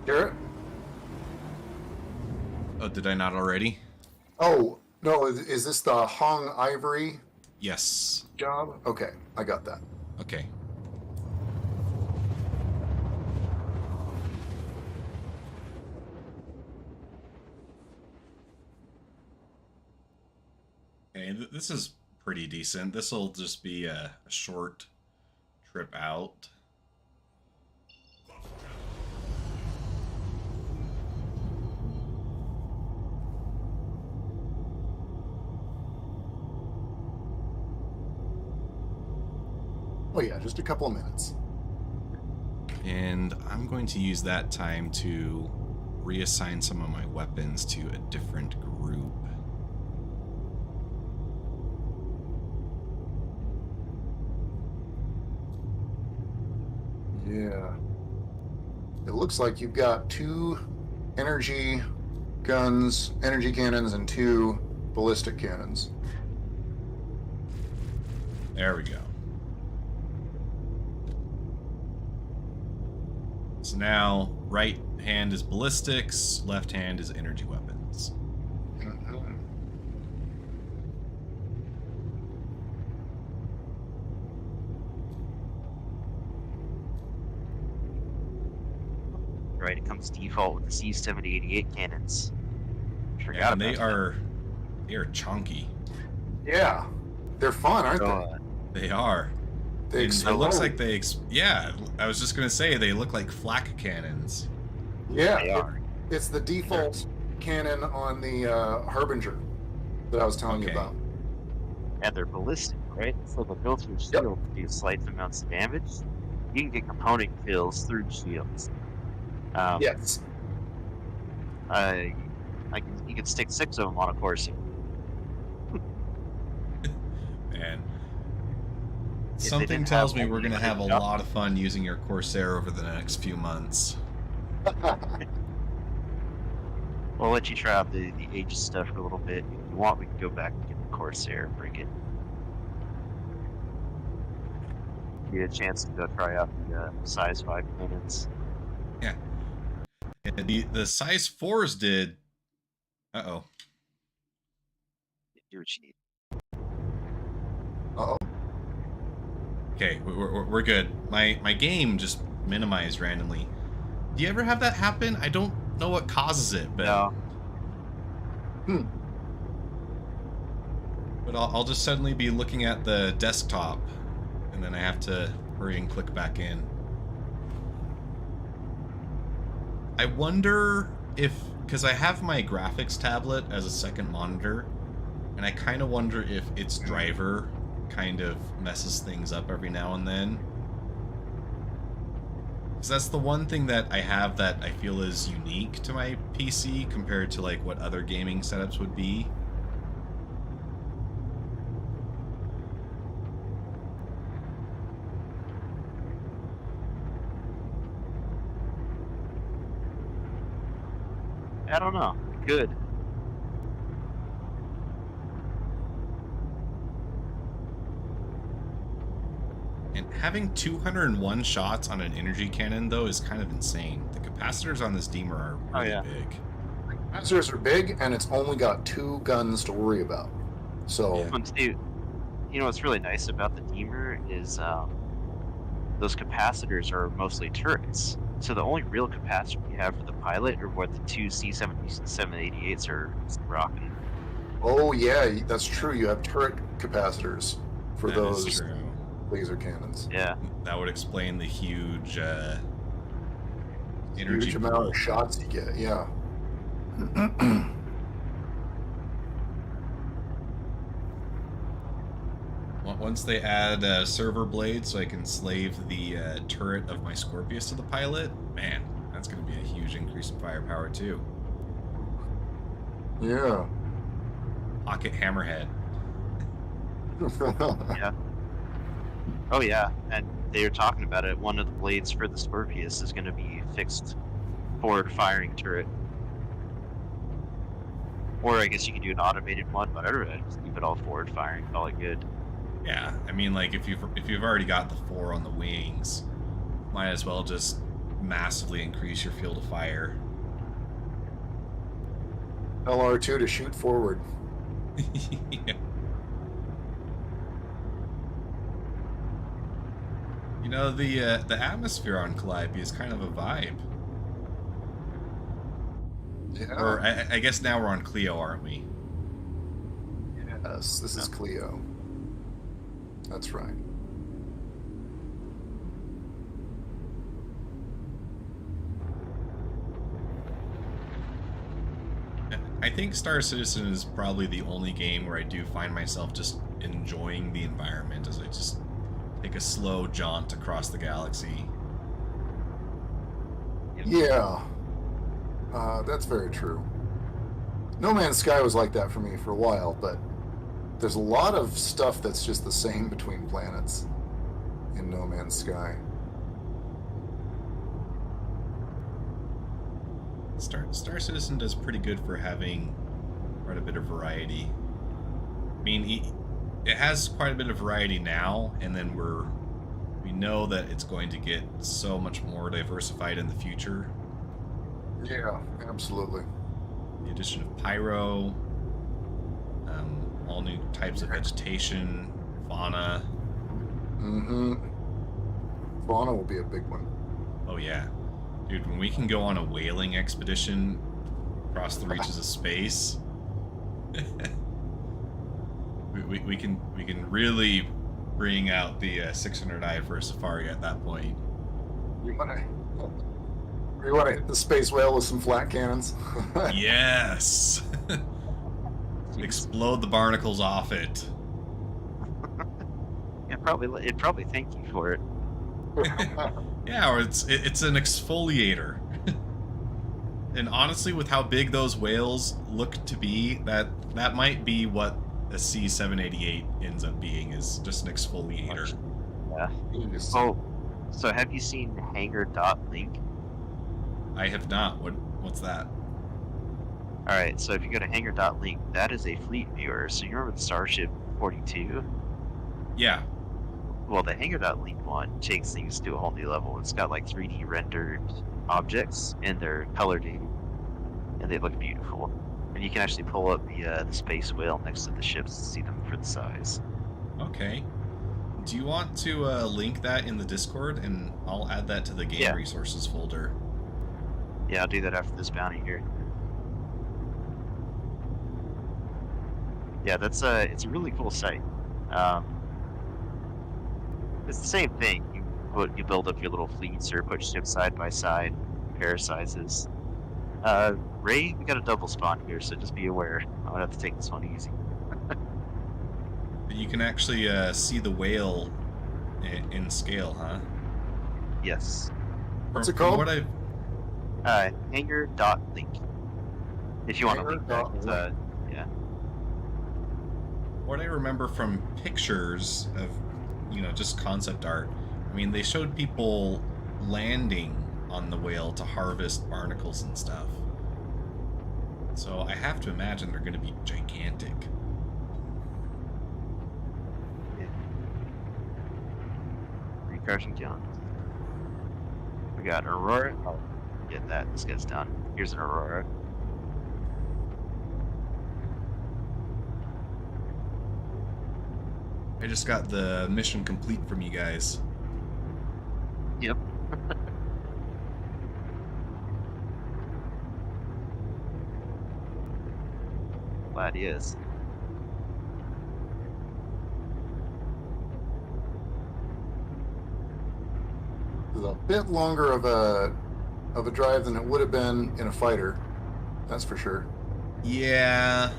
Garrett? Oh, did I not already? Oh, no, is this the hung ivory Yes. job? Okay, I got that. Okay. Okay, this is pretty decent. This will just be a short trip out. Oh yeah, just a couple of minutes. And I'm going to use that time to reassign some of my weapons to a different group. Yeah. It looks like you've got 2 energy guns, energy cannons, and 2 ballistic cannons. There we go. So now, right hand is ballistics, left hand is energy weapons. Mhm. Right, it comes default with the C-7088 cannons. Forgot And about that. they are chunky. Yeah, they're fun, aren't So, They are. they? And it looks like Explode. yeah, I was just gonna say they look like flak cannons. Yeah, they are. it's the default cannon on the Harbinger that I was telling you Okay. about. And they're ballistic, right? So the built-in Yep. shield do slight amounts of damage. You can get component kills through shields. Yes. You can stick 6 of them on a course. Man. they Something didn't tells have me we're only gonna have a shot- lot of fun using your Corsair over the next few months. We'll let you try out the Aegis stuff for a little bit. If you want, we can go back and get the Corsair and bring it. Get a chance to go try out the size 5 cannons. Yeah. And the size 4s did. Uh-oh. Do what you need. Uh-oh. Okay, we're good. My game just minimized randomly. Do you ever have that happen? I don't know what causes it, but No. but I'll just suddenly be looking at the desktop, and then I have to hurry and click back in. I wonder if, because I have my graphics tablet as a second monitor, and I kind of wonder if its driver kind of messes things up every now and then. Because that's the one thing that I have that I feel is unique to my PC compared to like what other gaming setups would be. I don't know. Good. And having 201 shots on an energy cannon, though, is kind of insane. The capacitors on this Deemer are really yeah. big. Capacitors are big, and it's only got 2 guns to worry about. So, Yeah. And too, you know what's really nice about the Deemer is those capacitors are mostly turrets. So the only real capacitor you have for the pilot are what the 2 C-788s are rocking. oh yeah, that's true. You have turret capacitors for That is those true. laser cannons. Yeah. That would explain the huge energy Huge amount pool. of shots you get. Yeah. Once they add server blades so I can slave the turret of my Scorpius to the pilot, man, that's going to be a huge increase in firepower too. Yeah. Pocket Hammerhead. Yeah. Oh yeah, and they were talking about it. One of the blades for the Scorpius is going to be fixed forward firing turret. Or I guess you can do an automated one, but I'd just keep it all forward firing, call it good. Yeah, I mean, like if you've already got the 4 on the wings, might as well just massively increase your field of fire. LR2 to shoot forward. Yeah. You know, the atmosphere on Calliope is kind of a vibe. Yeah. Or I guess now we're on Clio, aren't we? Yes, this is Clio. That's right. I think Star Citizen is probably the only game where I do find myself just enjoying the environment as I just take a slow jaunt across the galaxy. Yeah. That's very true. No Man's Sky was like that for me for a while, but there's a lot of stuff that's just the same between planets in No Man's Sky. Star Citizen does pretty good for having quite a bit of variety. I mean, it has quite a bit of variety now, and then we're We know that it's going to get so much more diversified in the future. Yeah, absolutely. The addition of pyro, all new types of vegetation, fauna. Mm-hmm. Fauna will be a big one. Oh yeah, dude, when we can go on a whaling expedition across the reaches of space, we can really bring out the 600i for a safari at that point. You want to hit the space whale with some flat cannons? Yes. Explode the barnacles off it. It'd probably thank you for it. Yeah, or it's an exfoliator. And honestly, with how big those whales look to be, that might be what a C-788 ends up being, is just an exfoliator. Yeah. So have you seen Hangar.link? I have not. What's that? Alright, so if you go to Hangar.link, that is a fleet viewer. So you remember the Starship 42? Yeah. Well, the Hangar.link one takes things to a whole new level. It's got like 3D rendered objects, and they're colored in, and they look beautiful. And you can actually pull up the space whale next to the ships to see them for the size. Okay. Do you want to link that in the Discord, and I'll add that to the game resources folder? Yeah, I'll do that after this bounty here. Yeah, that's it's a really cool site. It's the same thing. You build up your little fleets or put ships side by side, compare sizes. Ray, we got a double spawn here, so just be aware. I'm gonna have to take this one easy. You can actually see the whale in scale, huh? Yes. What's it called? What I've... Hangar.link. If you want to link that, yeah. What I remember from pictures of, just concept art, I mean, they showed people landing on the whale to harvest barnacles and stuff. So I have to imagine they're going to be gigantic. Yeah. Recharging John. We got Aurora. Oh, get that. This guy's done. Here's an Aurora. I just got the mission complete from you guys. Yep. Glad he is. It's a bit longer of a drive than it would have been in a fighter. That's for sure. Yeah.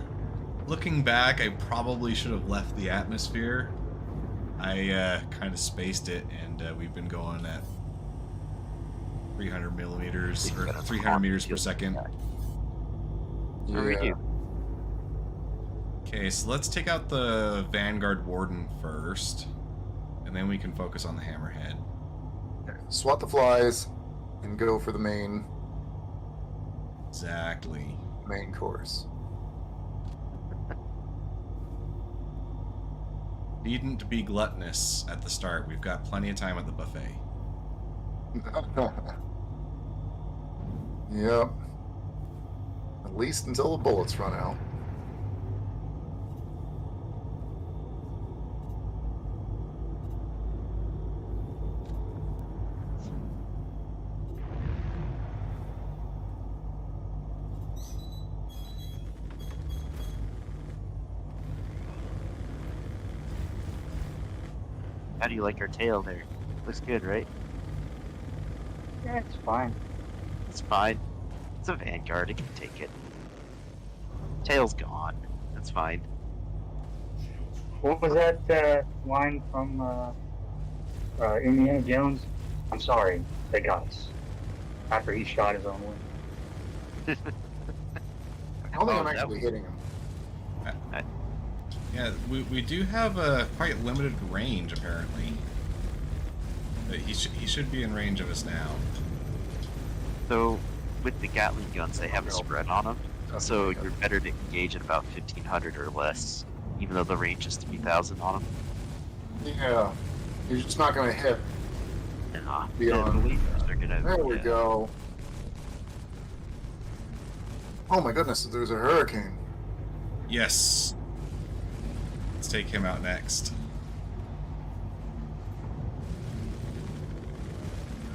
Looking back, I probably should have left the atmosphere. I kind of spaced it, and we've been going at 300 millimeters, or 300 meters per second. Yeah. Okay, so let's take out the Vanguard Warden first, and then we can focus on the Hammerhead. Swat the flies and go for the main Exactly. course. Needn't be gluttonous at the start. We've got plenty of time at the buffet. Yep. At least until the bullets run out. How do you like our tail there? Looks good, right? Yeah, it's fine. It's fine. It's a Vanguard, it can take it. Tail's gone. That's fine. What was that line from Indiana Jones? I'm sorry, they got us. After he shot his own wing. I don't think I'm that actually hitting him. Yeah, we do have a quite limited range, apparently. But he should be in range of us now. So, with the Gatling guns, they have a spread on them. So you're better to engage at about 1500 or less, even though the range is 3000 on them. Yeah. You're just not going to hit Nah, Beyond. the lasers are gonna. There we yeah. go. Oh my goodness, there's a hurricane. Yes. Let's take him out next.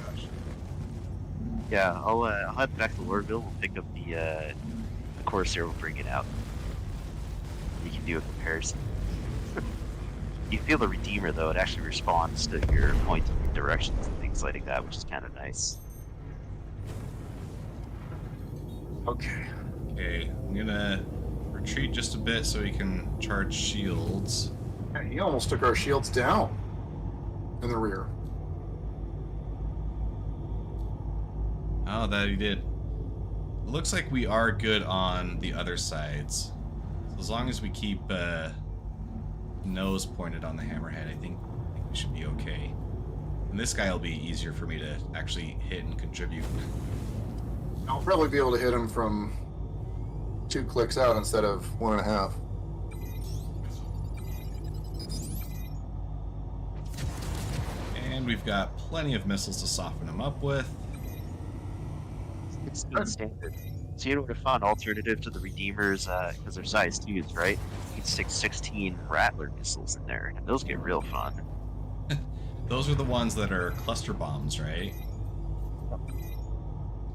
Gosh. Yeah, I'll head back to Lordville. We'll pick up the Corsair. We'll bring it out. You can do a comparison. You feel the Redeemer though; it actually responds to your pointing directions and things like that, which is kind of nice. Okay. Okay, I'm gonna retreat just a bit so he can charge shields. Yeah, he almost took our shields down in the rear. Oh, that he did. It looks like we are good on the other sides. So as long as we keep nose pointed on the hammerhead, I think we should be okay. And this guy will be easier for me to actually hit and contribute. I'll probably be able to hit him from 2 clicks out instead of 1.5. And we've got plenty of missiles to soften him up with. It's standard. So you know what a fun alternative to the Redeemers, because they're size 2s, right? You can stick 16 Rattler missiles in there, and those get real fun. Those are the ones that are cluster bombs, right?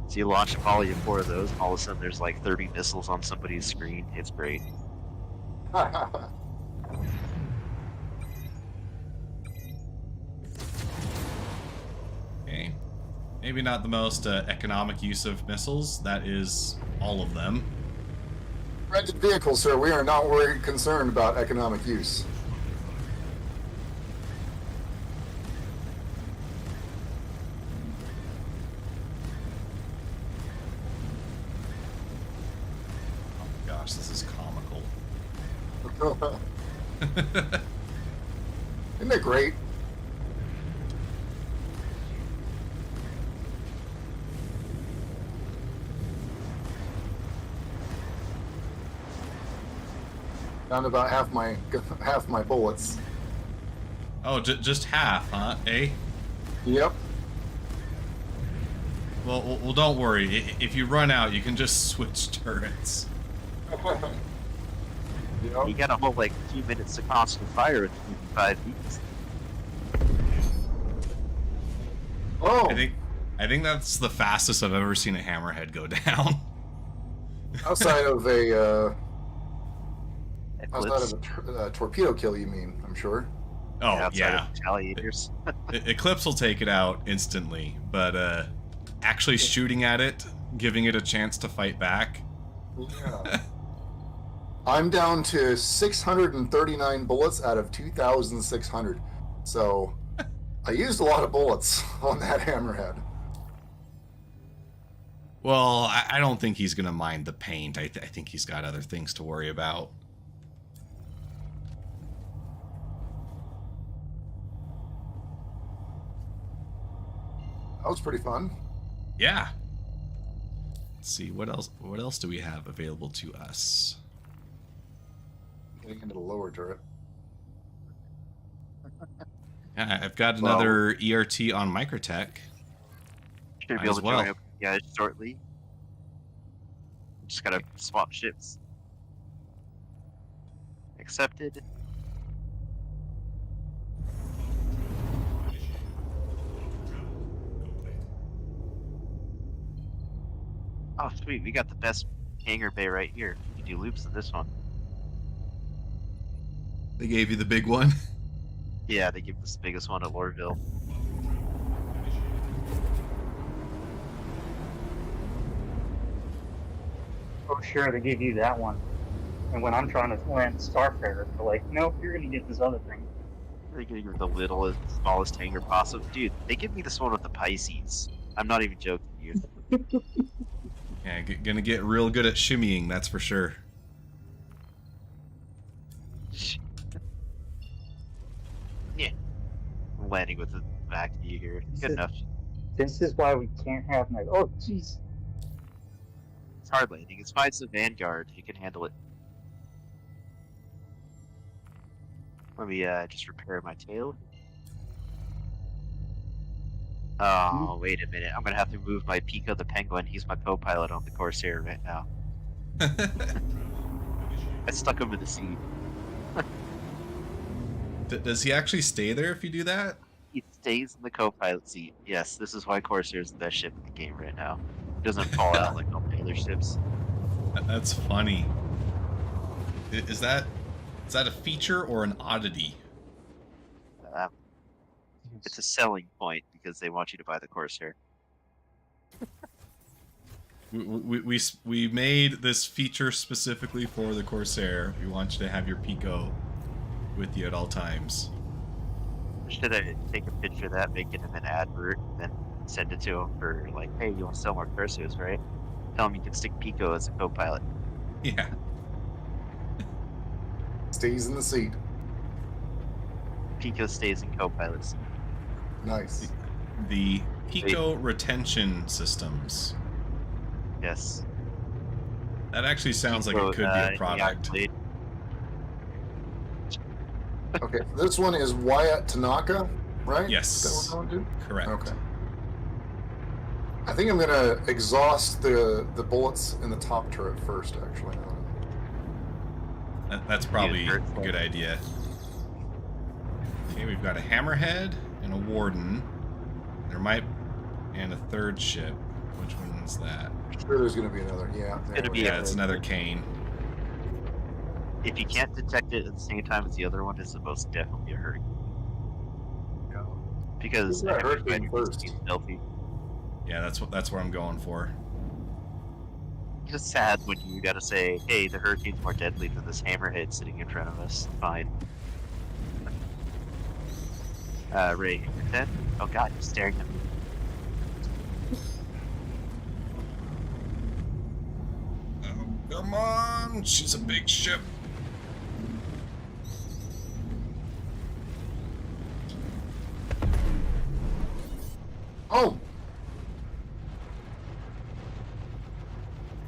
So you launch a volley of 4 of those, and all of a sudden there's like 30 missiles on somebody's screen. It's great. Okay. Maybe not the most economic use of missiles. That is all of them. Rented vehicles, sir. We are not worried, concerned about economic use. Oh my gosh, this is comical. Isn't it great? Down to about half my bullets. Oh, just half, huh? Eh? Yep. Well, don't worry. If you run out, you can just switch turrets. You gotta hold like 2 minutes to constant fire with 5 beats. Oh, I think that's the fastest I've ever seen a hammerhead go down. outside of a Eclipse. torpedo kill, you mean? I'm sure. Oh Outside yeah. of retaliators. Eclipse will take it out instantly, but actually shooting at it, giving it a chance to fight back. Yeah. I'm down to 639 bullets out of 2,600. So I used a lot of bullets on that hammerhead. Well, I don't think he's gonna mind the paint. I think he's got other things to worry about. That was pretty fun. Yeah. Let's see what else. What else do we have available to us? Getting into the lower turret. Yeah, I've got another ERT on Microtech. Should be Might able as to well. join up yeah, shortly. Just gotta swap ships. Accepted. Oh sweet, we got the best hangar bay right here. You can do loops in this one. They gave you the big one. Yeah, they give us the biggest one at Lorville. Oh, sure, they give you that one. And when I'm trying to land Starfarer, they're like, nope, you're gonna get this other thing. They give you the littlest, smallest hangar possible. Dude, they give me this one with the Pisces. I'm not even joking you. Yeah, gonna get real good at shimmying, that's for sure. Yeah. I'm landing with the back view here. Good enough. This is why we can't have my. Oh, jeez. It's hard landing. It's fine. It's a Vanguard. You can handle it. Let me just repair my tail. Oh, wait a minute. I'm gonna have to move my Pico the Penguin. He's my co-pilot on the Corsair right now. I stuck him in the seat. Does he actually stay there if you do that? He stays in the co-pilot seat. Yes, this is why Corsair is the best ship in the game right now. It doesn't fall out like all the other ships. That's funny. Is that a feature or an oddity? It's a selling point because they want you to buy the Corsair. We made this feature specifically for the Corsair. We want you to have your Pico with you at all times. Should I take a picture of that, make it in an advert, and then send it to him for like, hey, you want to sell more Corsairs, right? Tell him you can stick Pico as a co-pilot. Yeah. Stays in the seat. Pico stays in co-pilot seat. Nice. The Pico retention systems. Yes. That actually sounds like Pico, it could be a product. Okay, this one is Wyatt Tanaka, right? Yes. Is that what we're going to? Correct. Okay. I think I'm gonna exhaust the bullets in the top turret first, actually. That's probably a good idea. Okay, we've got a hammerhead and a warden. And a third ship. Which one's that? I'm sure there's gonna be another. Yeah. It's another cane. If you can't detect it at the same time as the other one, it's supposed to definitely be a hurricane. Because hurricane first. Stealthy. Yeah, that's what I'm going for. It's just sad when you gotta say, hey, the hurricane's more deadly than this hammerhead sitting in front of us. Fine. Ray, you're dead? Oh god, you're staring at me. Oh, come on! She's a big ship. Oh!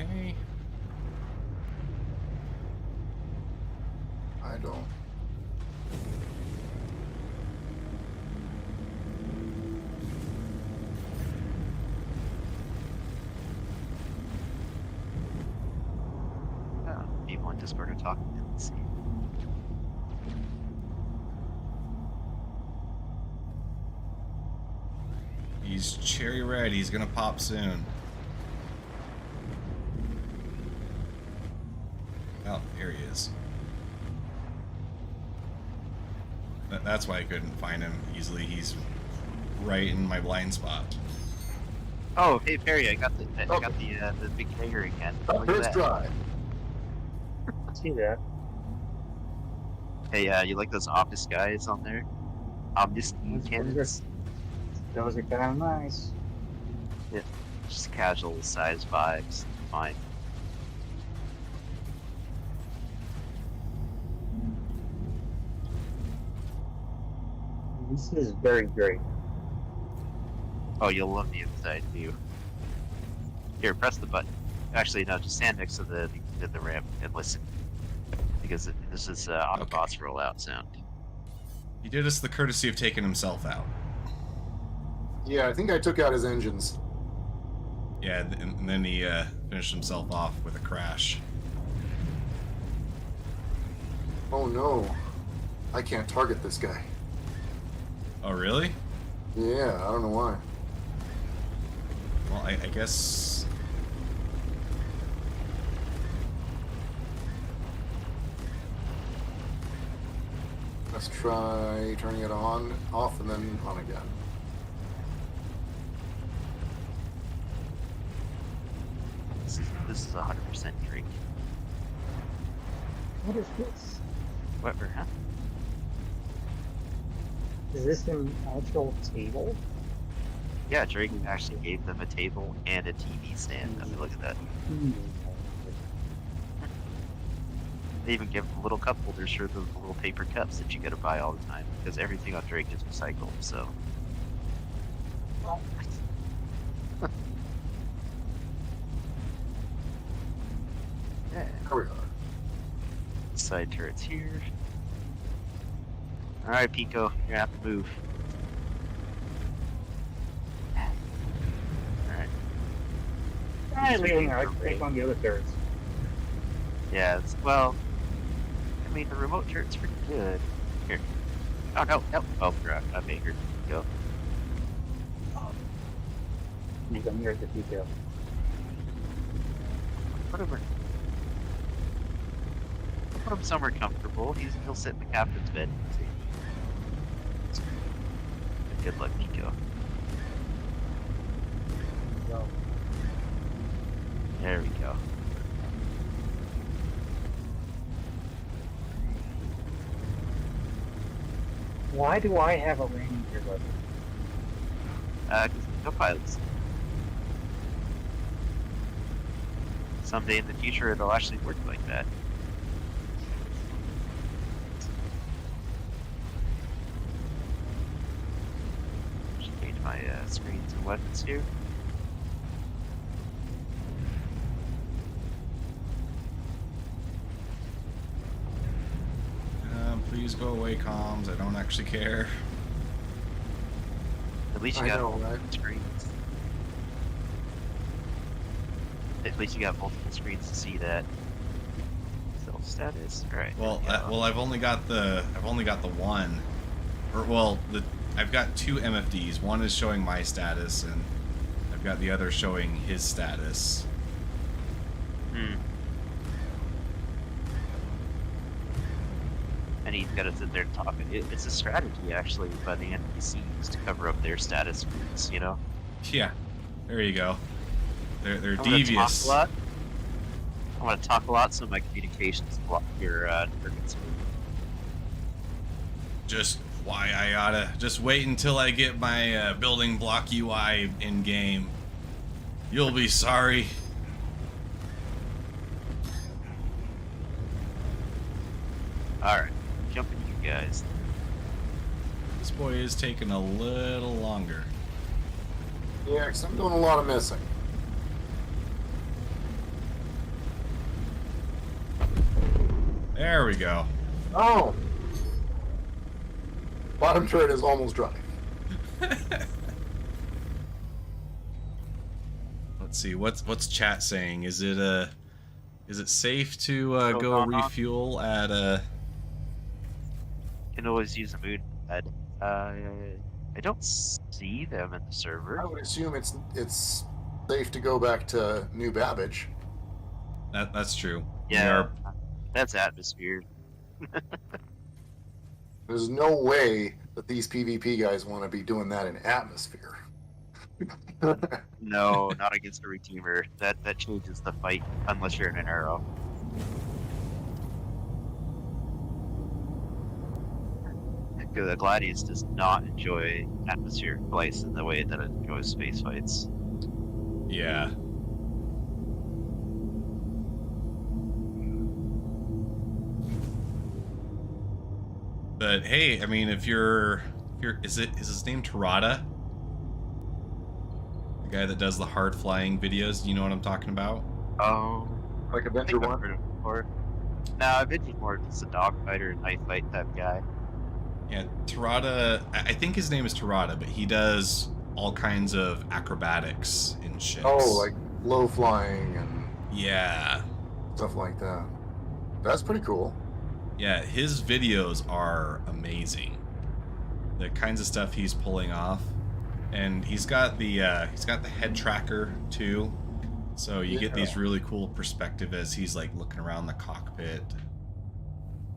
Okay. I don't. People in Discord are talking. Let's see. He's cherry red. He's gonna pop soon. Oh, here he is. That's why I couldn't find him easily. He's right in my blind spot. Oh, hey Perry, I got the big hanger again. Look at First that. try. See that? Hey, you like those Omnis guys on there? Omnis cannons? Those are kind of nice. Yeah, just casual size vibes. Fine. This is very great. Oh, you'll love the inside view. Here, press the button. Actually, no, just stand next to the ramp and listen. Because this is Autobots rollout sound. He did us the courtesy of taking himself out. Yeah, I think I took out his engines. Yeah, and then he finished himself off with a crash. Oh no. I can't target this guy. Oh, really? Yeah, I don't know why. Well, I guess... Let's try turning it on, off, and then on again. This is 100% Drake. What is this? Whatever, huh? Is this an actual table? Yeah, Drake actually gave them a table and a TV stand. I mean, look at that. They even give little cup holders for the little paper cups that you gotta buy all the time because everything on Drake is recycled. So. Yeah. There we are. Side turrets here. All right, Pico, you're gonna have to move. I leave them there. I take on the other turrets. Yeah, well, I mean, the remote turret's pretty good. Here. Oh, no, no. Oh, crap. I made her go. He's on here at the detail. Whatever. Put him somewhere comfortable. He'll sit in the captain's bed. Good luck, Nico. So, There we go. why do I have a landing gear button? Because no pilots. Someday in the future, it'll actually work like that. Just change my screens and weapons here. Please go away, comms. I don't actually care. At least you I got know, multiple right? screens. At least you got multiple screens to see that. Self status. All right. Well, I've only got the one, or well, I've got two MFDs. One is showing my status, and I've got the other showing his status. And he's got to sit there and talk. It's a strategy, actually, by the NPCs to cover up their status screens, you know? Yeah, there you go. They're I'm gonna devious. talk a lot. I want to talk a lot so my communications block your targets. Just why I oughta just wait until I get my building block UI in game. You'll be sorry. Alright, jumping you guys. This boy is taking a little longer. Yeah, because I'm doing a lot of missing. There we go. Oh! Bottom turret is almost dry. Let's see, what's chat saying? Is it safe to go on off. refuel at a? Can always use a moon pad. I don't see them in the server. I would assume it's safe to go back to New Babbage. That's true. Yeah, that's atmosphere. There's no way that these PvP guys want to be doing that in atmosphere. No, not against a reteamer. That changes the fight unless you're in an arrow. The Gladius does not enjoy atmospheric flights in the way that it enjoys space fights. Yeah. But hey, I mean, if you're is his name Tarada? The guy that does the hard flying videos, do you know what I'm talking about? Oh, Like I Adventure think I've One? heard of it before. No, I've been more just a dogfighter and knife fight type guy. Yeah, Tarada, I think his name is Tarada, but he does all kinds of acrobatics in ships. Oh, like low flying and Yeah. stuff like that. That's pretty cool. Yeah, his videos are amazing. The kinds of stuff he's pulling off. And he's got the head tracker too. So you get these really cool perspective as he's like looking around the cockpit.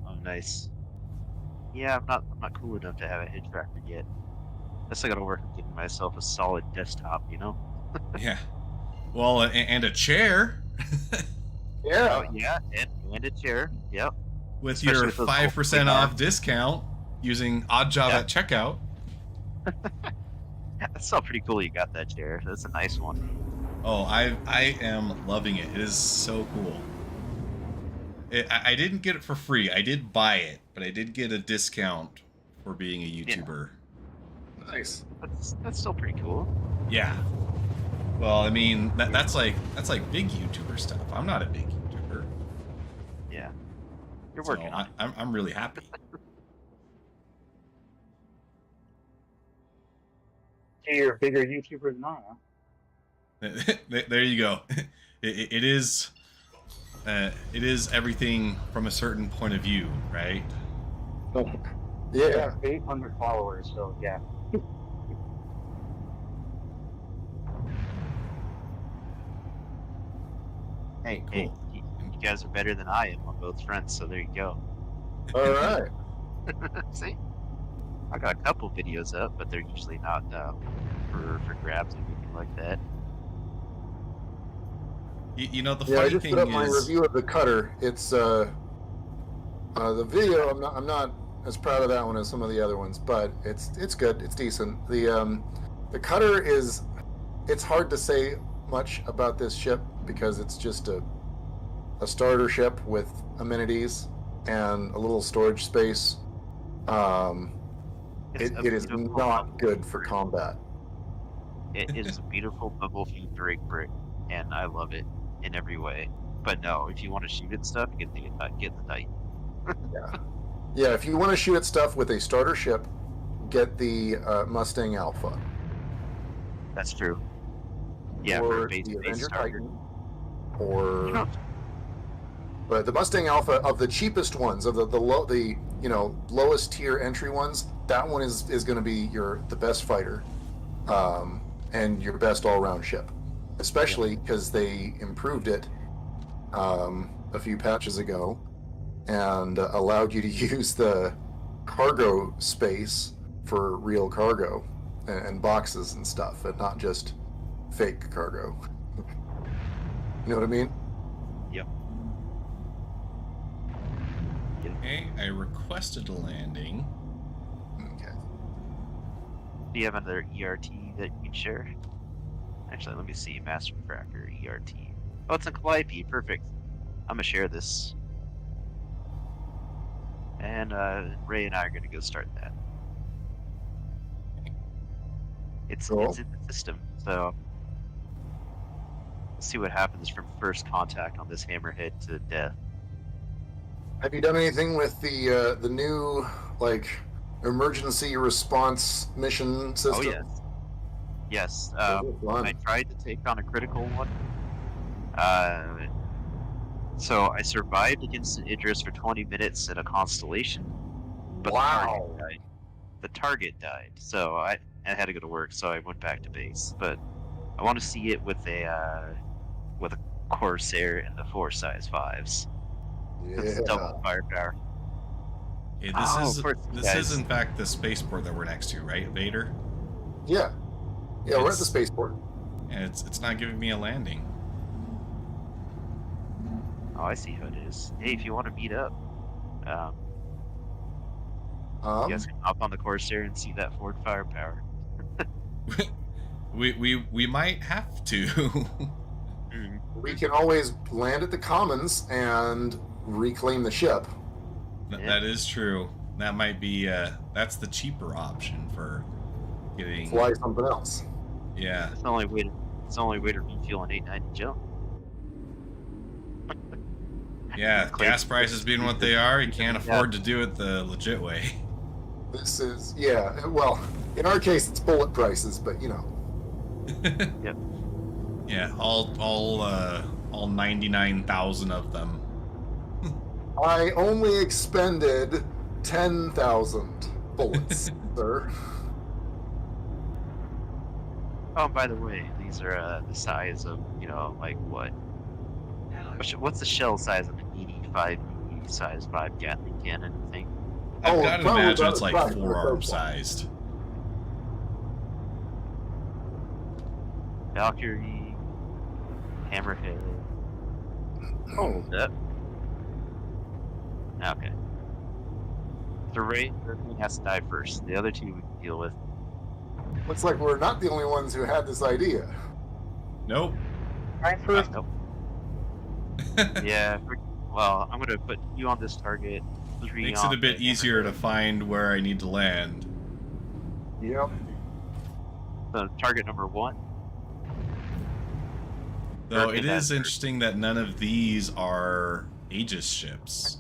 Oh, nice. Yeah, I'm not cool enough to have a head tracker yet. Guess I gotta work on getting myself a solid desktop, you know? Yeah. Well, and a chair. Yeah. Oh, yeah, and a chair. Yep. With Especially your with those 5% old off arms. discount using Odd Job at checkout. That's still pretty cool you got that chair. That's a nice one. Oh, I am loving it. It is so cool. I didn't get it for free. I did buy it, but I did get a discount for being a YouTuber. Nice. That's still pretty cool. Yeah. Well, I mean, that's like big YouTuber stuff. I'm not a big YouTuber. Yeah. You're So working on it. I'm really happy. So you're a bigger YouTuber than I am. There you go. It is everything from a certain point of view, right? Yeah. 800 followers, so yeah. Hey, Cool. hey, you guys are better than I am on both fronts, so there you go. All right. See, I got a couple videos up, but they're usually not for grabs or anything like that. You know, the Yeah, I funny just thing put up my is, review of the cutter. It's the video. I'm not as proud of that one as some of the other ones, but it's good. It's decent. The cutter is. It's hard to say much about this ship because it's just a starter ship with amenities and a little storage space. It is not good for combat. It is a beautiful bubble-feed Drake brick, and I love it in every way. But no, if you want to shoot at stuff, get the Titan. Yeah, if you want to shoot at stuff with a starter ship, get the Mustang Alpha. That's true. Yeah, for or a base the Avenger starter. Titan, or but the Mustang Alpha of the cheapest ones, of the lowest tier entry ones, that one is going to be the best fighter, and your best all round ship, especially because they improved it a few patches ago and allowed you to use the cargo space for real cargo and boxes and stuff, and not just fake cargo. You know what I mean? Yep. okay, I requested a landing. Okay. Do you have another ERT that you can share? Actually, let me see. Master Cracker ERT. Oh, it's in Calliope. Perfect. I'm gonna share this. And Ray and I are gonna go start that. It's in the system, so let's see what happens from first contact on this hammerhead to death. Have you done anything with the new emergency response mission system? Oh yes. I tried to take on a critical one. So I survived against an Idris for 20 minutes in a constellation, but the target died. So I had to go to work, so I went back to base. But I want to see it with a Corsair and the 4 size 5s. It's double firepower. Hey, of course, this is in fact the spaceport that we're next to, right, Vader? Yeah, we're at the spaceport. And it's not giving me a landing. Oh, I see how it is. Hey, if you want to meet up, you guys can hop on the Corsair and see that forward firepower. we might have to. We can always land at the Commons and reclaim the ship. That is true. That might be that's the cheaper option for getting fly something else. Yeah. It's the only way to refuel an 890 jump. Yeah, gas prices being what they are, you can't afford to do it the legit way. This is well, in our case it's bullet prices, but you know. Yep. Yeah, all 99,000 of them. I only expended 10,000 bullets, sir. Oh, by the way, these are the size of, like what? What's the shell size of an 85 size 5 Gatling cannon thing? I've got to imagine it's like forearm sized. Valkyrie, Hammerhead. Oh, that. Okay. So Ray has to die first. The other two we can deal with. Looks like we're not the only ones who had this idea. Nope. Nope. Yeah. Well, I'm gonna put you on this target. Makes it a bit easier to find where I need to land. Yep. So target number 1. Though it is interesting that none of these are Aegis ships.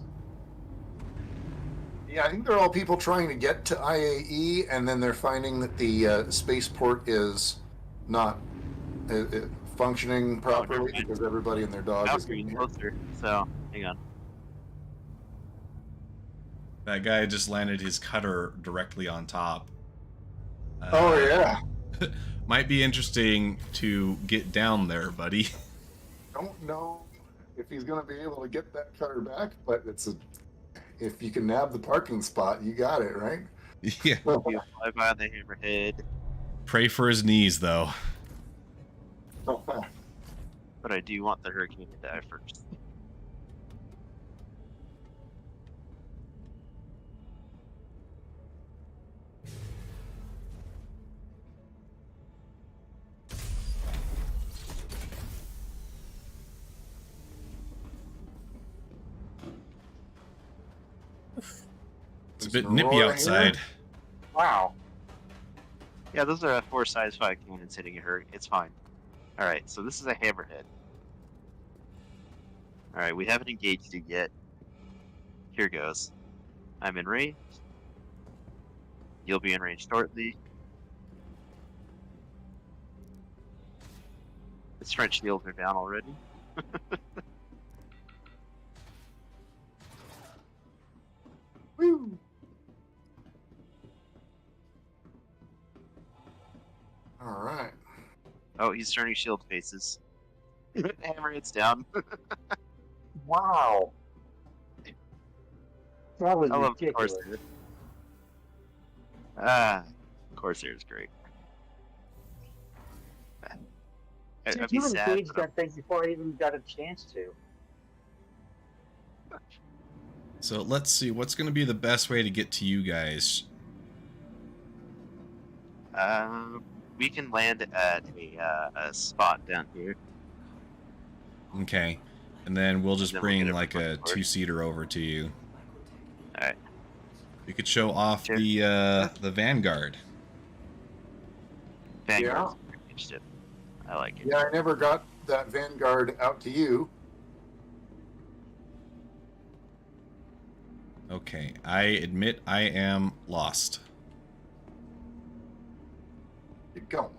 Yeah, I think they're all people trying to get to IAE, and then they're finding that the spaceport is not functioning properly never mind. because everybody and their dog is Valkyrie in here. closer. So hang on. That guy just landed his cutter directly on top. Oh yeah. Might be interesting to get down there, buddy. Don't know if he's going to be able to get that cutter back, but if you can nab the parking spot, you got it, right? Yeah. You fly by the hammerhead, Pray for his knees, though. but I do want the hurricane to die first. It's a bit nippy outside. Wow. Yeah, those are 4 size 5 cannons hitting a hurricane. It's fine. Alright, so this is a hammerhead. Alright, we haven't engaged it yet. Here goes. I'm in range. You'll be in range shortly. Its French shields are down already. Woo. All right. Oh, he's turning shield faces. Hammerhead's down. Wow. That was I love ridiculous. Corsair. Ah, Corsair's great. I'd be You sad, engaged but that thing before I even got a chance to. So let's see, what's going to be the best way to get to you guys? we can land at a spot down here. Okay. And then we'll just Then we'll bring get it like from a the port. 2-seater over to you. Alright. You could show off Sure. the Vanguard. Vanguard's a great ship. I like it. Yeah, I never got that Vanguard out to you. Okay, I admit I am lost. Get going.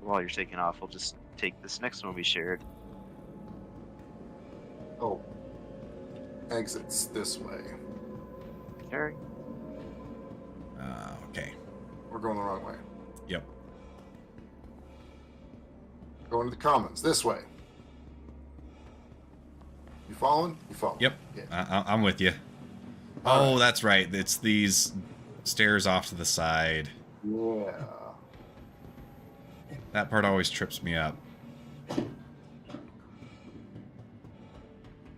While you're taking off, we'll just take this next one we shared. Oh. Exits this way. Carry. Okay. We're going the wrong way. Yep. Going to the commons. This way. You following? You following? Yep. Yeah. I'm with you. All Oh, right. that's right. It's these stairs off to the side. Yeah. That part always trips me up.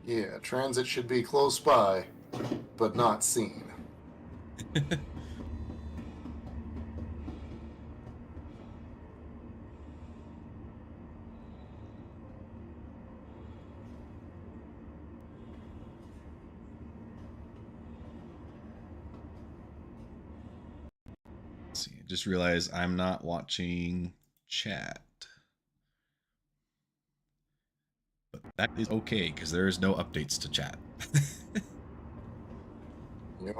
Yeah, transit should be close by, but not seen. Let's see. Just realized I'm not watching chat. But that is okay, because there is no updates to chat. Yep.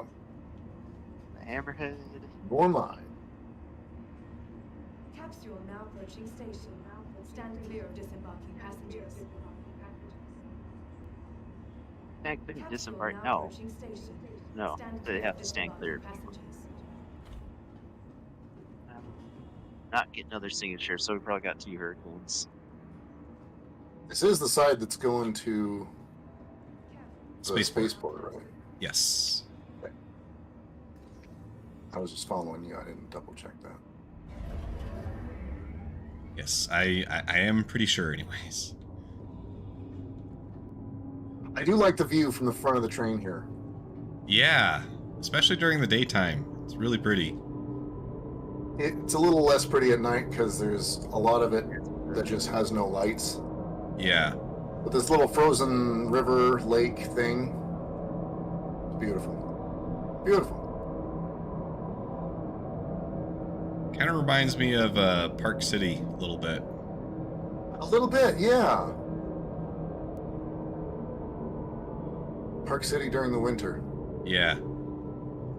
The hammerhead. Nor mine. Capsule now approaching station. Stand clear of disembarking passengers. Can't clear Capsule disembark. now No. approaching station. No. Stand They clear have of to stand clear of disembarking people. passengers. Not get another signature, so we probably got 2 hurricanes. This is the side that's going to the Spaceport. spaceport, right? Yes. I was just following you. I didn't double check that. Yes, I am pretty sure anyways. I do like the view from the front of the train here. Yeah, especially during the daytime. It's really pretty. It's a little less pretty at night because there's a lot of it that just has no lights. Yeah. But this little frozen river lake thing, it's beautiful. Beautiful. Kind of reminds me of Park City a little bit. A little bit, yeah. Park City during the winter. Yeah.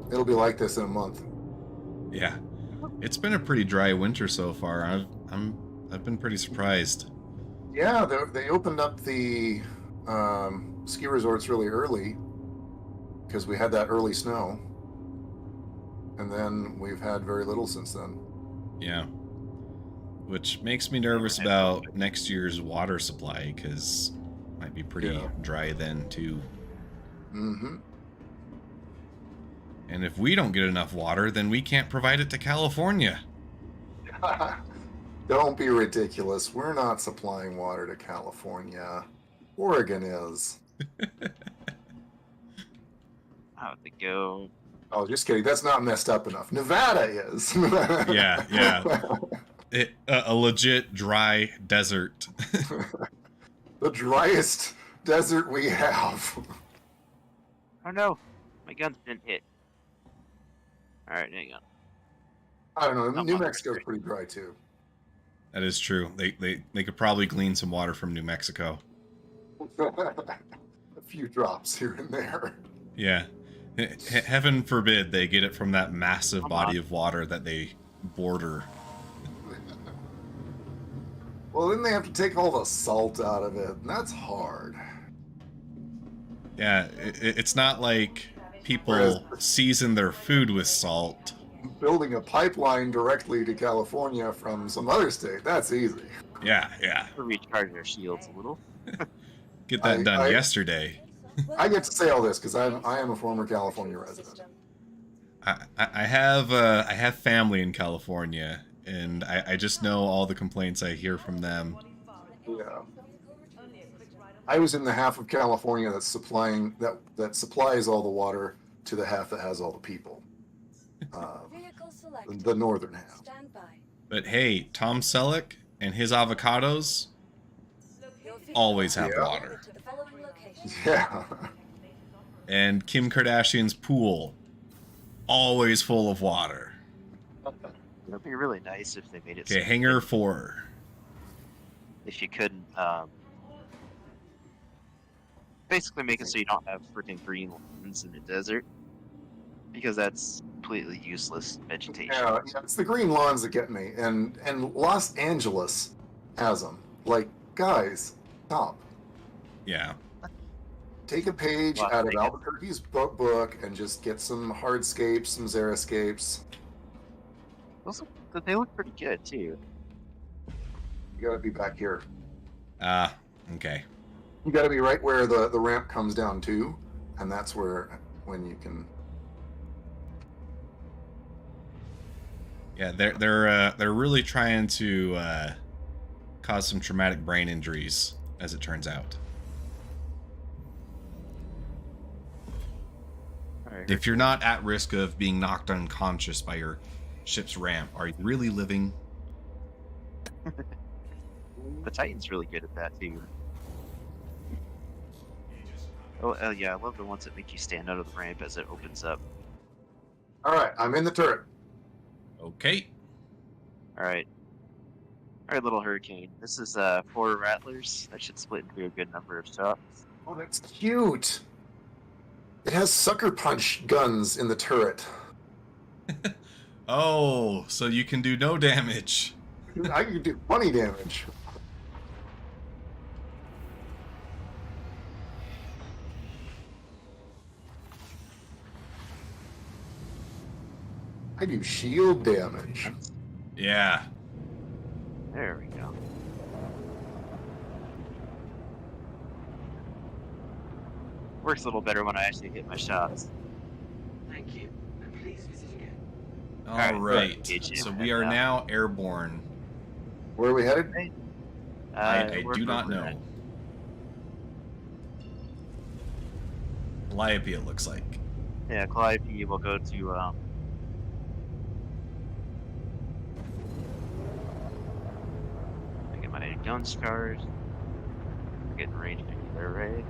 It'll be like this in a month. Yeah. It's been a pretty dry winter so far. I'm I've been pretty surprised. Yeah, they opened up the ski resorts really early because we had that early snow, and then we've had very little since then. Yeah. Which makes me nervous about next year's water supply, because it might be pretty dry then, too. Mm-hmm. And if we don't get enough water, then we can't provide it to California. Don't be ridiculous. We're not supplying water to California. Oregon is. How would they go? Oh, just kidding. That's not messed up enough. Nevada is. Yeah. A legit dry desert. The driest desert we have. Oh no, my gun's been hit. Alright, hang on. I don't know. New Mexico's pretty dry too. That is true. They could probably glean some water from New Mexico. A few drops here and there. Yeah. Heaven forbid they get it from that massive body of water that they border. Well, then they have to take all the salt out of it, and that's hard. Yeah, it's not like people season their food with salt. Building a pipeline directly to California from some other state, that's easy. Yeah. Recharge our shields a little. Get that done yesterday. I get to say all this because I am a former California resident. I have family in California, and I just know all the complaints I hear from them. Yeah. I was in the half of California that's supplying that supplies all the water to the half that has all the people. The northern half. But hey, Tom Selleck and his avocados always have water. Yeah. And Kim Kardashian's pool, always full of water. It would be really nice if they made it. Okay, Hangar 4. If you couldn't, basically make it so you don't have freaking green lawns in the desert, because that's completely useless vegetation. Yeah, it's the green lawns that get me, and Los Angeles has them. Like, guys, stop. Yeah. Take a page out of Albuquerque's book and just get some hardscapes, some xeriscapes. They look pretty good too. You gotta be back here. Okay. You gotta be right where the ramp comes down to, and that's when you can. Yeah, they're really trying to cause some traumatic brain injuries, as it turns out. If you're not at risk of being knocked unconscious by your ship's ramp, are you really living? The Titan's really good at that too. Oh yeah, I love the ones that make you stand out of the ramp as it opens up. Alright, I'm in the turret. Okay. Alright, little Hurricane. This is 4 Rattlers. That should split into a good number of shots. Oh, that's cute. It has sucker punch guns in the turret. Oh, so you can do no damage. I can do funny damage. I do shield damage. Yeah. There we go. Works a little better when I actually hit my shots. Thank you. And please visit again. All right. So we are now airborne. Where are we headed? I do not know. Calliope, it looks like. Yeah, Calliope will go to I get my gun scars. Getting range nuclear array.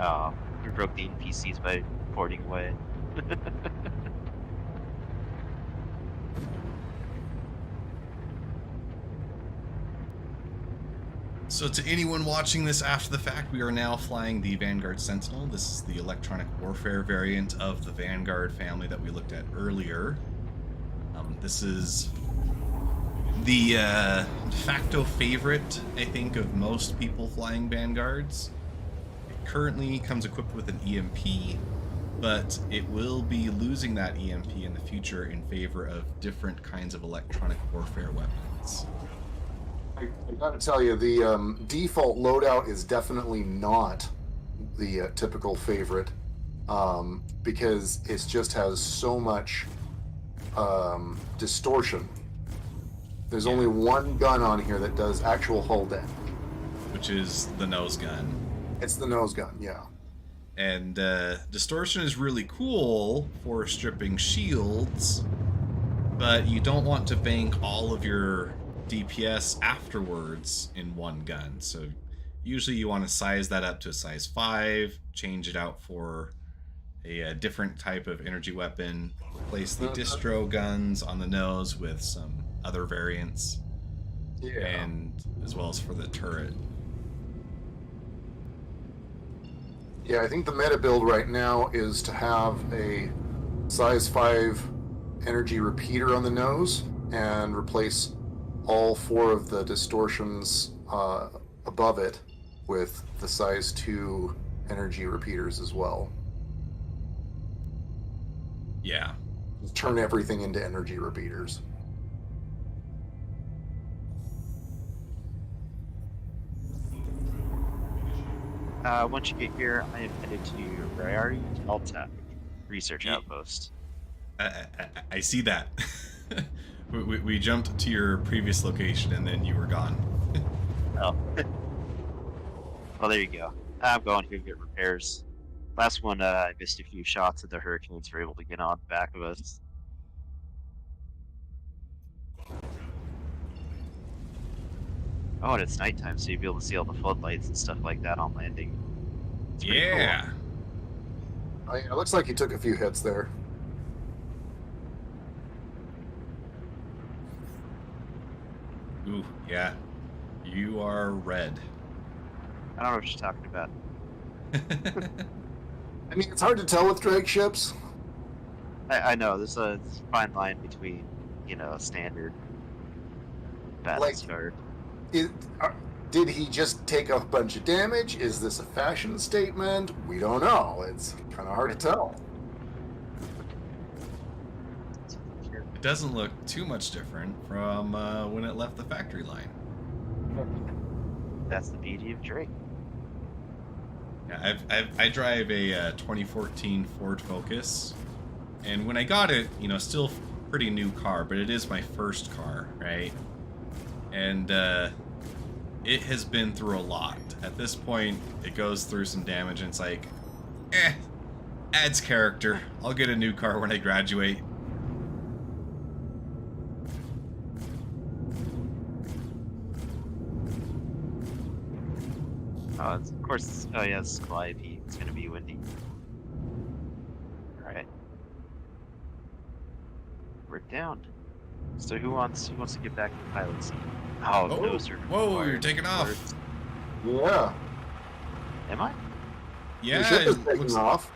Oh, we broke the NPCs by porting away. So to anyone watching this after the fact, we are now flying the Vanguard Sentinel. This is the electronic warfare variant of the Vanguard family that we looked at earlier. This is the de facto favorite, I think, of most people flying Vanguards. It currently comes equipped with an EMP, but it will be losing that EMP in the future in favor of different kinds of electronic warfare weapons. I gotta tell you, the default loadout is definitely not the typical favorite, because it just has so much distortion. There's only one gun on here that does actual hull damage, which is the nose gun. It's the nose gun, yeah. And distortion is really cool for stripping shields, but you don't want to bank all of your DPS afterwards in one gun. So usually you want to size that up to a size 5, change it out for a different type of energy weapon, replace the distro guns on the nose with some other variants, and as well as for the turret. Yeah, I think the meta build right now is to have a size 5 energy repeater on the nose and replace all 4 of the distortions above it with the size 2 energy repeaters as well. Yeah. Just turn everything into energy repeaters. Once you get here, I am headed to where are you? Alta Research Outpost. I see that. we jumped to your previous location and then you were gone. Oh. Well, there you go. I'm going to get repairs. Last one, I missed a few shots and the Hurricanes were able to get on the back of us. Oh, and it's nighttime, so you'll be able to see all the floodlights and stuff like that on landing. It's pretty Yeah. Cool. It looks like you took a few hits there. Ooh, yeah. You are red. I don't know what you're talking about. I mean, it's hard to tell with Drake ships. I know, there's a fine line between, you know, standard battle scarred. Did he just take a bunch of damage? Is this a fashion statement? We don't know. It's kind of hard to tell. It doesn't look too much different from when it left the factory line. That's the beauty of Drake. Yeah, I drive a 2014 Ford Focus, and when I got it, you know, still pretty new car, but it is my first car, right? And it has been through a lot. At this point, it goes through some damage, and it's like, adds character. I'll get a new car when I graduate. Of course, oh yeah, it's IAE. It's gonna be windy. Alright. We're down. So who wants to get back to the pilot seat? Oh, no, sir. Whoa, you're taking off. Yeah. Am I? Yeah, the ship is it taking looks off.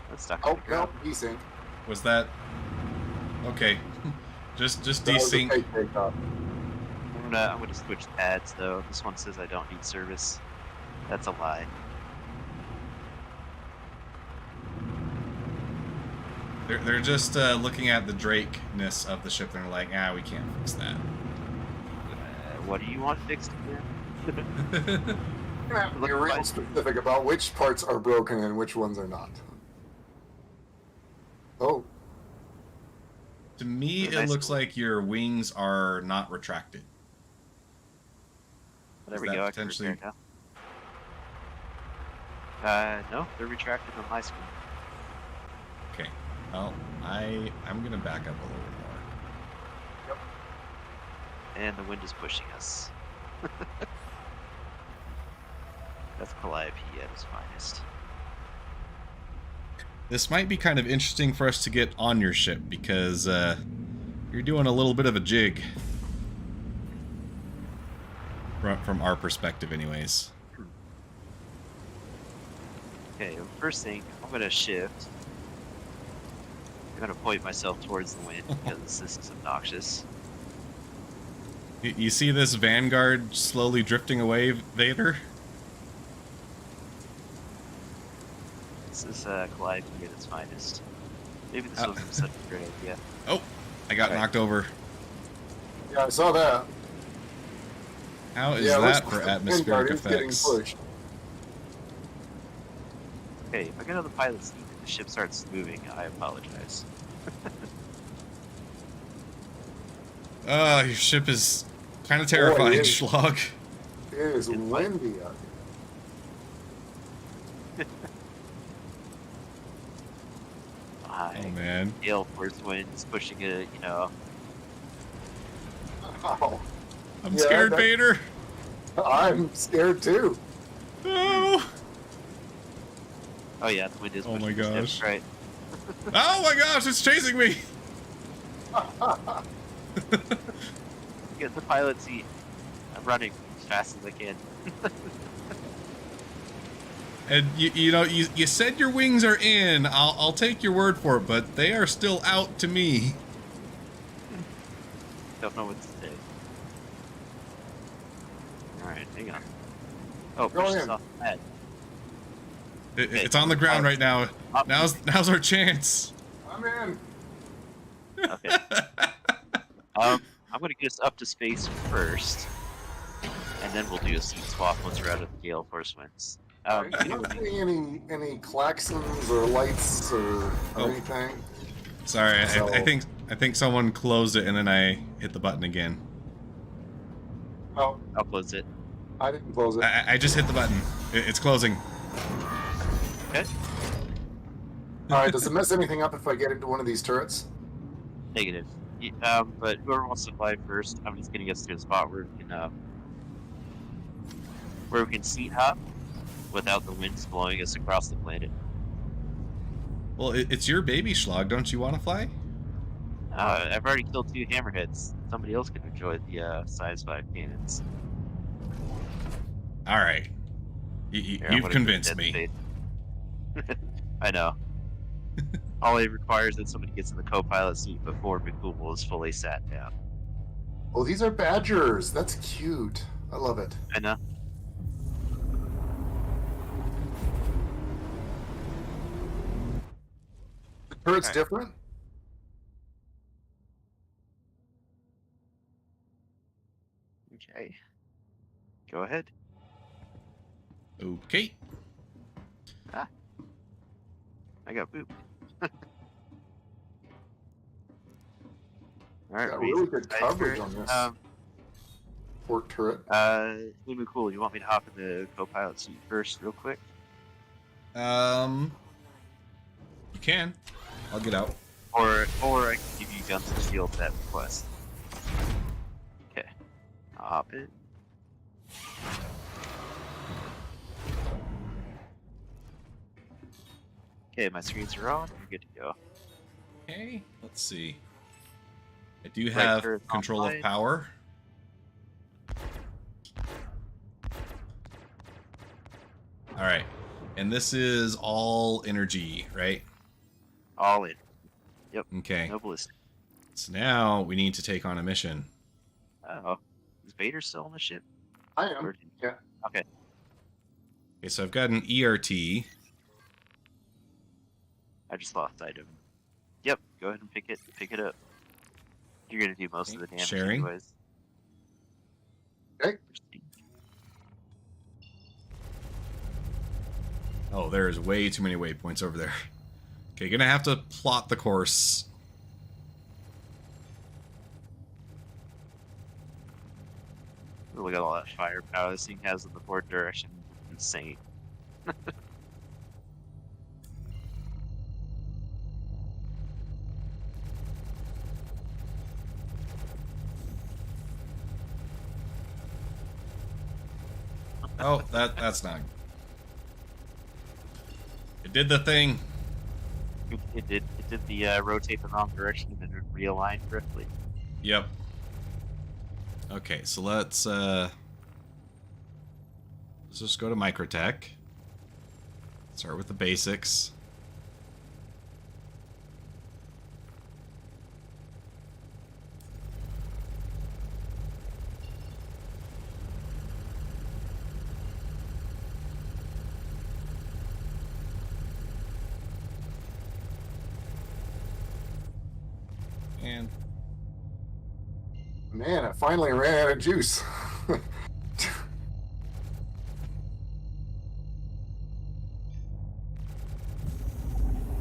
Let's stuck Oh, no, desync. Was that okay? just That was a desync. fake takeoff. I'm gonna switch pads though. This one says I don't need service. That's a lie. They're just looking at the Drake-ness of the ship, and they're like, we can't fix that. What do you want fixed again? You have to be real specific about which parts are broken and which ones are not. Oh. To me, it looks like your wings are not retracted. There we go. I can repair now. No, they're retracted on my screen. Okay. Well, I'm gonna back up a little bit more. Yep. And the wind is pushing us. That's Calliope at its finest. This might be kind of interesting for us to get on your ship because you're doing a little bit of a jig. from our perspective, anyways. Okay, well, first thing, I'm gonna shift. I'm gonna point myself towards the wind because this is obnoxious. You see this Vanguard slowly drifting away, Vader? This is colliding at its finest. Maybe this wasn't such a great idea. Oh, I got knocked over. Yeah, I saw that. How is Yeah, it looks that for like the atmospheric Vanguard is getting effects? pushed. Okay, if I get on the pilot seat and the ship starts moving, I apologize. Your ship is kind of terrifying, it is. Schlag. It is windy out Oh man. Gale force winds pushing it, you know. here. Oh, I'm Yeah, scared, that- Vader. I'm scared too. No. Oh yeah, the wind is Oh pushing my the ship, gosh. right. Oh my gosh, it's chasing me. Get the pilot seat. I'm running as fast as I can. And you know, you said your wings are in. I'll take your word for it, but they are still out to me. Don't know what to say. Alright, hang on. Oh, Go push in. this off the pad. It's on the ground right now. Now's our chance. I'm in. Okay. I'm gonna get us up to space first, and then we'll do a seat swap once we're out of the gale force winds. I'm not seeing any klaxons or lights or anything. Sorry, So- I think someone closed it and then I hit the button again. Oh, I'll close it. I didn't close it. I just hit the button. It's closing. Okay. All right. Does it mess anything up if I get into one of these turrets? Negative. But whoever wants to fly first, I'm just getting us to a spot where we can seat hop without the winds blowing us across the planet. Well, it's your baby, Schlag. Don't you want to fly? I've already killed 2 hammerheads. Somebody else can enjoy the size 5 cannons. All right. Here, I'm You've gonna convinced put it me. in space. I know. All it requires is that somebody gets in the co-pilot seat before McCool is fully sat down. Oh, these are badgers. That's cute. I love it. I know. The turret's Alright. different. Okay. Go ahead. Okay. I got booped. Alright, Got raise really the good side coverage turret. on this. Port turret. Hey, McCool, you want me to hop in the co-pilot seat first, real quick? You can. I'll get out. Or I can give you guns and shields at request. Okay. I'll hop in. Okay, my screens are on. We're good to go. Okay. Let's see. I do Right have turret control of online. power. All right. And this is all energy, right? All in. Yep. Okay. No ballistic. So now we need to take on a mission. Oh. Is Vader still on the ship? I am. Or- Yeah. Okay. Okay, so I've got an ERT. I just lost item. Yep. Go ahead and pick it up. You're gonna do most of the damage Sharing. anyways. Okay. Oh, there's way too many waypoints over there. Okay, gonna have to plot the course. Look at all that firepower this thing has in the forward direction. Insane. Oh, that's not. It did the thing. It did the rotate the wrong direction and then it realigned correctly. Yep. Okay, so let's Let's just go to Microtech. Start with the basics. And Man, I finally ran out of juice.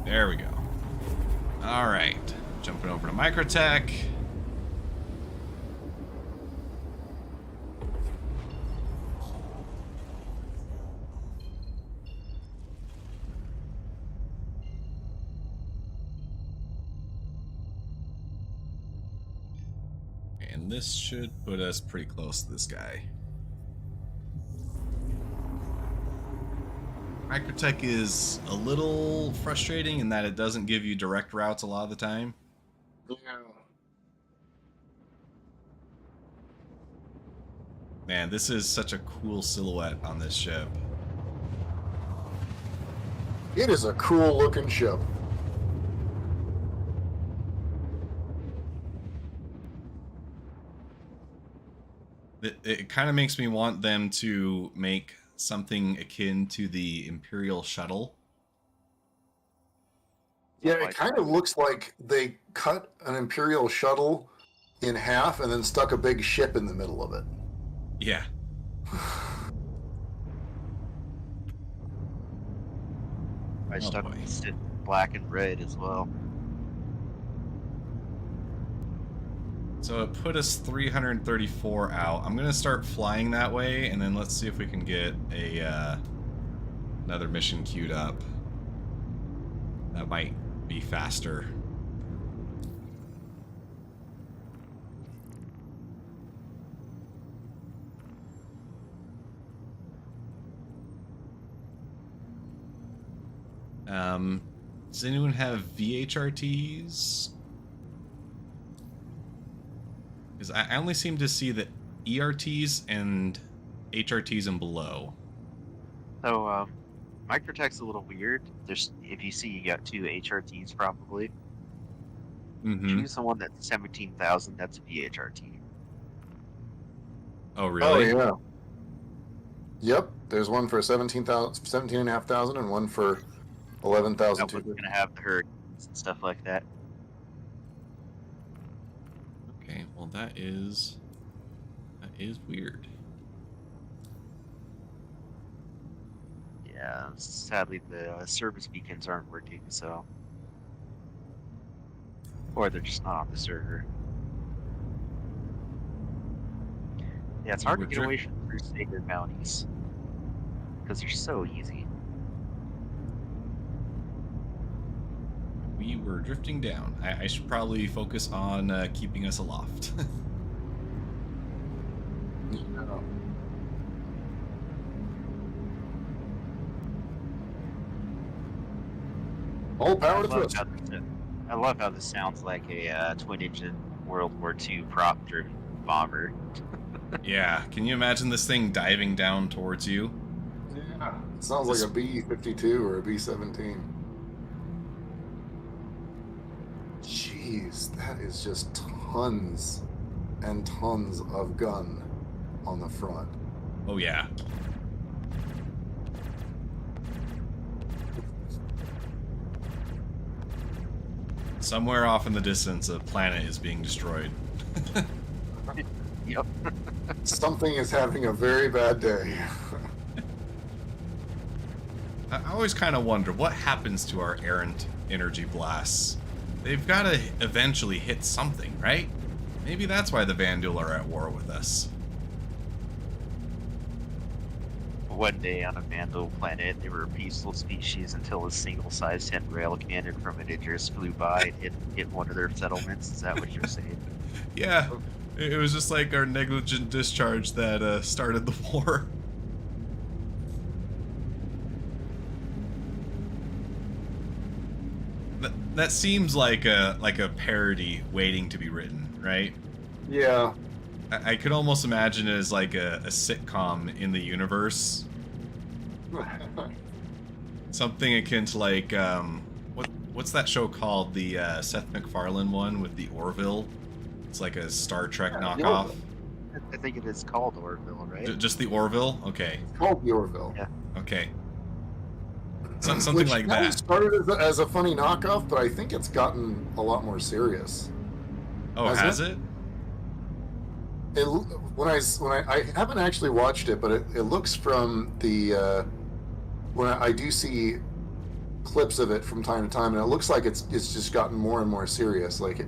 there we go. All right, jumping over to Microtech. And this should put us pretty close to this guy. Microtech is a little frustrating in that it doesn't give you direct routes a lot of the time. Yeah. Man, this is such a cool silhouette on this ship. It is a cool looking ship. It kind of makes me want them to make something akin to the Imperial shuttle. Yeah, it kind of looks like they cut an Imperial shuttle in half and then stuck a big ship in the middle of it. Yeah. I stuck it black and red as well. So it put us 334 out. I'm gonna start flying that way, and then let's see if we can get a another mission queued up. That might be faster. Does anyone have VHRTs? Because I only seem to see the ERTs and HRTs and below. So, Microtech's a little weird. There's, if you see, you got 2 HRTs probably. Choose the one that's 17,000. That's a VHRT. Oh, really? Oh, yeah. Yep. There's one for 17,500 and one for 11,000. That one's gonna have the hurricanes and stuff like that. Okay, well that is weird. Yeah, sadly the service beacons aren't working, so, or they're just not on the server. Yeah, it's hard to get away from Crusader bounties because they're so easy. We were drifting down. I should probably focus on keeping us aloft. All power to twist. I love how this sounds like a twin-engine World War II prop-driven bomber. Yeah, can you imagine this thing diving down towards you? Yeah, it sounds like a B-52 or a B-17. Jeez, that is just tons and tons of gun on the front. Oh yeah. Somewhere off in the distance, a planet is being destroyed. Yep. Something is having a very bad day. I always kind of wonder what happens to our errant energy blasts. They've got to eventually hit something, right? Maybe that's why the Vandal are at war with us. One day on a Vandal planet, they were a peaceful species until a single-sized handrail cannon from an Aegis flew by and hit one of their settlements. Is that what you're saying? Yeah, it was just like our negligent discharge that started the war. That seems like a parody waiting to be written, right? Yeah. I could almost imagine it as like a sitcom in the universe Something akin to like what's that show called? The Seth MacFarlane one with the Orville. It's like a Star Trek knockoff. I think it is called Orville, right? Just the Orville? Okay. It's called the Orville. Yeah. Okay. Something Which like kind of that. started as a funny knockoff, but I think it's gotten a lot more serious. Oh, has it? When I haven't actually watched it, but it looks from the when I do see clips of it from time to time, and it looks like it's just gotten more and more serious. Like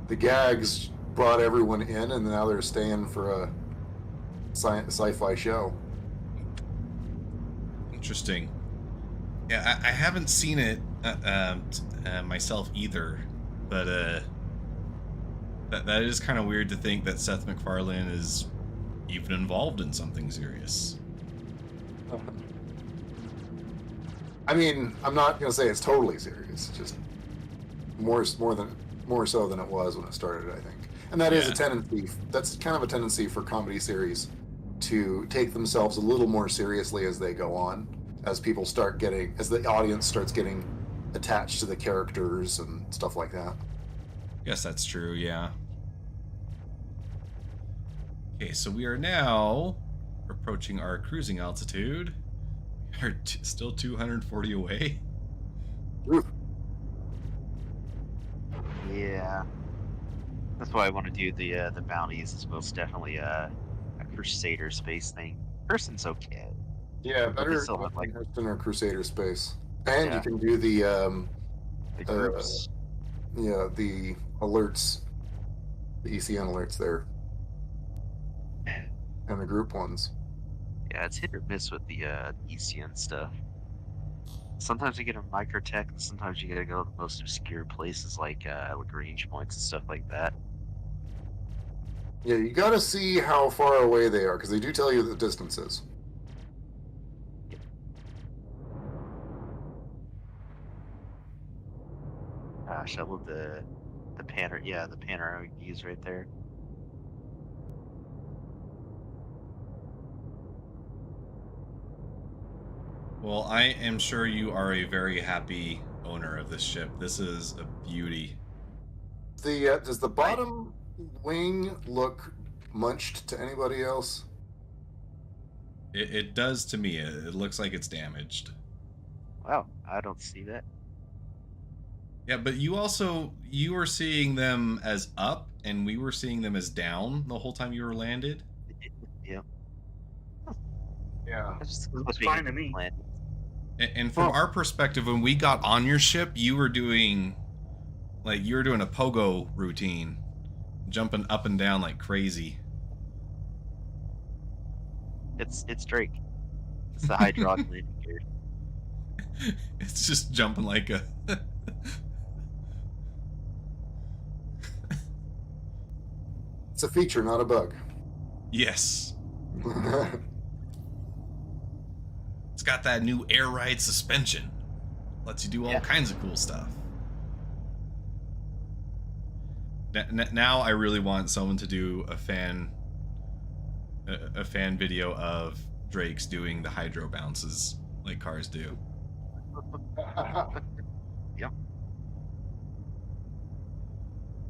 the gags brought everyone in, and now they're staying for a sci-fi show. Interesting. Yeah, I haven't seen it myself either, but that is kind of weird to think that Seth MacFarlane is even involved in something serious. I mean, I'm not gonna say it's totally serious. Just more so than it was when it started, I think. And that is a tendency. That's kind of a tendency for comedy series to take themselves a little more seriously as they go on, as the audience starts getting attached to the characters and stuff like that. Guess that's true, yeah. Okay, so we are now approaching our cruising altitude. We are still 240 away. Oof. Yeah. That's why I want to do the bounties. It's most definitely a Crusader space thing. Person's okay. Yeah, But better they still have, like, in our Crusader space, and Yeah. you can do the groups. the alerts, the ECN alerts there, and the group ones. Yeah, it's hit or miss with the ECN stuff. Sometimes you get a microtech, and sometimes you gotta go to the most obscure places like range points and stuff like that. Yeah, you got to see how far away they are because they do tell you the distances. Gosh, I love the panoramic views right there. Well, I am sure you are a very happy owner of this ship. This is a beauty. Does the bottom wing look munched to anybody else? It does to me. It looks like it's damaged. Wow, I don't see that. Yeah, but you were seeing them as up, and we were seeing them as down the whole time you were landed. Yeah. Yeah. It's fine to me. And from our perspective, when we got on your ship, you were doing a pogo routine, jumping up and down like crazy. It's Drake. It's the hydraulic landing gear. It's just jumping like a. It's a feature, not a bug. Yes. It's got that new air ride suspension. Lets you do all kinds of cool stuff. Now I really want someone to do a fan video of Drake's doing the hydro bounces like cars do. Yep.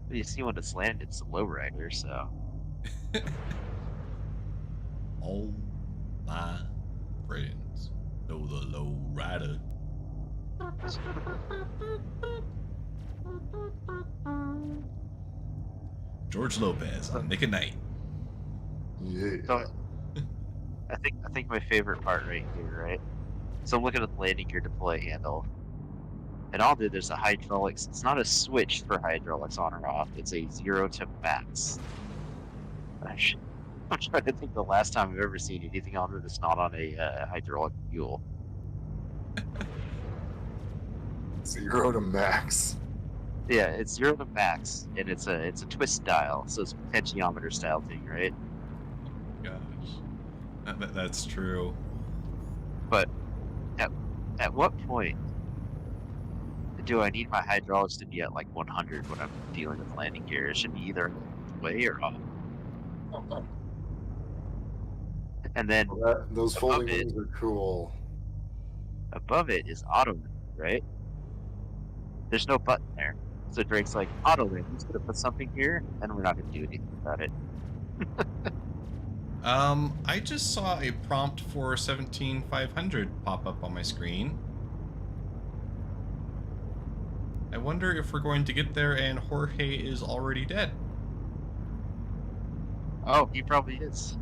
You see when it's landed, it's a lowrider, so. All my friends know the low rider. George Lopez on Nick at Night. Yeah. So, I think my favorite part right here, right? So I'm looking at the landing gear deploy handle. And all there's a hydraulics. It's not a switch for hydraulics on or off. It's a 0 to max. I'm trying to think the last time I've ever seen anything on it that's not on a hydraulic fuel. 0 to max. Yeah, it's 0 to max, and it's a twist dial, so it's a potentiometer style thing, right? Gosh, that's true. But at what point do I need my hydraulics to be at like 100 when I'm dealing with landing gear? It should be either way or off. And then Those above folding it, wings are cool. above it is auto, right? There's no button there. So Drake's like, auto land, I'm just gonna put something here, and we're not gonna do anything about it. I just saw a prompt for 17500 pop up on my screen. I wonder if we're going to get there and Jorge is already dead. Oh, he probably is.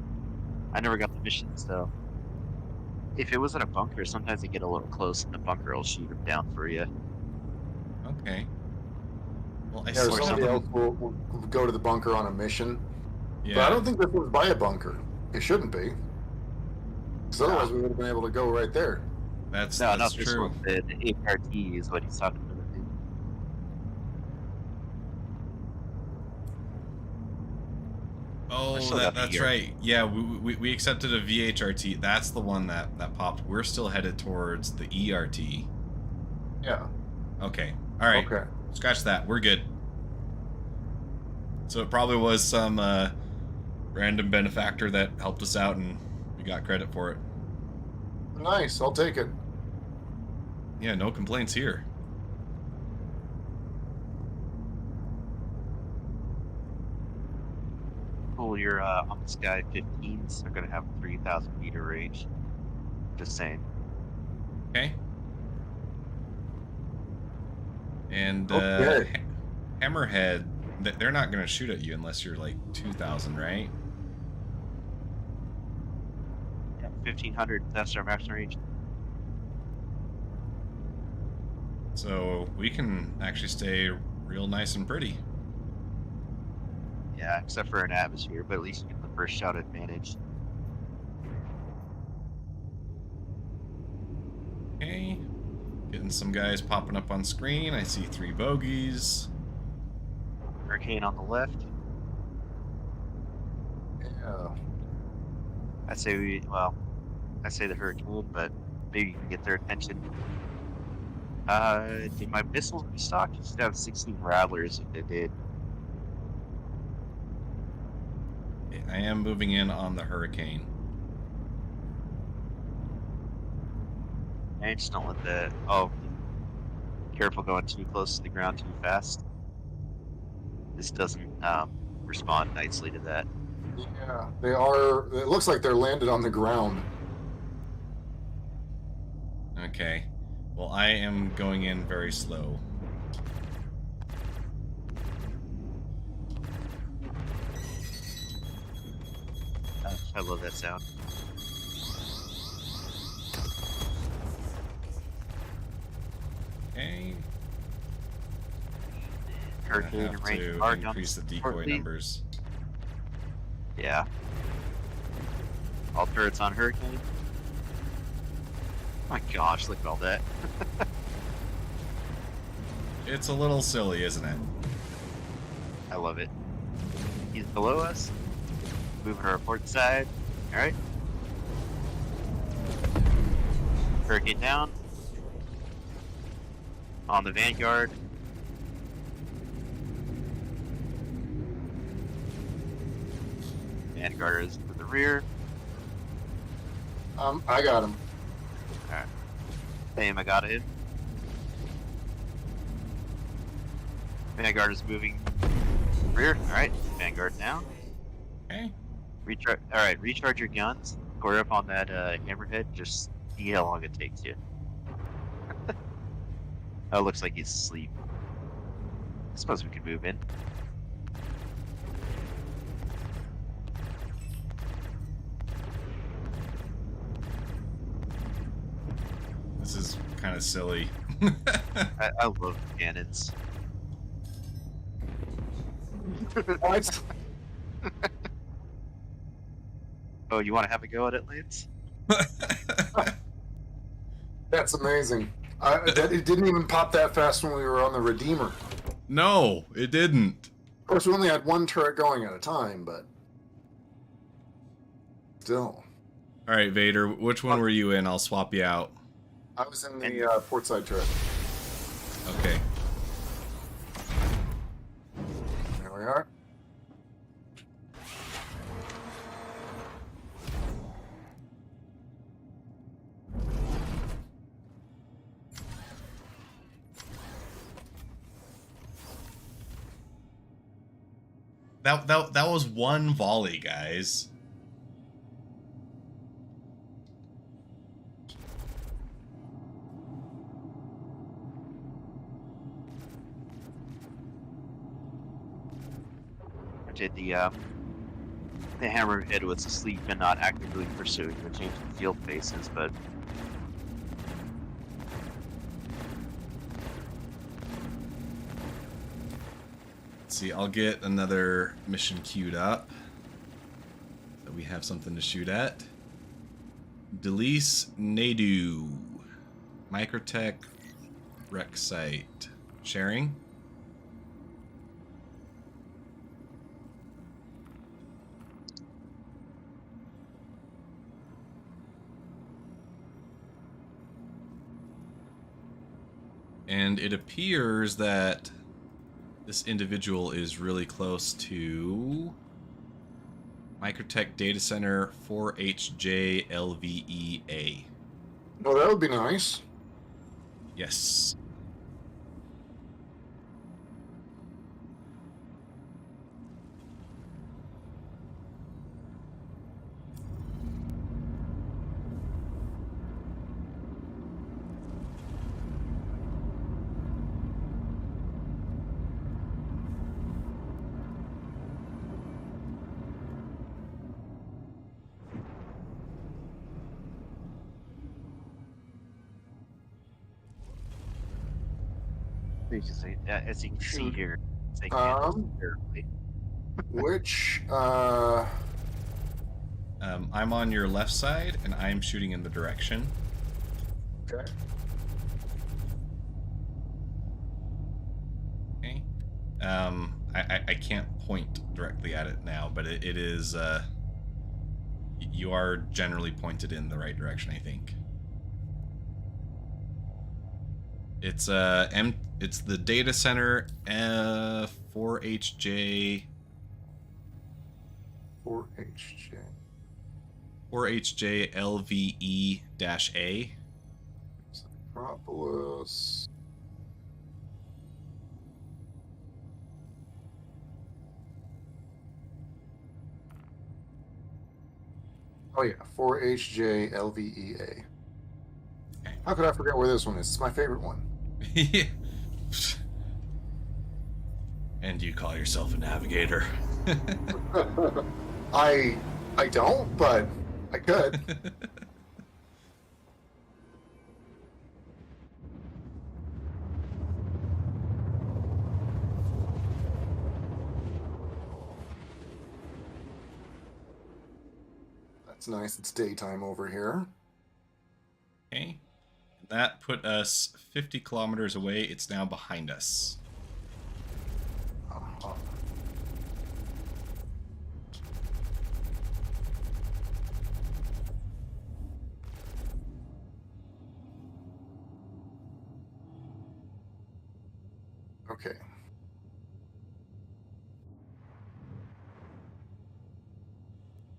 I never got the missions though. If it was in a bunker, sometimes they get a little close and the bunker will shoot him down for you. Okay. Well, I Yeah, or saw somebody else them. will go to the bunker on a mission. Yeah. But I don't think this was by a bunker. It shouldn't be. Because otherwise we would have been able to go right there. That's No, not this true. one. The HRT is what he's talking about. Oh, still got that's the right. Yeah, we accepted a VHRT. That's the one that popped. We're still headed towards the ERT. Yeah. Okay. All right. Okay. Scratch that. We're good. So it probably was some random benefactor that helped us out, and we got credit for it. Nice. I'll take it. Yeah, no complaints here. Cool, your on the Sky 15s are gonna have 3,000 meter range. Just saying. Okay. And Okay. Hammerhead, they're not going to shoot at you unless you're like 2,000, right? Yeah, 1,500. That's our max range. So we can actually stay real nice and pretty. Yeah, except for an atmosphere, but at least you get the first shot advantage. Okay. Getting some guys popping up on screen. I see 3 bogeys. Hurricane on the left. Yeah. I say the Hurricane, but maybe you can get their attention. Did my missiles restock? You should have 16 Rattlers if they did. I am moving in on the Hurricane. And just don't let the... Oh, careful going too close to the ground too fast. This doesn't respond nicely to that. Yeah. They are. It looks like they're landed on the ground. Okay. Well, I am going in very slow. I love that sound. Okay. Hurricane I have range to are increase the decoy numbers. Yeah. All turrets on Hurricane. My gosh, look at all that. It's a little silly, isn't it? I love it. He's below us. Moving our port side. Alright. Hurricane down. On the Vanguard. Vanguard is to the rear. I got him. Alright. Same, I got it. Vanguard is moving rear. Alright, Vanguard down. Okay. Alright, recharge your guns. Score up on that hammerhead. Just see how long it takes you. Oh, it looks like he's asleep. I suppose we could move in. This is kind of silly. I love cannons. What? Oh, you want to have a go at it, Lance? That's amazing. It didn't even pop that fast when we were on the Redeemer. No, it didn't. Of course, we only had one turret going at a time, but still. All right, Vader, which one were you in? I'll swap you out. I was in the port side turret. Okay. There we are. That was one volley, guys. Did the hammerhead was asleep and not actively pursuing the changing field faces, but Let's see, I'll get another mission queued up. So we have something to shoot at. Delise Nadu. Microtech Rec Site. Sharing. And it appears that this individual is really close to Microtech Data Center 4HJ LVEA. Oh, that would be nice. Yes. as you can see here, they terribly. Which I'm on your left side, and I'm shooting in the direction. okay. Okay. I can't point directly at it now, but it is. You are generally pointed in the right direction, I think. It's it's the data center 4HJ 4HJ LVE-A. Metropolis. Oh yeah, 4HJ LVEA. How could I forget where this one is? It's my favorite one. Yeah. And you call yourself a navigator? I don't, but I could. That's nice. It's daytime over here. Okay. That put us 50 kilometers away. It's now behind us. Uh-huh. Okay.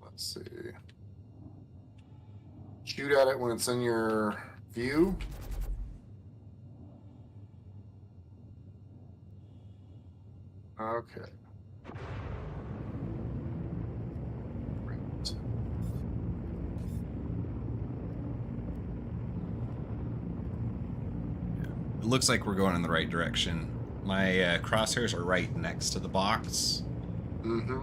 Let's see. Shoot at it when it's in your view. Okay. Great. It looks like we're going in the right direction. My crosshairs are right next to the box. Mm-hmm.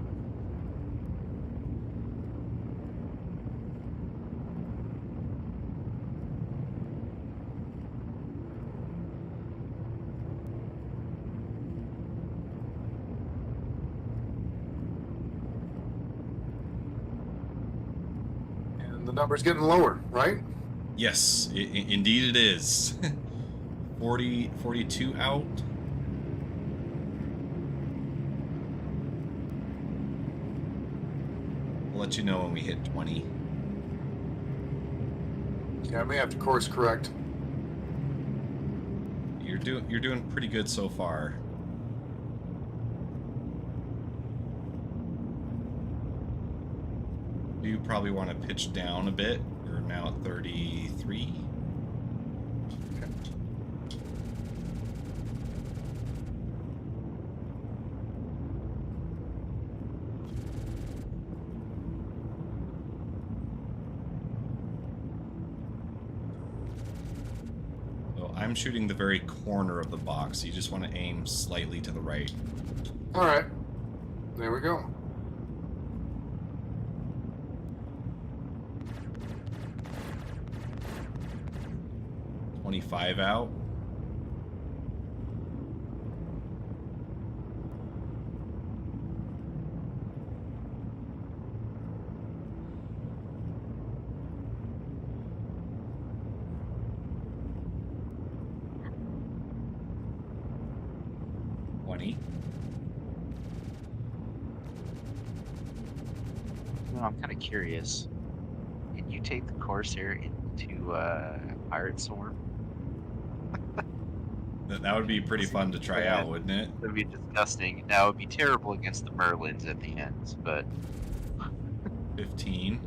And the number's getting lower, right? Yes, indeed it is. 42 out. I'll let you know when we hit 20. Yeah, I may have to course correct. You're doing pretty good so far. You probably want to pitch down a bit. We're now at 33. Okay. I'm shooting the very corner of the box. You just want to aim slightly to the right. All right. There we go. $25 out. Well, I'm kind of curious. Can you take the Corsair into Pirate Swarm? That would be pretty fun to try out, wouldn't it? It would be disgusting. Now, it would be terrible against the Merlins at the end, but... 15.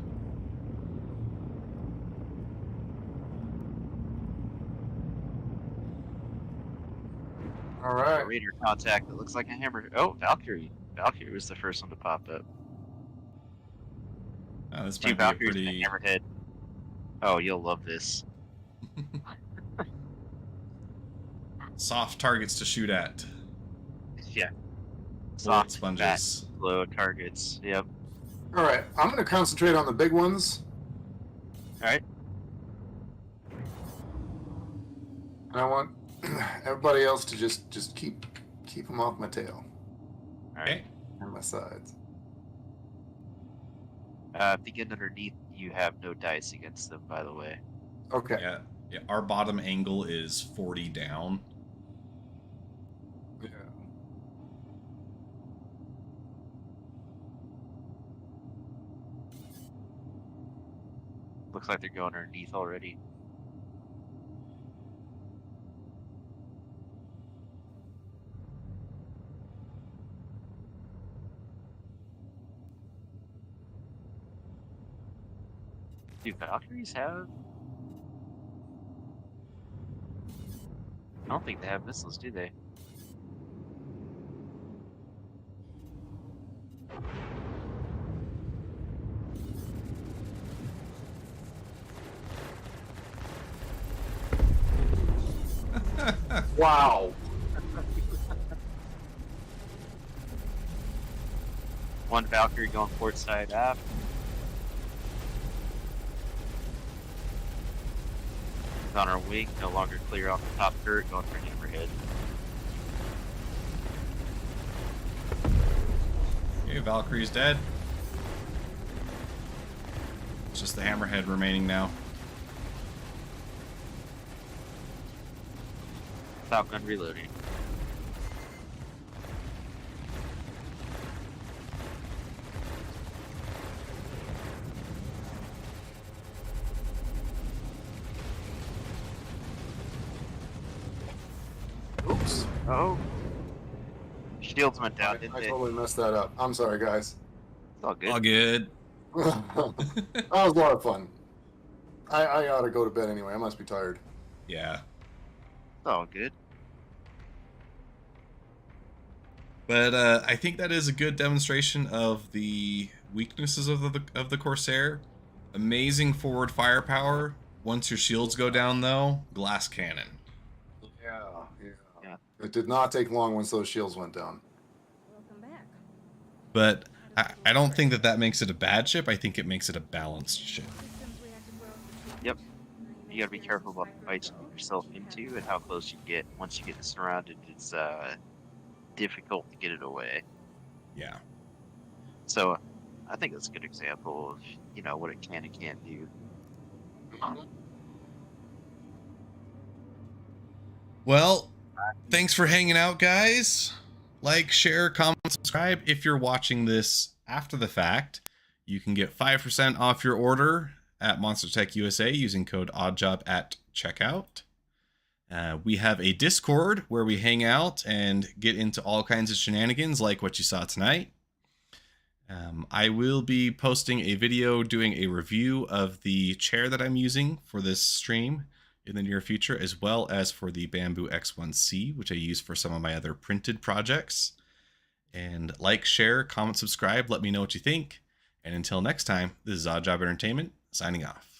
All right. Raider contact. It looks like a hammer. Oh, Valkyrie. Valkyrie was the first one to pop up. Oh, this Two might be a Valkyries pretty... and a hammerhead. Oh, you'll love this. soft targets to shoot at. Yeah. Bullet Soft, sponges. fat, slow targets. Yep. All right. I'm going to concentrate on the big ones. All right. And I want everybody else to just keep them off my tail All right. and my sides. If they get underneath, you have no dice against them, by the way. Okay. Yeah. Our bottom angle is 40 down. Yeah. Looks like they're going underneath already. Do Valkyries have... I don't think they have missiles, do they? Wow. One Valkyrie going port side aft. On our wing, no longer clear off the top turret, going for hammerhead. Okay, Valkyrie's dead. It's just the hammerhead remaining now. Falcon reloading. Oops. Oh. Shields went down, I didn't they? totally messed that up. I'm sorry, guys. It's all good. All good. That was a lot of fun. I ought to go to bed anyway. I must be tired. Yeah. It's all good. But I think that is a good demonstration of the weaknesses of the Corsair. Amazing forward firepower. Once your shields go down, though, glass cannon. Yeah. It did not take long once those shields went down. Welcome back. But I don't think that makes it a bad ship. I think it makes it a balanced ship. Yep. You gotta be careful about the fights you get yourself into and how close you get. Once you get surrounded, it's difficult to get it away. Yeah. So, I think that's a good example of, you know, what it can and can't do. Well, thanks for hanging out, guys. Like, share, comment, subscribe. If you're watching this after the fact, you can get 5% off your order at Monster Tech USA using code ODDJOB at checkout. We have a Discord where we hang out and get into all kinds of shenanigans like what you saw tonight. I will be posting a video doing a review of the chair that I'm using for this stream in the near future, as well as for the Bamboo X1C, which I use for some of my other printed projects. And like, share, comment, subscribe, let me know what you think. And until next time, this is Oddjob Entertainment, signing off.